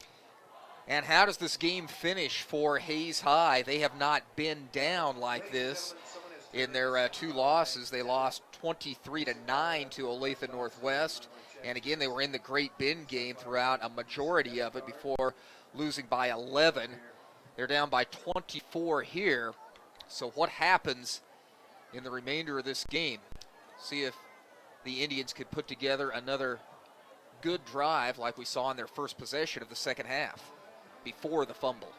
And how does this game finish for Hayes High? They have not been down like this in their 2 losses. They lost 23-9 to Olathe Northwest. And again, they were in the Great Bend game throughout a majority of it before losing by 11. They're down by 24 here. So what happens in the remainder of this game? See if the Indians could put together another good drive like we saw in their first possession of the second half before the fumble.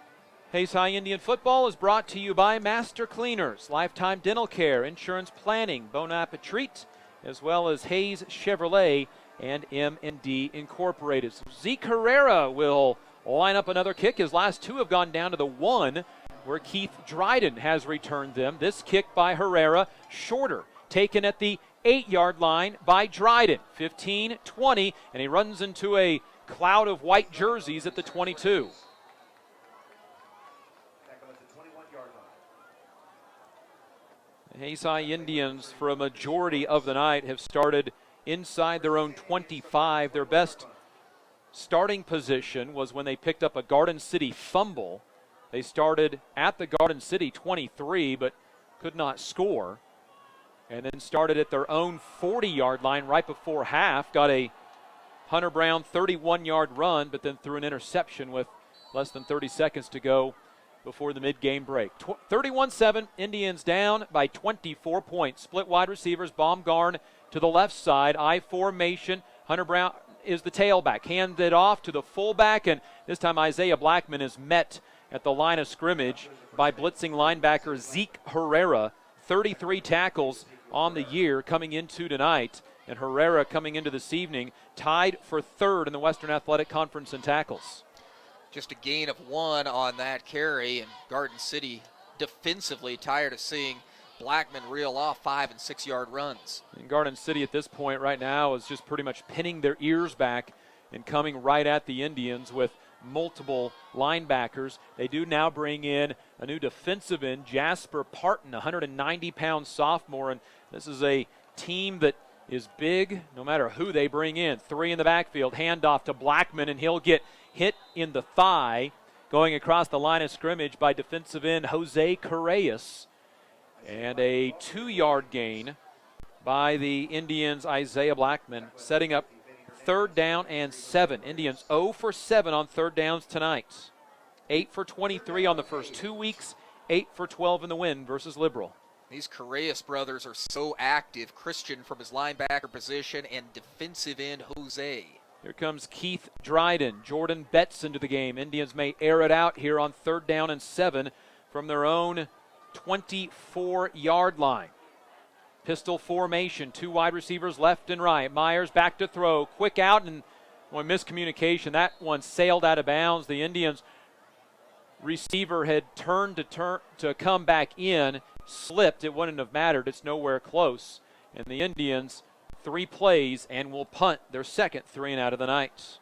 Hayes High Indian football is brought to you by Master Cleaners, Lifetime Dental Care, Insurance Planning, Bon Appetit, as well as Hayes Chevrolet and M&D Incorporated. So Zeke Herrera will line up another kick. His last 2 have gone down to the 1 where Keith Dryden has returned them. This kick by Herrera, shorter, taken at the 8-yard line by Dryden, 15-20, and he runs into a cloud of white jerseys at the 22. The Hayes High Indians, for a majority of the night, have started inside their own 25. Their best starting position was when they picked up a Garden City fumble. They started at the Garden City 23, but could not score. And then started at their own 40-yard line right before half. Got a Hunter Brown 31-yard run, but then threw an interception with less than 30 seconds to go before the mid-game break. 31-7, Indians down by 24 points. Split wide receivers, Baumgarn to the left side, I formation. Hunter Brown is the tailback. Handed it off to the fullback, and this time Isaiah Blackman is met at the line of scrimmage by blitzing linebacker Zeke Herrera. 33 tackles on the year coming into tonight, and Herrera coming into this evening tied for 3rd in the Western Athletic Conference in tackles. Just a gain of 1 on that carry, and Garden City defensively tired of seeing Blackman reel off 5- and 6-yard runs. And Garden City at this point right now is just pretty much pinning their ears back and coming right at the Indians with multiple linebackers. They do now bring in a new defensive end, Jasper Parton, 190-pound sophomore, and this is a team that is big no matter who they bring in. 3 in the backfield, handoff to Blackman, and he'll get hit in the thigh going across the line of scrimmage by defensive end Jose Correas. And a 2-yard gain by the Indians' Isaiah Blackman, setting up 3rd down and 7. Indians 0 for 7 on 3rd downs tonight. 8 for 23 on the first 2 weeks, 8 for 12 in the win versus Liberal. These Correas brothers are so active. Christian from his linebacker position and defensive end Jose. Here comes Keith Dryden. Jordan Betts into the game. Indians may air it out here on 3rd down and 7 from their own 24-yard line. Pistol formation, 2 wide receivers left and right. Myers back to throw, quick out, and miscommunication. That one sailed out of bounds. The Indians receiver had turned to come back in, slipped. It wouldn't have mattered. It's nowhere close. And the Indians 3 plays and will punt their second 3 and out of the night.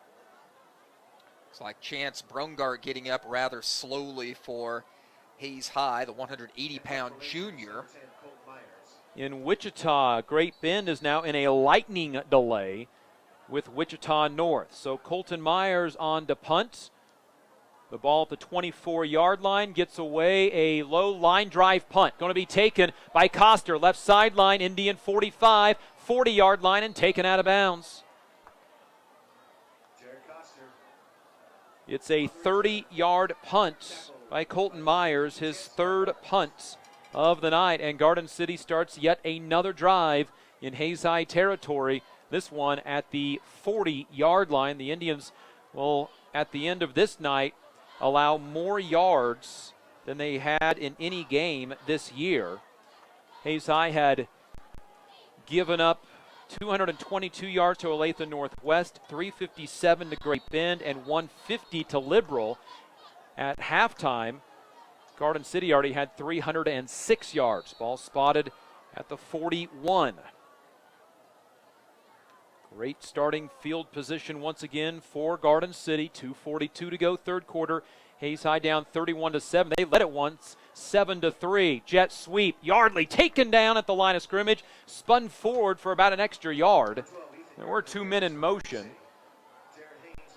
It's like Chance Brungart getting up rather slowly for Hayes High, the 180-pound junior. In Wichita, Great Bend is now in a lightning delay with Wichita North. So Colton Myers on to punt. The ball at the 24-yard line gets away. A low line drive punt. Going to be taken by Coster. Left sideline, Indian 45, 40-yard line, and taken out of bounds. It's a 30-yard punt by Colton Myers, his 3rd punt of the night. And Garden City starts yet another drive in Hayes High territory. This one at the 40-yard line. The Indians will, at the end of this night, allow more yards than they had in any game this year. Hayes High had given up 222 yards to Olathe Northwest, 357 to Great Bend, and 150 to Liberal. At halftime, Garden City already had 306 yards. Ball spotted at the 41. Great starting field position once again for Garden City. 2:42 to go, 3rd quarter. Hayes High down 31-7. They led it once, 7-3. Jet sweep. Yardley taken down at the line of scrimmage. Spun forward for about an extra yard. There were 2 men in motion.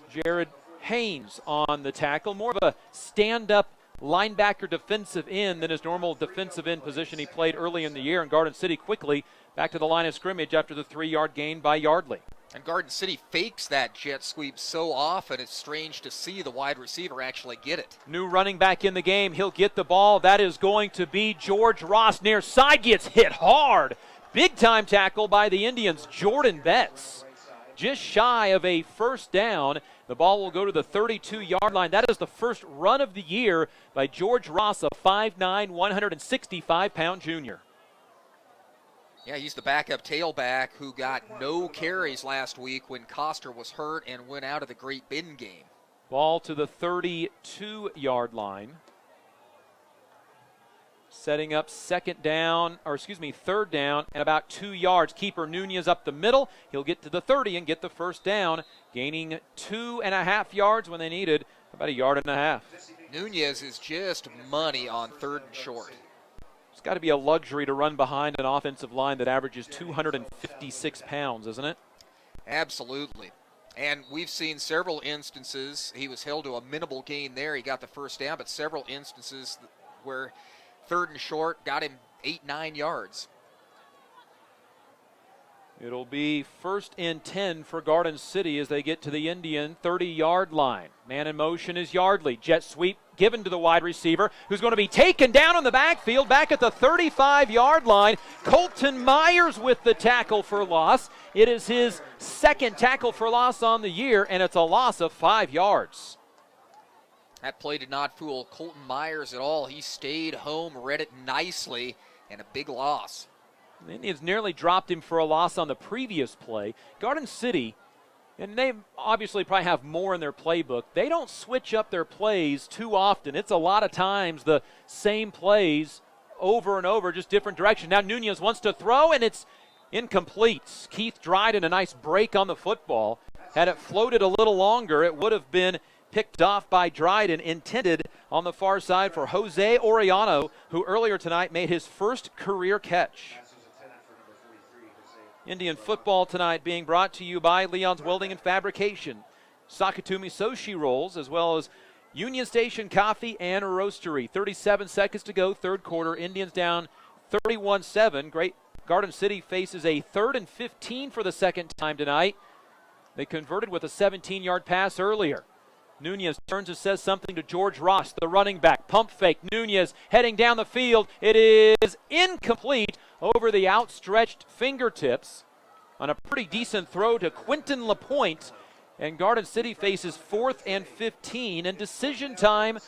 Jared Haynes on the tackle. More of a stand-up linebacker defensive end than his normal defensive end position he played early in the year. And Garden City quickly back to the line of scrimmage after the 3-yard gain by Yardley. And Garden City fakes that jet sweep so often, it's strange to see the wide receiver actually get it. New running back in the game. He'll get the ball. That is going to be George Ross. Near side, gets hit hard. Big time tackle by the Indians, Jordan Betts. Just shy of a 1st down. The ball will go to the 32-yard line. That is the first run of the year by George Ross, a 5'9", 165-pound junior. Yeah, he's the backup tailback who got no carries last week when Coster was hurt and went out of the Great Bend game. Ball to the 32-yard line. Setting up 3rd down and about 2 yards. Keeper Nunez up the middle. He'll get to the 30 and get the 1st down, gaining 2.5 yards when they needed about 1.5 yards. Nunez is just money on 3rd and short. It's got to be a luxury to run behind an offensive line that averages 256 pounds, isn't it? Absolutely. And we've seen several instances. He was held to a minimal gain there. He got the 1st down, but several instances where 3rd and short got him 8-9 yards. It'll be 1st and 10 for Garden City as they get to the Indian 30-yard line. Man in motion is Yardley. Jet sweep given to the wide receiver, who's going to be taken down on the backfield back at the 35-yard line. Colton Myers with the tackle for loss. It is his 2nd tackle for loss on the year, and it's a loss of 5 yards. That play did not fool Colton Myers at all. He stayed home, read it nicely, and a big loss. The Indians nearly dropped him for a loss on the previous play. Garden City, and they obviously probably have more in their playbook, they don't switch up their plays too often. It's a lot of times the same plays over and over, just different direction. Now Nunez wants to throw, and it's incomplete. Keith Dryden, a nice break on the football. Had it floated a little longer, it would have been picked off by Dryden, intended on the far side for Jose Orellano, who earlier tonight made his 1st career catch. Indian football tonight being brought to you by Leon's Welding and Fabrication, Sakatumi Soshi Rolls, as well as Union Station Coffee and Roastery. 37 seconds to go, third quarter. Indians down 31-7. Great Garden City faces a 3rd and 15 for the second time tonight. They converted with a 17-yard pass earlier. Nunez turns and says something to George Ross, the running back. Pump fake. Nunez heading down the field. It is incomplete over the outstretched fingertips on a pretty decent throw to Quentin LaPointe. And Garden City faces 4th and 15. And decision time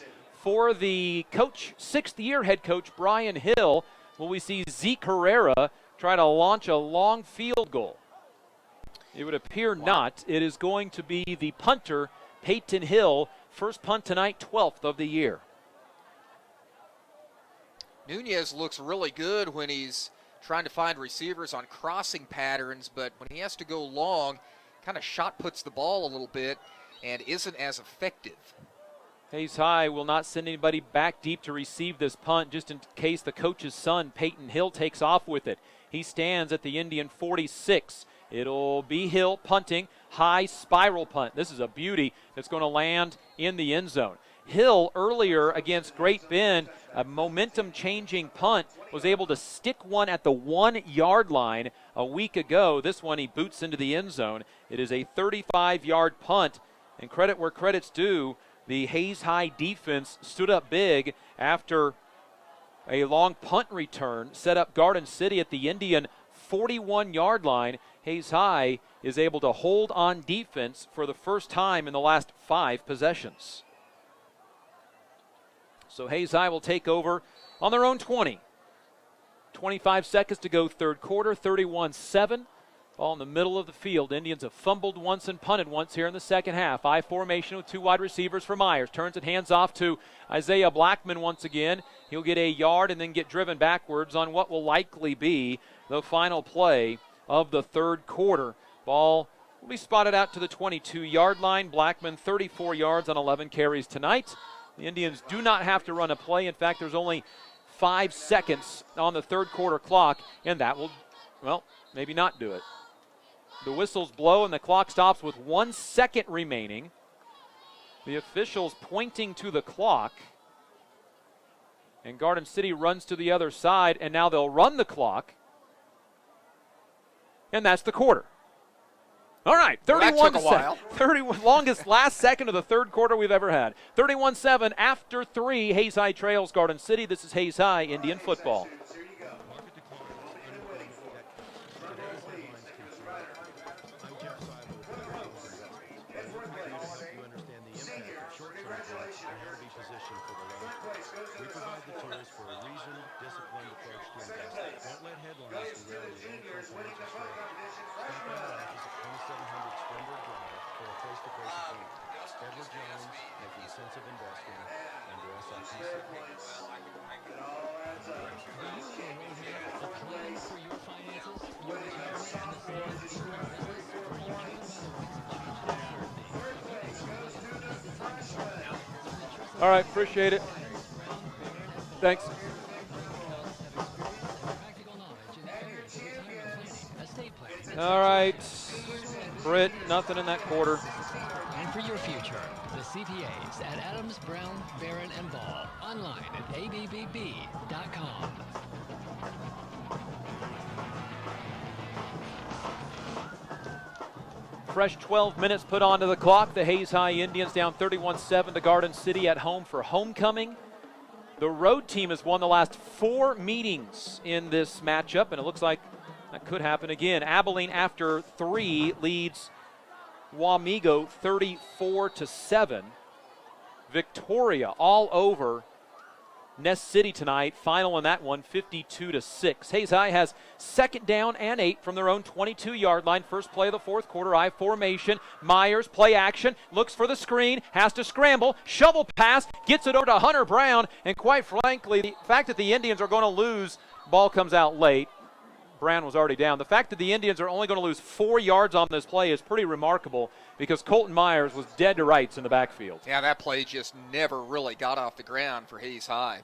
for the coach, 6th-year head coach Brian Hill. Will we see Zeke Herrera try to launch a long field goal? It would appear not. It is going to be the punter, Peyton Hill. First punt tonight, 12th of the year. Nunez looks really good when he's trying to find receivers on crossing patterns, but when he has to go long, kind of shot puts the ball a little bit and isn't as effective. Hayes High will not send anybody back deep to receive this punt, just in case the coach's son, Peyton Hill, takes off with it. He stands at the Indian 46. It'll be Hill punting, high spiral punt. This is a beauty that's going to land in the end zone. Hill earlier against Great Bend, a momentum-changing punt, was able to stick one at the 1-yard line a week ago. This one he boots into the end zone. It is a 35-yard punt, and credit where credit's due. The Hayes High defense stood up big after a long punt return set up Garden City at the Indian 41-yard line. Hayes High is able to hold on defense for the first time in the last 5 possessions. So Hayes High will take over on their own 20. 25 seconds to go, third quarter, 31-7. Ball in the middle of the field. Indians have fumbled once and punted once here in the second half. I formation with 2 wide receivers for Myers. Turns it, hands off to Isaiah Blackman once again. He'll get a yard and then get driven backwards on what will likely be the final play of the third quarter. Ball will be spotted out to the 22-yard line. Blackman 34 yards on 11 carries tonight. The Indians do not have to run a play. In fact, there's only 5 seconds on the third quarter clock, and that will, well, maybe not do it. The whistles blow and the clock stops with 1 second remaining. The officials pointing to the clock. And Garden City runs to the other side, and now they'll run the clock. And that's the quarter. All right, 31 longest last second of the third quarter we've ever had. 31-7 after 3. Hayes High trails Garden City. This is Hayes High Indian football. All right, appreciate it. Thanks. All right, Britt, nothing in that quarter. And for your future, the CPAs at Adams, Brown, Barron, and Ball. Online at ABBB.com. Fresh 12 minutes put onto the clock. The Hayes High Indians down 31-7 to Garden City at home for homecoming. The road team has won the last 4 meetings in this matchup, and it looks like that could happen again. Abilene, after 3, leads Wamego 34-7. Victoria all over Nest City tonight. Final in that one, 52-6. Hayes High has second down and 8 from their own 22-yard line. First play of the fourth quarter, I formation. Myers, play action, looks for the screen, has to scramble, shovel pass, gets it over to Hunter Brown, and quite frankly, the fact that the Indians are going to lose, ball comes out late. Brown was already down. The fact that the Indians are only going to lose 4 yards on this play is pretty remarkable because Colton Myers was dead to rights in the backfield. Yeah, that play just never really got off the ground for Hayes High.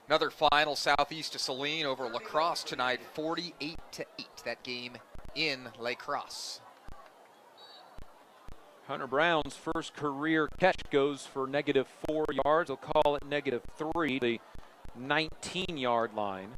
Another final, Southeast of Saline over La Crosse tonight, 48-8. That game in La Crosse. Hunter Brown's first career catch goes for -4 yards. They'll call it -3, the 19-yard line,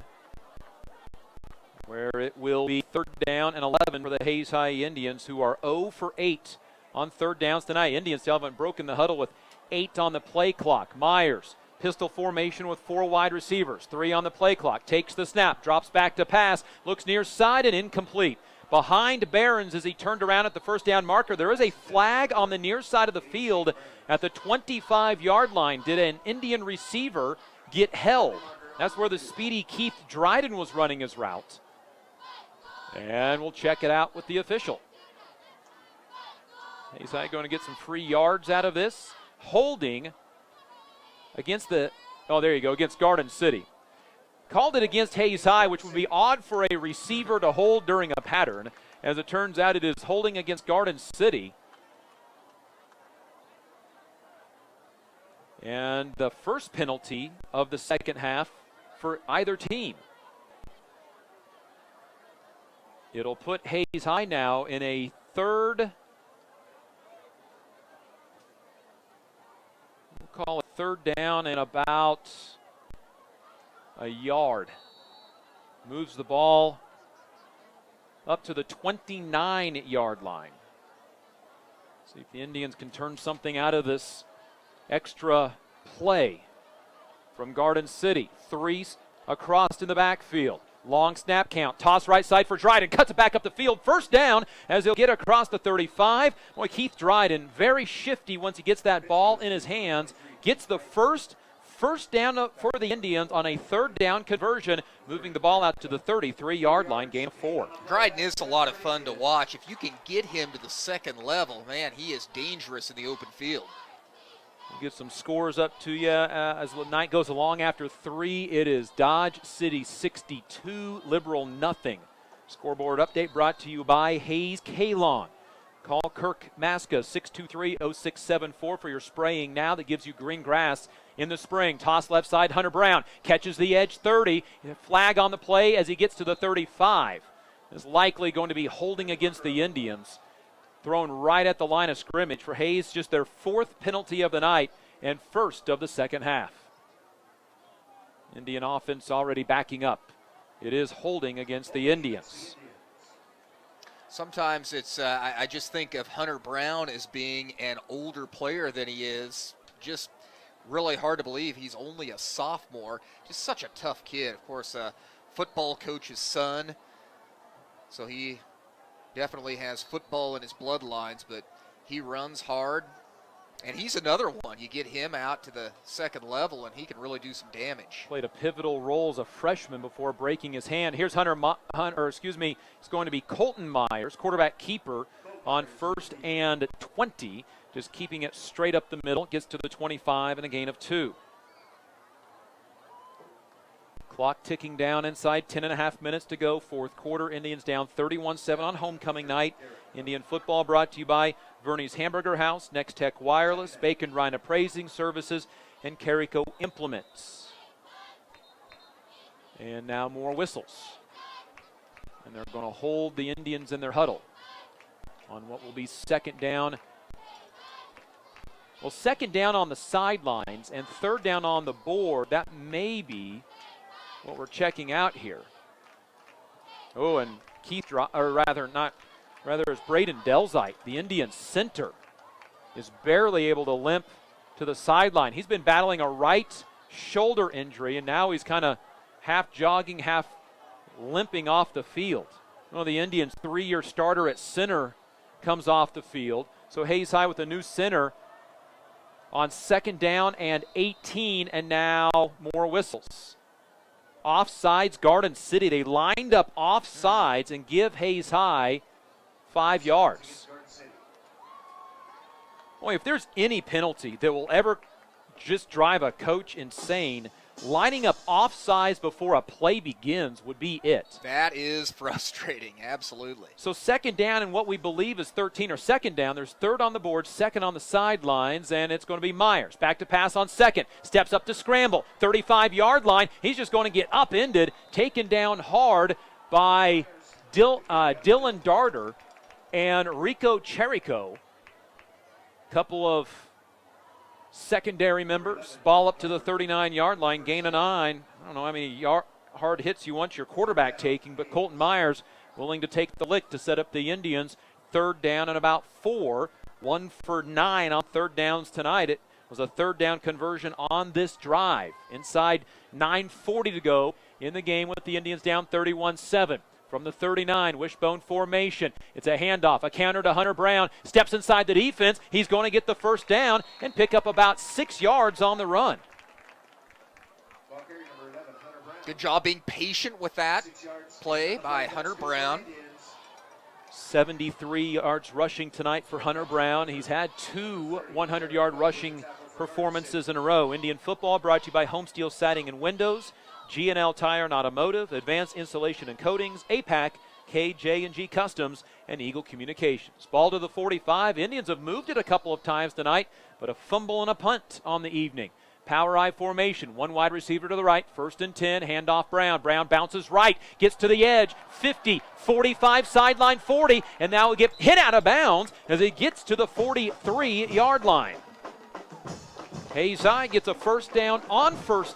where it will be 3rd down and 11 for the Hayes High Indians, who are 0 for 8 on 3rd downs tonight. Indians still haven't broken the huddle with 8 on the play clock. Myers, pistol formation with 4 wide receivers, 3 on the play clock, takes the snap, drops back to pass, looks near side and incomplete. Behind Behrens as he turned around at the 1st down marker. There is a flag on the near side of the field at the 25-yard line. Did an Indian receiver get held? That's where the speedy Keith Dryden was running his route. And we'll check it out with the official. He's going to get some free yards out of this. Holding against against Garden City. Called it against Hayes High, which would be odd for a receiver to hold during a pattern. As it turns out, it is holding against Garden City. And the first penalty of the second half for either team. It'll put Hayes High now in a 3rd, we'll call it 3rd down and about a yard. Moves the ball up to the 29-yard line. See if the Indians can turn something out of this extra play from Garden City. 3 across in the backfield. Long snap count. Toss right side for Dryden. Cuts it back up the field. 1st down as he'll get across the 35. Boy, Keith Dryden, very shifty once he gets that ball in his hands. Gets the first down for the Indians on a 3rd down conversion, moving the ball out to the 33-yard line, gain of 4. Dryden is a lot of fun to watch. If you can get him to the 2nd level, man, he is dangerous in the open field. We'll get some scores up to you as the night goes along. After 3, it is Dodge City 62, Liberal nothing. Scoreboard update brought to you by Hayes Kalon. Call Kirk Maska, 623-0674 for your spraying now that gives you green grass in the spring. Toss left side, Hunter Brown catches the edge, 30. Flag on the play as he gets to the 35. Is likely going to be holding against the Indians. Thrown right at the line of scrimmage for Hayes, just their 4th penalty of the night and 1st of the second half. Indian offense already backing up. It is holding against the Indians. Sometimes it's, I just think of Hunter Brown as being an older player than he is. Just really hard to believe he's only a sophomore. Just such a tough kid. Of course, a football coach's son. So he definitely has football in his bloodlines, but he runs hard. And he's another one. You get him out to the 2nd level, and he can really do some damage. Played a pivotal role as a freshman before breaking his hand. Here's it's going to be Colton Myers, quarterback keeper, on 1st and 20. Just keeping it straight up the middle. Gets to the 25 and a gain of 2. Clock ticking down inside, 10.5 minutes to go. 4th quarter, Indians down 31-7 on homecoming night. Indian football brought to you by Verney's Hamburger House, Next Tech Wireless, Bacon Rhine Appraising Services, and Carico Implements. And now more whistles. And they're going to hold the Indians in their huddle on what will be 2nd down. Well, 2nd down on the sidelines and 3rd down on the board. That may be what we're checking out here. Oh, and it's Braden Delzite, the Indian center, is barely able to limp to the sideline. He's been battling a right shoulder injury, and now he's kind of half jogging, half limping off the field. Well, the Indians' 3-year starter at center comes off the field. So Hayes High with a new center on 2nd down and 18, and now more whistles. Offsides, Garden City. They lined up offsides and give Hayes High 5 yards. Boy, if there's any penalty that will ever just drive a coach insane, lining up offsides before a play begins would be it. That is frustrating, absolutely. So 2nd down and what we believe is 13, or 2nd down. There's 3rd on the board, 2nd on the sidelines, and it's going to be Myers. Back to pass on 2nd. Steps up to scramble. 35-yard line. He's just going to get upended, taken down hard by Dylan Darter and Rico Cherico. Couple of secondary members. Ball up to the 39-yard line, gain of 9. I don't know how many hard hits you want your quarterback taking, but Colton Myers willing to take the lick to set up the Indians. 3rd down and about 4. 1 for 9 on 3rd downs tonight. It was a 3rd down conversion on this drive. Inside 9:40 to go in the game with the Indians down 31-7. From the 39, wishbone formation. It's a handoff, a counter to Hunter Brown. Steps inside the defense. He's going to get the 1st down and pick up about 6 yards on the run. Good job being patient with that play by Hunter Brown. 73 yards rushing tonight for Hunter Brown. He's had 2 100-yard rushing performances in a row. Indian football brought to you by Homesteel Siding and Windows, G&L Tire and Automotive, Advanced Installation and Coatings, APAC, KJ&G Customs, and Eagle Communications. Ball to the 45. Indians have moved it a couple of times tonight, but a fumble and a punt on the evening. Power I formation, 1 wide receiver to the right, 1st and 10, handoff Brown. Brown bounces right, gets to the edge, 50, 45, sideline 40, and now will get hit out of bounds as he gets to the 43-yard line. Hayes High gets a 1st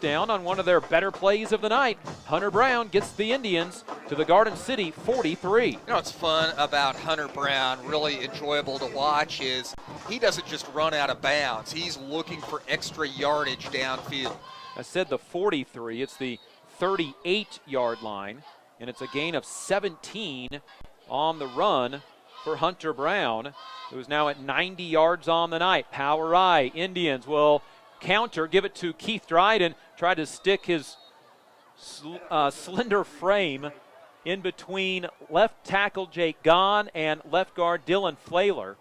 down on one of their better plays of the night. Hunter Brown gets the Indians to the Garden City 43. You know what's fun about Hunter Brown, really enjoyable to watch, is he doesn't just run out of bounds. He's looking for extra yardage downfield. I said the 43. It's the 38-yard line, and it's a gain of 17 on the run for Hunter Brown, who's now at 90 yards on the night. Power I. Indians will counter, give it to Keith Dryden, try to stick his slender frame in between left tackle Jake Gahn and left guard Dylan Flayler.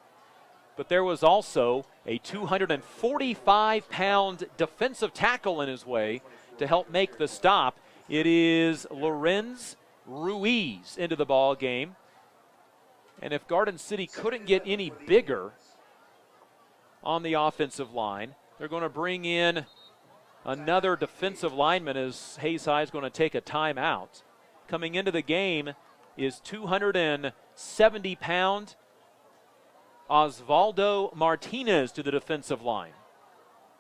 But there was also a 245-pound defensive tackle in his way to help make the stop. It is Lorenz Ruiz into the ball game. And if Garden City couldn't get any bigger on the offensive line, they're going to bring in another defensive lineman as Hayes High is going to take a timeout. Coming into the game is 270-pound Osvaldo Martinez to the defensive line.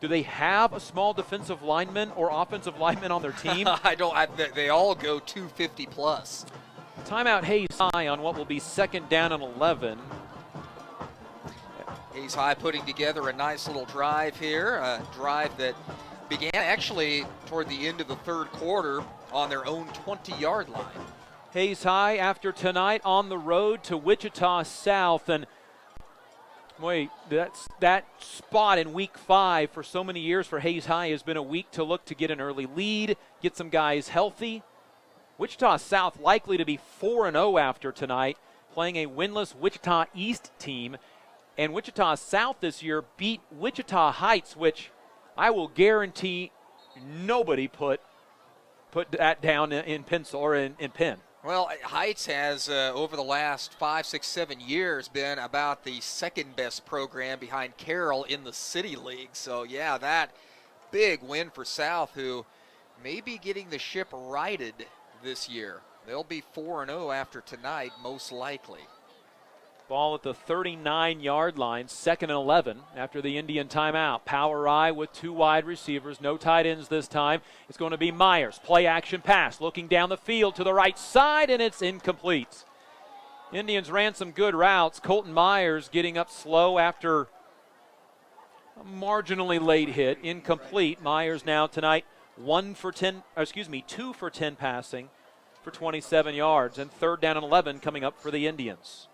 Do they have a small defensive lineman or offensive lineman on their team? They all go 250 plus. Timeout Hayes High on what will be 2nd down and 11. Hayes High putting together a nice little drive here, a drive that began actually toward the end of the 3rd quarter on their own 20-yard line. Hayes High after tonight on the road to Wichita South, and boy, that spot in week 5 for so many years for Hayes High has been a week to look to get an early lead, get some guys healthy. Wichita South likely to be 4-0 after tonight, playing a winless Wichita East team. And Wichita South this year beat Wichita Heights, which I will guarantee nobody put that down in pencil or in pen. Well, Heights has, over the last 5, 6, 7 years, been about the 2nd best program behind Carroll in the City League. So, yeah, that big win for South, who may be getting the ship righted this year. They'll be 4-0 after tonight, most likely. Ball at the 39-yard line, 2nd and 11 after the Indian timeout. Power I with 2 wide receivers, no tight ends this time. It's going to be Myers. Play action pass, looking down the field to the right side, and it's incomplete. Indians ran some good routes. Colton Myers getting up slow after a marginally late hit, incomplete. Myers now tonight 2 for 10 passing for 27 yards, and 3rd down and 11 coming up for the Indians.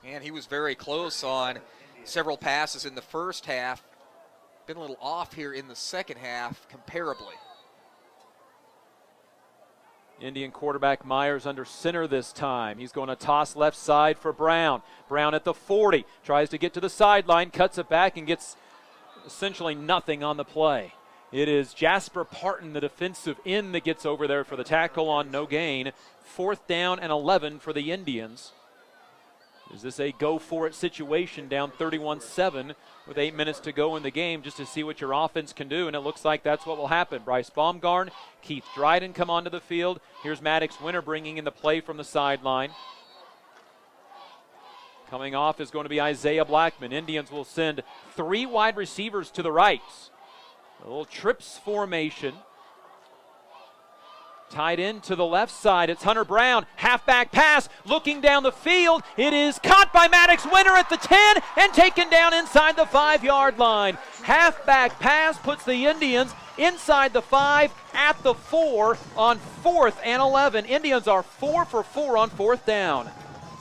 And he was very close on several passes in the first half. Been a little off here in the second half, comparably. Indian quarterback Myers under center this time. He's going to toss left side for Brown. Brown at the 40. Tries to get to the sideline, cuts it back, and gets essentially nothing on the play. It is Jasper Parton, the defensive end, that gets over there for the tackle on no gain. 4th down and 11 for the Indians. Is this a go-for-it situation down 31-7 with 8 minutes to go in the game just to see what your offense can do? And it looks like that's what will happen. Bryce Baumgarn, Keith Dryden come onto the field. Here's Maddox Winter bringing in the play from the sideline. Coming off is going to be Isaiah Blackman. Indians will send 3 wide receivers to the right. A little trips formation. Tied in to the left side, it's Hunter Brown. Halfback pass, looking down the field. It is caught by Maddox Winter at the 10 and taken down inside the 5-yard line. Halfback pass puts the Indians inside the 5 at the 4 on 4th and 11. Indians are 4 for 4 on 4th down.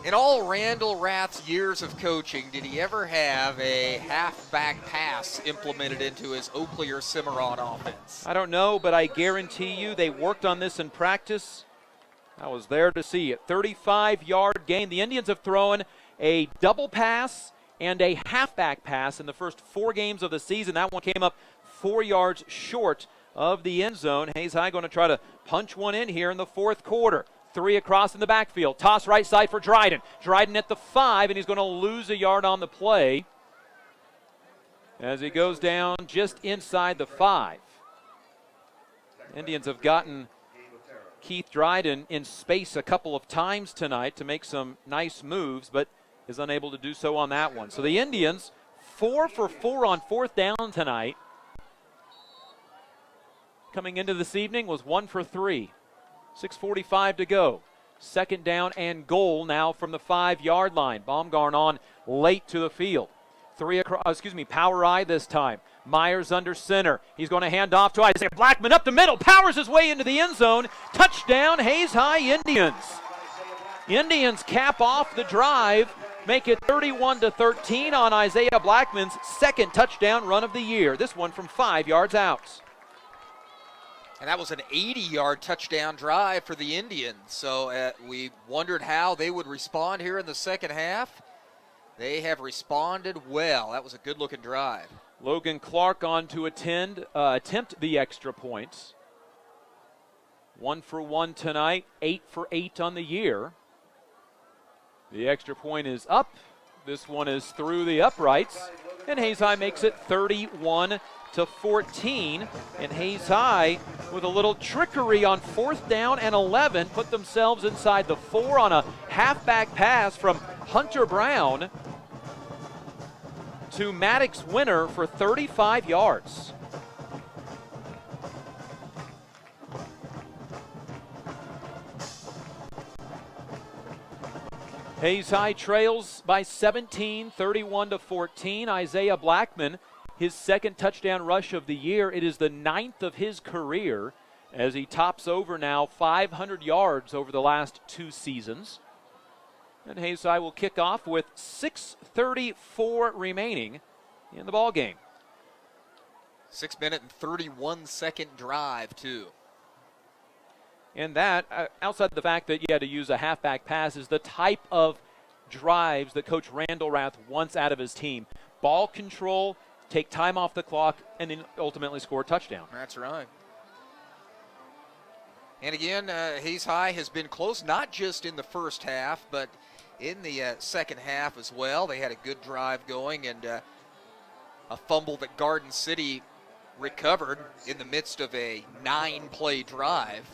In all Randall Rath's years of coaching, did he ever have a halfback pass implemented into his Oakley or Cimarron offense? I don't know, but I guarantee you they worked on this in practice. I was there to see it. 35-yard gain. The Indians have thrown a double pass and a halfback pass in the first 4 games of the season. That one came up 4 yards short of the end zone. Hayes High going to try to punch one in here in the 4th quarter. 3 across in the backfield. Toss right side for Dryden. Dryden at the 5, and he's going to lose a yard on the play as he goes down just inside the 5. Indians have gotten Keith Dryden in space a couple of times tonight to make some nice moves, but is unable to do so on that one. So the Indians 4 for 4 on 4th down tonight. Coming into this evening was 1 for 3. 6:45 to go. 2nd down and goal now from the 5-yard line. Baumgarn on late to the field. Power I this time. Myers under center. He's going to hand off to Isaiah Blackman up the middle. Powers his way into the end zone. Touchdown, Hayes High Indians. Indians cap off the drive, make it 31-13 on Isaiah Blackman's 2nd touchdown run of the year. This one from 5 yards out. And that was an 80-yard touchdown drive for the Indians. So we wondered how they would respond here in the second half. They have responded well. That was a good-looking drive. Logan Clark on to attempt the extra points. 1 for 1 tonight, 8 for 8 on the year. The extra point is up. This one is through the uprights. And Hayes High makes it 31-14. And Hayes High, with a little trickery on 4th down and 11, put themselves inside the 4 on a halfback pass from Hunter Brown to Maddox Winter for 35 yards. Hayes High trails by 17, 31-14. Isaiah Blackman, his 2nd touchdown rush of the year. It is the 9th of his career as he tops over now 500 yards over the last 2 seasons. And Hayes High will kick off with 6:34 remaining in the ball game. 6-minute and 31-second drive, too. And that, outside the fact that you had to use a halfback pass, is the type of drives that Coach Randall Rath wants out of his team. Ball control, take time off the clock, and then ultimately score a touchdown. That's right. And again, Hayes High has been close, not just in the first half, but in the second half as well. They had a good drive going and a fumble that Garden City recovered in the midst of a 9-play drive.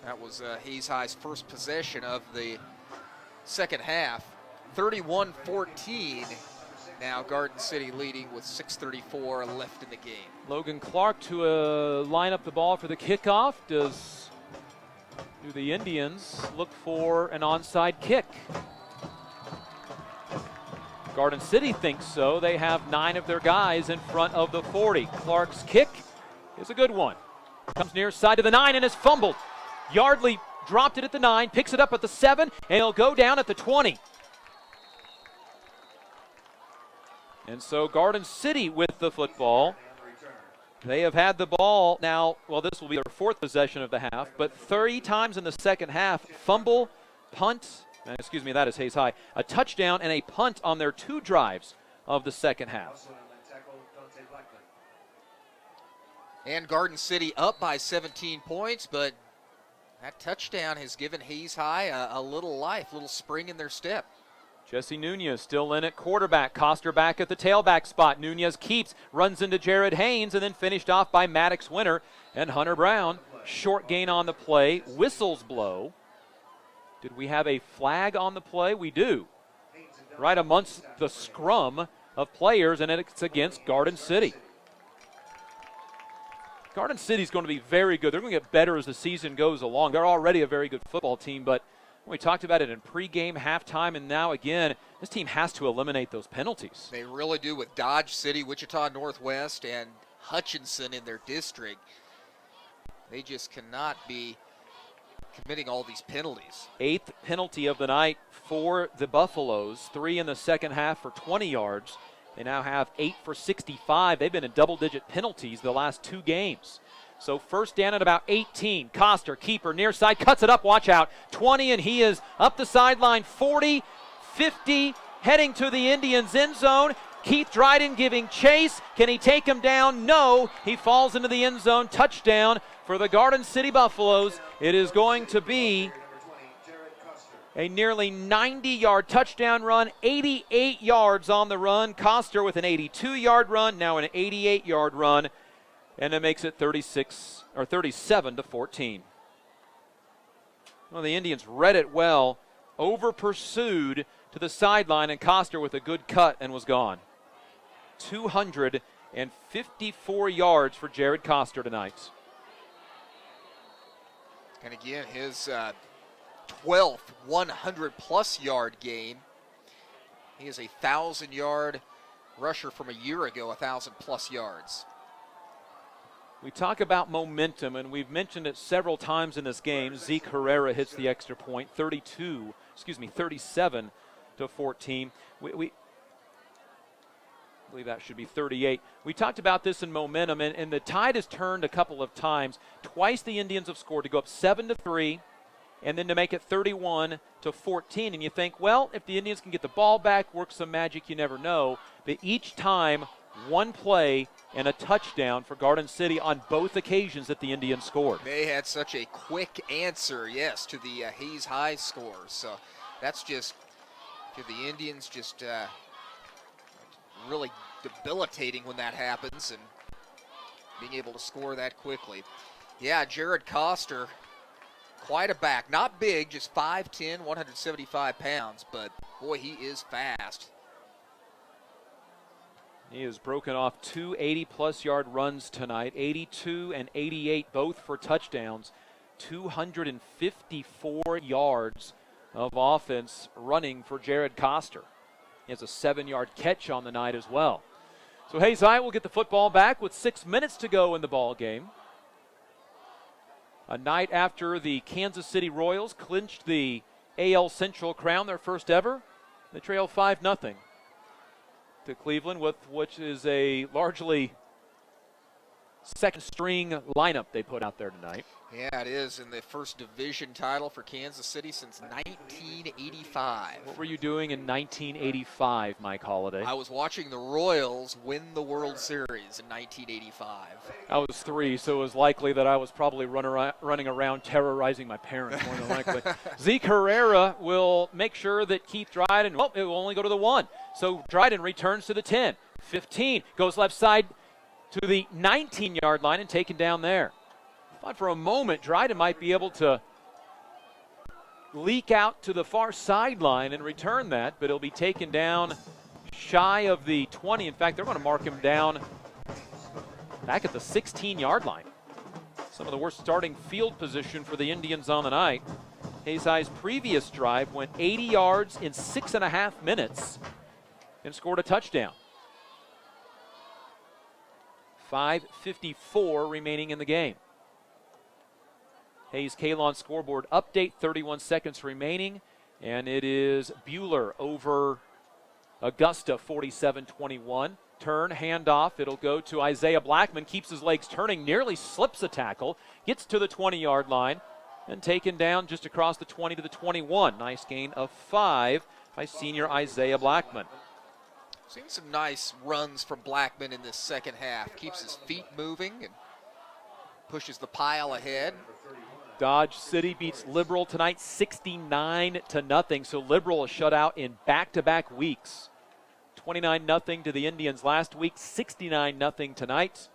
That was Hayes High's first possession of the second half. 31-14. Now Garden City leading with 6:34 left in the game. Logan Clark to line up the ball for the kickoff. Do the Indians look for an onside kick? Garden City thinks so. They have 9 of their guys in front of the 40. Clark's kick is a good one. Comes near side of the 9 and is fumbled. Yardley dropped it at the 9, picks it up at the 7, and he'll go down at the 20. And so Garden City with the football. They have had the ball now, well, this will be their 4th possession of the half, but 30 times in the second half. Fumble, punt, that is Hayes High. A touchdown and a punt on their 2 drives of the second half. And Garden City up by 17 points, but That touchdown has given Hayes High a little life, a little spring in their step. Jesse Nunez still in at quarterback. Coster back at the tailback spot. Nunez keeps, runs into Jared Haynes, and then finished off by Maddox Winter and Hunter Brown. Short gain on the play. Whistles blow. Did we have a flag on the play? We do. Right amongst the scrum of players, and it's against Garden City. Garden City's going to be very good. They're going to get better as the season goes along. They're already a very good football team, but we talked about it in pregame, halftime, and now again, this team has to eliminate those penalties. They really do with Dodge City, Wichita Northwest, and Hutchinson in their district. They just cannot be committing all these penalties. 8th penalty of the night for the Buffaloes, 3 in the second half for 20 yards. They now have 8 for 65. They've been in double-digit penalties the last 2 games. So first down at about 18. Coster, keeper, near side, cuts it up, watch out. 20, and he is up the sideline. 40, 50, heading to the Indians' end zone. Keith Dryden giving chase. Can he take him down? No. He falls into the end zone. Touchdown for the Garden City Buffaloes. It is going to be a nearly 90-yard touchdown run, 88 yards on the run. Coster with an 82-yard run, now an 88-yard run, and it makes it 37-14. Well, the Indians read it well, over-pursued to the sideline, and Coster with a good cut and was gone. 254 yards for Jared Coster tonight. And again, his 12th 100-plus yard game. He is a 1,000-yard rusher from a year ago, 1,000-plus yards. We talk about momentum, and we've mentioned it several times in this game. Zeke Herrera hits the extra point, 37-14. We believe that should be 38. We talked about this in momentum, and the tide has turned a couple of times. Twice the Indians have scored to go up 7-3, and then to make it 31-14. And you think, well, if the Indians can get the ball back, work some magic, you never know. But each time, one play and a touchdown for Garden City on both occasions that the Indians scored. They had such a quick answer, yes, to the Hayes High score. So that's just, to the Indians, just really debilitating when that happens and being able to score that quickly. Yeah, Jared Coster, quite a back. Not big, just 5'10", 175 pounds, but boy, he is fast. He has broken off 2 80-plus yard runs tonight, 82 and 88, both for touchdowns. 254 yards of offense running for Jared Coster. He has a 7-yard catch on the night as well. So Hayes High will get the football back with 6 minutes to go in the ball game. A night after the Kansas City Royals clinched the AL Central crown, their first ever. They trail 5-0 to Cleveland, which is a largely second-string lineup they put out there tonight. Yeah, it is, in the first division title for Kansas City since 1985. What were you doing in 1985, Mike Holliday? I was watching the Royals win the World Series in 1985. I was 3, so it was likely that I was probably running around terrorizing my parents, more than likely. Zeke Herrera will make sure that Keith Dryden, well, it will only go to the 1. So Dryden returns to the 10, 15, goes left side to the 19-yard line and taken down there. Thought for a moment Dryden might be able to leak out to the far sideline and return that, but he'll be taken down shy of the 20. In fact, they're going to mark him down back at the 16-yard line. Some of the worst starting field position for the Indians on the night. Hayes High's previous drive went 80 yards in 6.5 minutes and scored a touchdown. 5:54 remaining in the game. Hayes Kalon scoreboard update, 31 seconds remaining, and it is Bueller over Augusta, 47-21. Turn, handoff, it'll go to Isaiah Blackman, keeps his legs turning, nearly slips a tackle, gets to the 20-yard line, and taken down just across the 20 to the 21. Nice gain of 5 by senior Isaiah Blackman. Seen some nice runs from Blackman in this second half. Keeps his feet moving and pushes the pile ahead. Dodge City beats Liberal tonight 69-0. So Liberal is shut out in back-to-back weeks. 29-0 to the Indians last week, 69-0 tonight.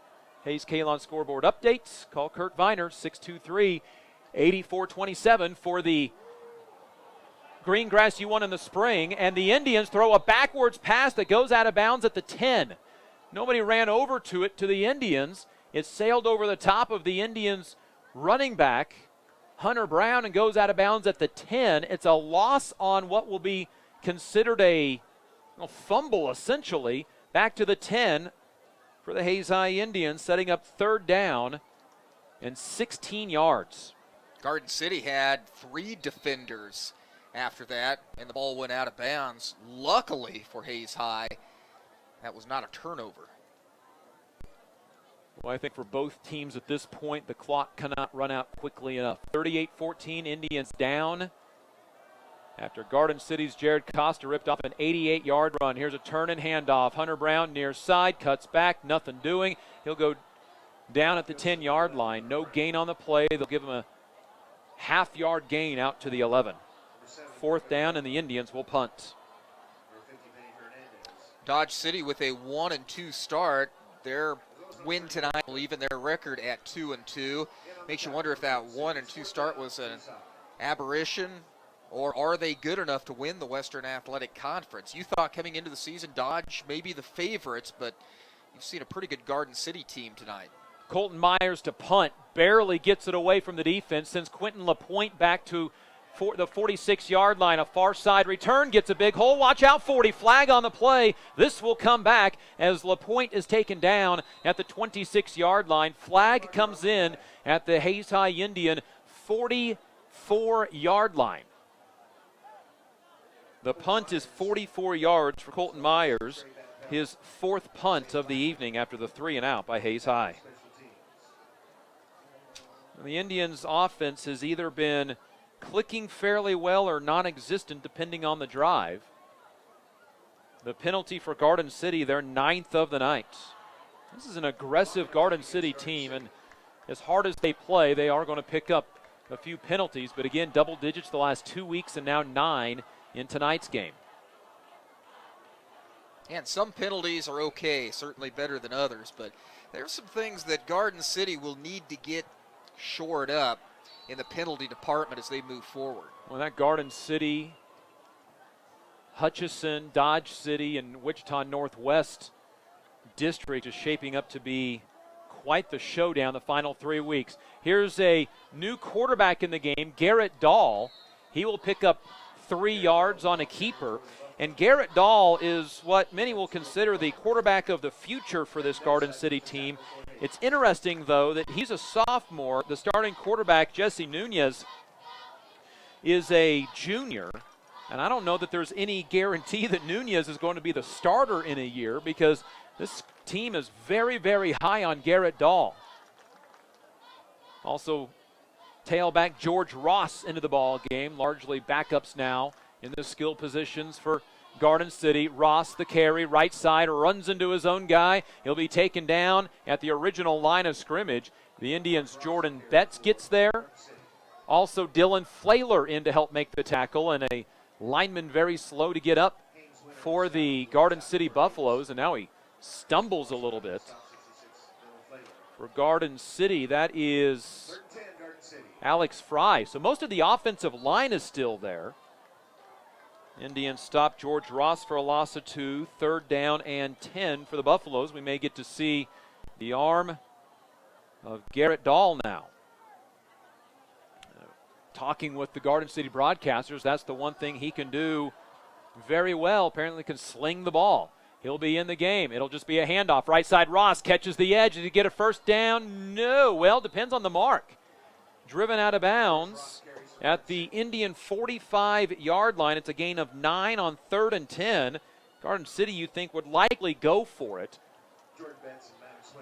Hayes Kalon scoreboard updates. Call Kurt Viner, 623-8427 for the green grass you won in the spring. And the Indians throw a backwards pass that goes out of bounds at the 10. Nobody ran over to it to the Indians. It sailed over the top of the Indians' running back, Hunter Brown, and goes out of bounds at the 10. It's a loss on what will be considered a fumble, essentially, back to the 10 for the Hayes High Indians, setting up third down and 16 yards. Garden City had 3 defenders after that, and the ball went out of bounds. Luckily for Hayes High, that was not a turnover. Well, I think for both teams at this point, the clock cannot run out quickly enough. 38-14, Indians down after Garden City's Jared Costa ripped off an 88-yard run. Here's a turn and handoff. Hunter Brown near side, cuts back, nothing doing. He'll go down at the 10-yard line. No gain on the play. They'll give him a half-yard gain out to the 11. Fourth down, and the Indians will punt. Dodge City with a 1-2 start. Their win tonight will even their record at 2-2. Makes you wonder if that 1-2 start was an aberration, or are they good enough to win the Western Athletic Conference? You thought coming into the season Dodge may be the favorites, but you've seen a pretty good Garden City team tonight. Colton Myers to punt, barely gets it away from the defense, sends Quentin LaPointe back to the 46-yard line. A far side return, gets a big hole. Watch out, 40, flag on the play. This will come back as LaPointe is taken down at the 26-yard line. Flag comes in at the Hayes High Indian 44-yard line. The punt is 44 yards for Colton Myers, his 4th punt of the evening after the 3-and-out by Hayes High. The Indians' offense has either been clicking fairly well or non-existent depending on the drive. The penalty for Garden City, their 9th of the night. This is an aggressive Garden City team, and as hard as they play, they are going to pick up a few penalties, but again, double digits the last 2 weeks and now 9 in tonight's game. And some penalties are okay, certainly better than others, but there's some things that Garden City will need to get shored up in the penalty department as they move forward. Well, that Garden City, Hutchison, Dodge City, and Wichita Northwest district is shaping up to be quite the showdown the final 3 weeks. Here's a new quarterback in the game, Garrett Dahl. He will pick up 3 yards on a keeper. And Garrett Dahl is what many will consider the quarterback of the future for this Garden City team. It's interesting, though, that he's a sophomore. The starting quarterback, Jesse Nunez, is a junior. And I don't know that there's any guarantee that Nunez is going to be the starter in a year, because this team is very, very high on Garrett Dahl. Also, tailback George Ross into the ball game, largely backups now in the skill positions for Garden City. Ross, the carry, right side, runs into his own guy. He'll be taken down at the original line of scrimmage. The Indians' Jordan Betts gets there. Also, Dylan Flaler in to help make the tackle, and a lineman very slow to get up for the Garden City Buffaloes, and now he stumbles a little bit. For Garden City, that is Alex Fry. So most of the offensive line is still there. Indians stop George Ross for a loss of 2. 3rd down and 10 for the Buffaloes. We may get to see the arm of Garrett Dahl now. Talking with the Garden City broadcasters, that's the one thing he can do very well. Apparently can sling the ball. He'll be in the game. It'll just be a handoff. Right side, Ross catches the edge. Did he get a first down? No. Well, depends on the mark. Driven out of bounds at the Indian 45-yard line. It's a gain of 9 on 3rd and 10. Garden City, you think, would likely go for it.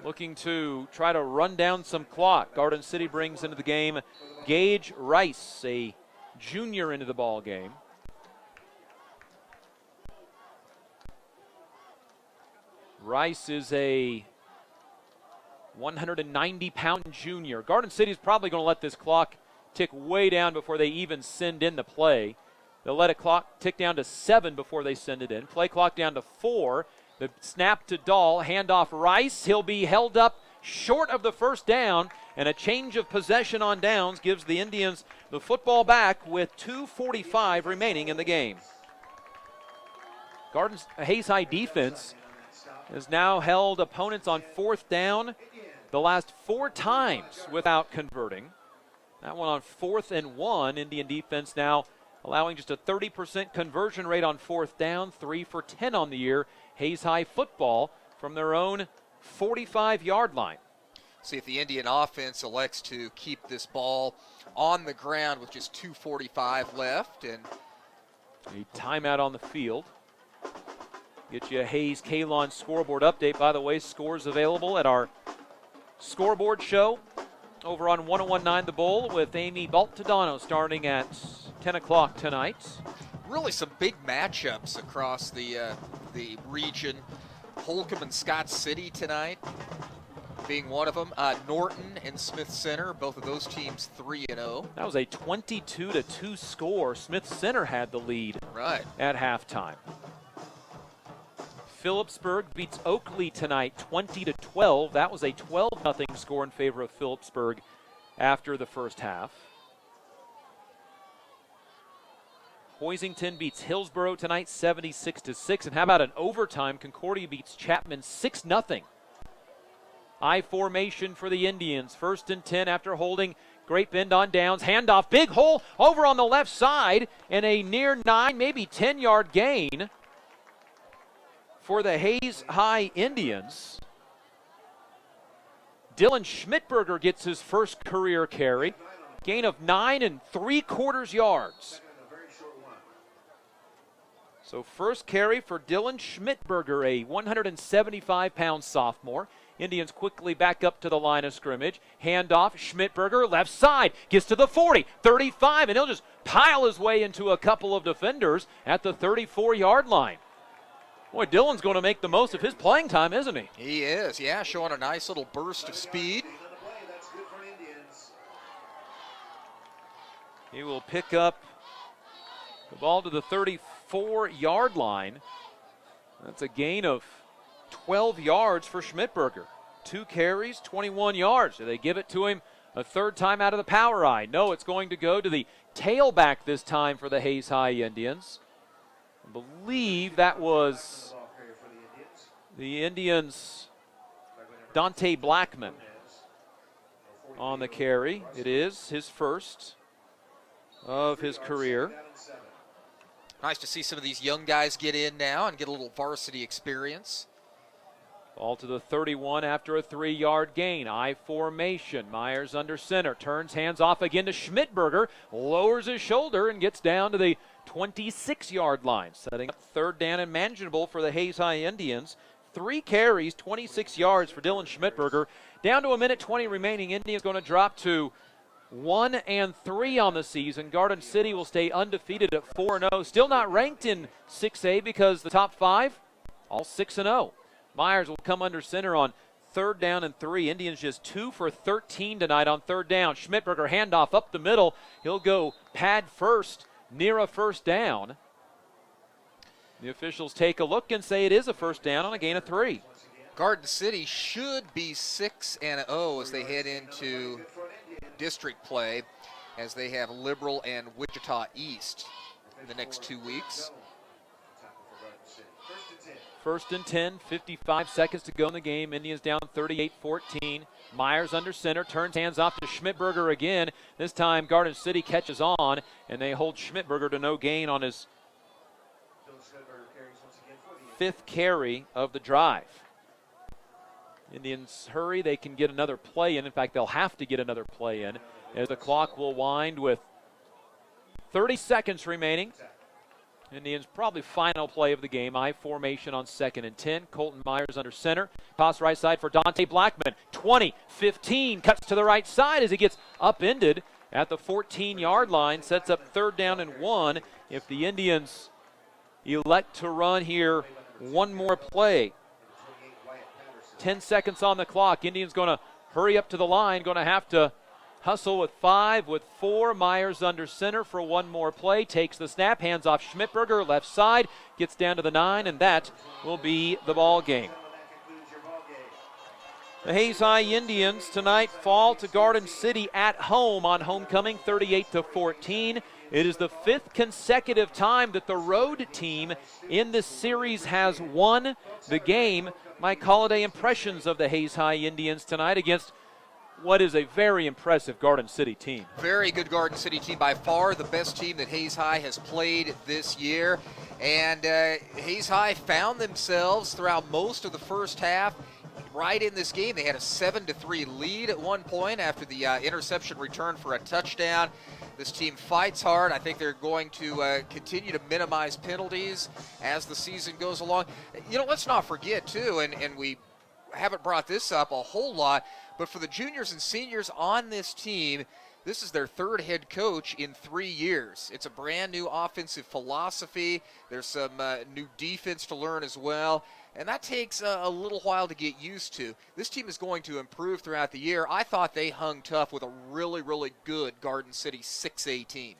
Looking to try to run down some clock. Garden City brings into the game Gage Rice, a junior, into the ball game. Rice is a 190-pound junior. Garden City is probably going to let this clock tick way down before they even send in the play. They'll let a clock tick down to 7 before they send it in. Play clock down to 4. The snap to Dahl, handoff Rice. He'll be held up short of the first down, and a change of possession on downs gives the Indians the football back with 2:45 remaining in the game. Hayes High defense has now held opponents on 4th down the last 4 times without converting. That one on 4th and 1. Indian defense now allowing just a 30% conversion rate on 4th down, 3 for 10 on the year. Hayes High football from their own 45-yard line. See if the Indian offense elects to keep this ball on the ground with just 2:45 left. And a timeout on the field. Get you a Hayes Kalon scoreboard update. By the way, scores available at our scoreboard show over on 101.9 The Bull with Amy Baltodano starting at 10 o'clock tonight. Really some big matchups across the region. Holcomb and Scott City tonight being one of them. Norton and Smith Center, both of those teams 3-0. That was a 22-2 score. Smith Center had the lead at halftime. Phillipsburg beats Oakley tonight 20-12. That was a 12-0 score in favor of Phillipsburg after the first half. Hoisington beats Hillsborough tonight 76-6. And how about an overtime? Concordia beats Chapman 6-0. I formation for the Indians. 1st and 10 after holding Great Bend on downs. Handoff, big hole over on the left side, and a near 9, maybe 10-yard gain for the Hayes High Indians. Dylan Schmidberger gets his first career carry. Gain of 9 3/4 yards. So first carry for Dylan Schmidberger, a 175-pound sophomore. Indians quickly back up to the line of scrimmage. Handoff, Schmidberger, left side, gets to the 40, 35, and he'll just pile his way into a couple of defenders at the 34-yard line. Boy, Dylan's going to make the most of his playing time, isn't he? He is, yeah, showing a nice little burst of speed. He will pick up the ball to the 34-yard line. That's a gain of 12 yards for Schmidberger. 2 carries, 21 yards. Do they give it to him a third time out of the power eye? No, it's going to go to the tailback this time for the Hayes High Indians. I believe that was the Indians' Dante Blackman on the carry. It is his first of his career. Nice to see some of these young guys get in now and get a little varsity experience. Ball to the 31 after a 3-yard gain. I formation. Myers under center. Turns hands off again to Schmidberger. Lowers his shoulder and gets down to the 26-yard line. Setting up 3rd down and manageable for the Hayes High Indians. 3 carries, 26 yards for Dylan Schmidberger. Down to 1:20 remaining. Indians going to drop to 1-3 on the season. Garden City will stay undefeated at 4-0. Still not ranked in 6A because the top 5, all 6-0. Myers will come under center on 3rd down and 3. Indians just 2 for 13 tonight on 3rd down. Schmidberger handoff up the middle. He'll go pad first near a first down. The officials take a look and say it is a first down on a gain of 3. Garden City should be 6-0 as they head into district play, as they have Liberal and Wichita East in the next 2 weeks. 1st and 10, 55 seconds to go in the game. Indians down 38-14. Myers under center, turns hands off to Schmidberger again. This time Garden City catches on, and they hold Schmidberger to no gain on his 5th carry of the drive. Indians hurry, they can get another play in. In fact, they'll have to get another play in as the clock will wind with 30 seconds remaining. Indians probably final play of the game. I formation on 2nd and 10. Colton Myers under center. Toss right side for Dante Blackman. 20, 15, cuts to the right side as he gets upended at the 14-yard line. Sets up 3rd down and 1 if the Indians elect to run here one more play. 10 seconds on the clock. Indians going to hurry up to the line. Going to have to Hustle with 5 with 4. Myers under center for one more play. Takes the snap, hands off Schmidtberger, left side, gets down to the 9, and that will be the ball game. The Hayes High Indians tonight fall to Garden City at home on homecoming, 38-14. It is the 5th consecutive time that the road team in this series has won the game. Mike Holliday, impressions of the Hayes High Indians tonight against what is a very impressive Garden City team. Very good Garden City team, by far the best team that Hayes High has played this year. And Hayes High found themselves throughout most of the first half right in this game. They had a 7-3 lead at one point after the interception return for a touchdown. This team fights hard. I think they're going to continue to minimize penalties as the season goes along. You know, let's not forget, too, and we haven't brought this up a whole lot, but for the juniors and seniors on this team, this is their 3rd head coach in 3 years. It's a brand new offensive philosophy. There's some new defense to learn as well, and that takes a little while to get used to. This team is going to improve throughout the year. I thought they hung tough with a really, really good Garden City 6A team.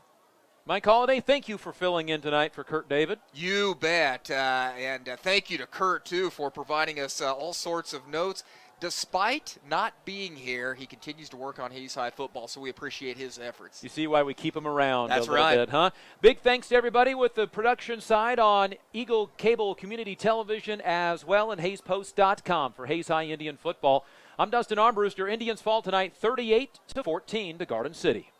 Mike Holliday, thank you for filling in tonight for Kurt David. You bet, and thank you to Kurt, too, for providing us all sorts of notes. Despite not being here, he continues to work on Hayes High football, so we appreciate his efforts. You see why we keep him around That's a little bit, huh? Big thanks to everybody with the production side on Eagle Cable Community Television as well, and HayesPost.com for Hayes High Indian football. I'm Dustin Armbruster. Indians fall tonight 38-14 to Garden City.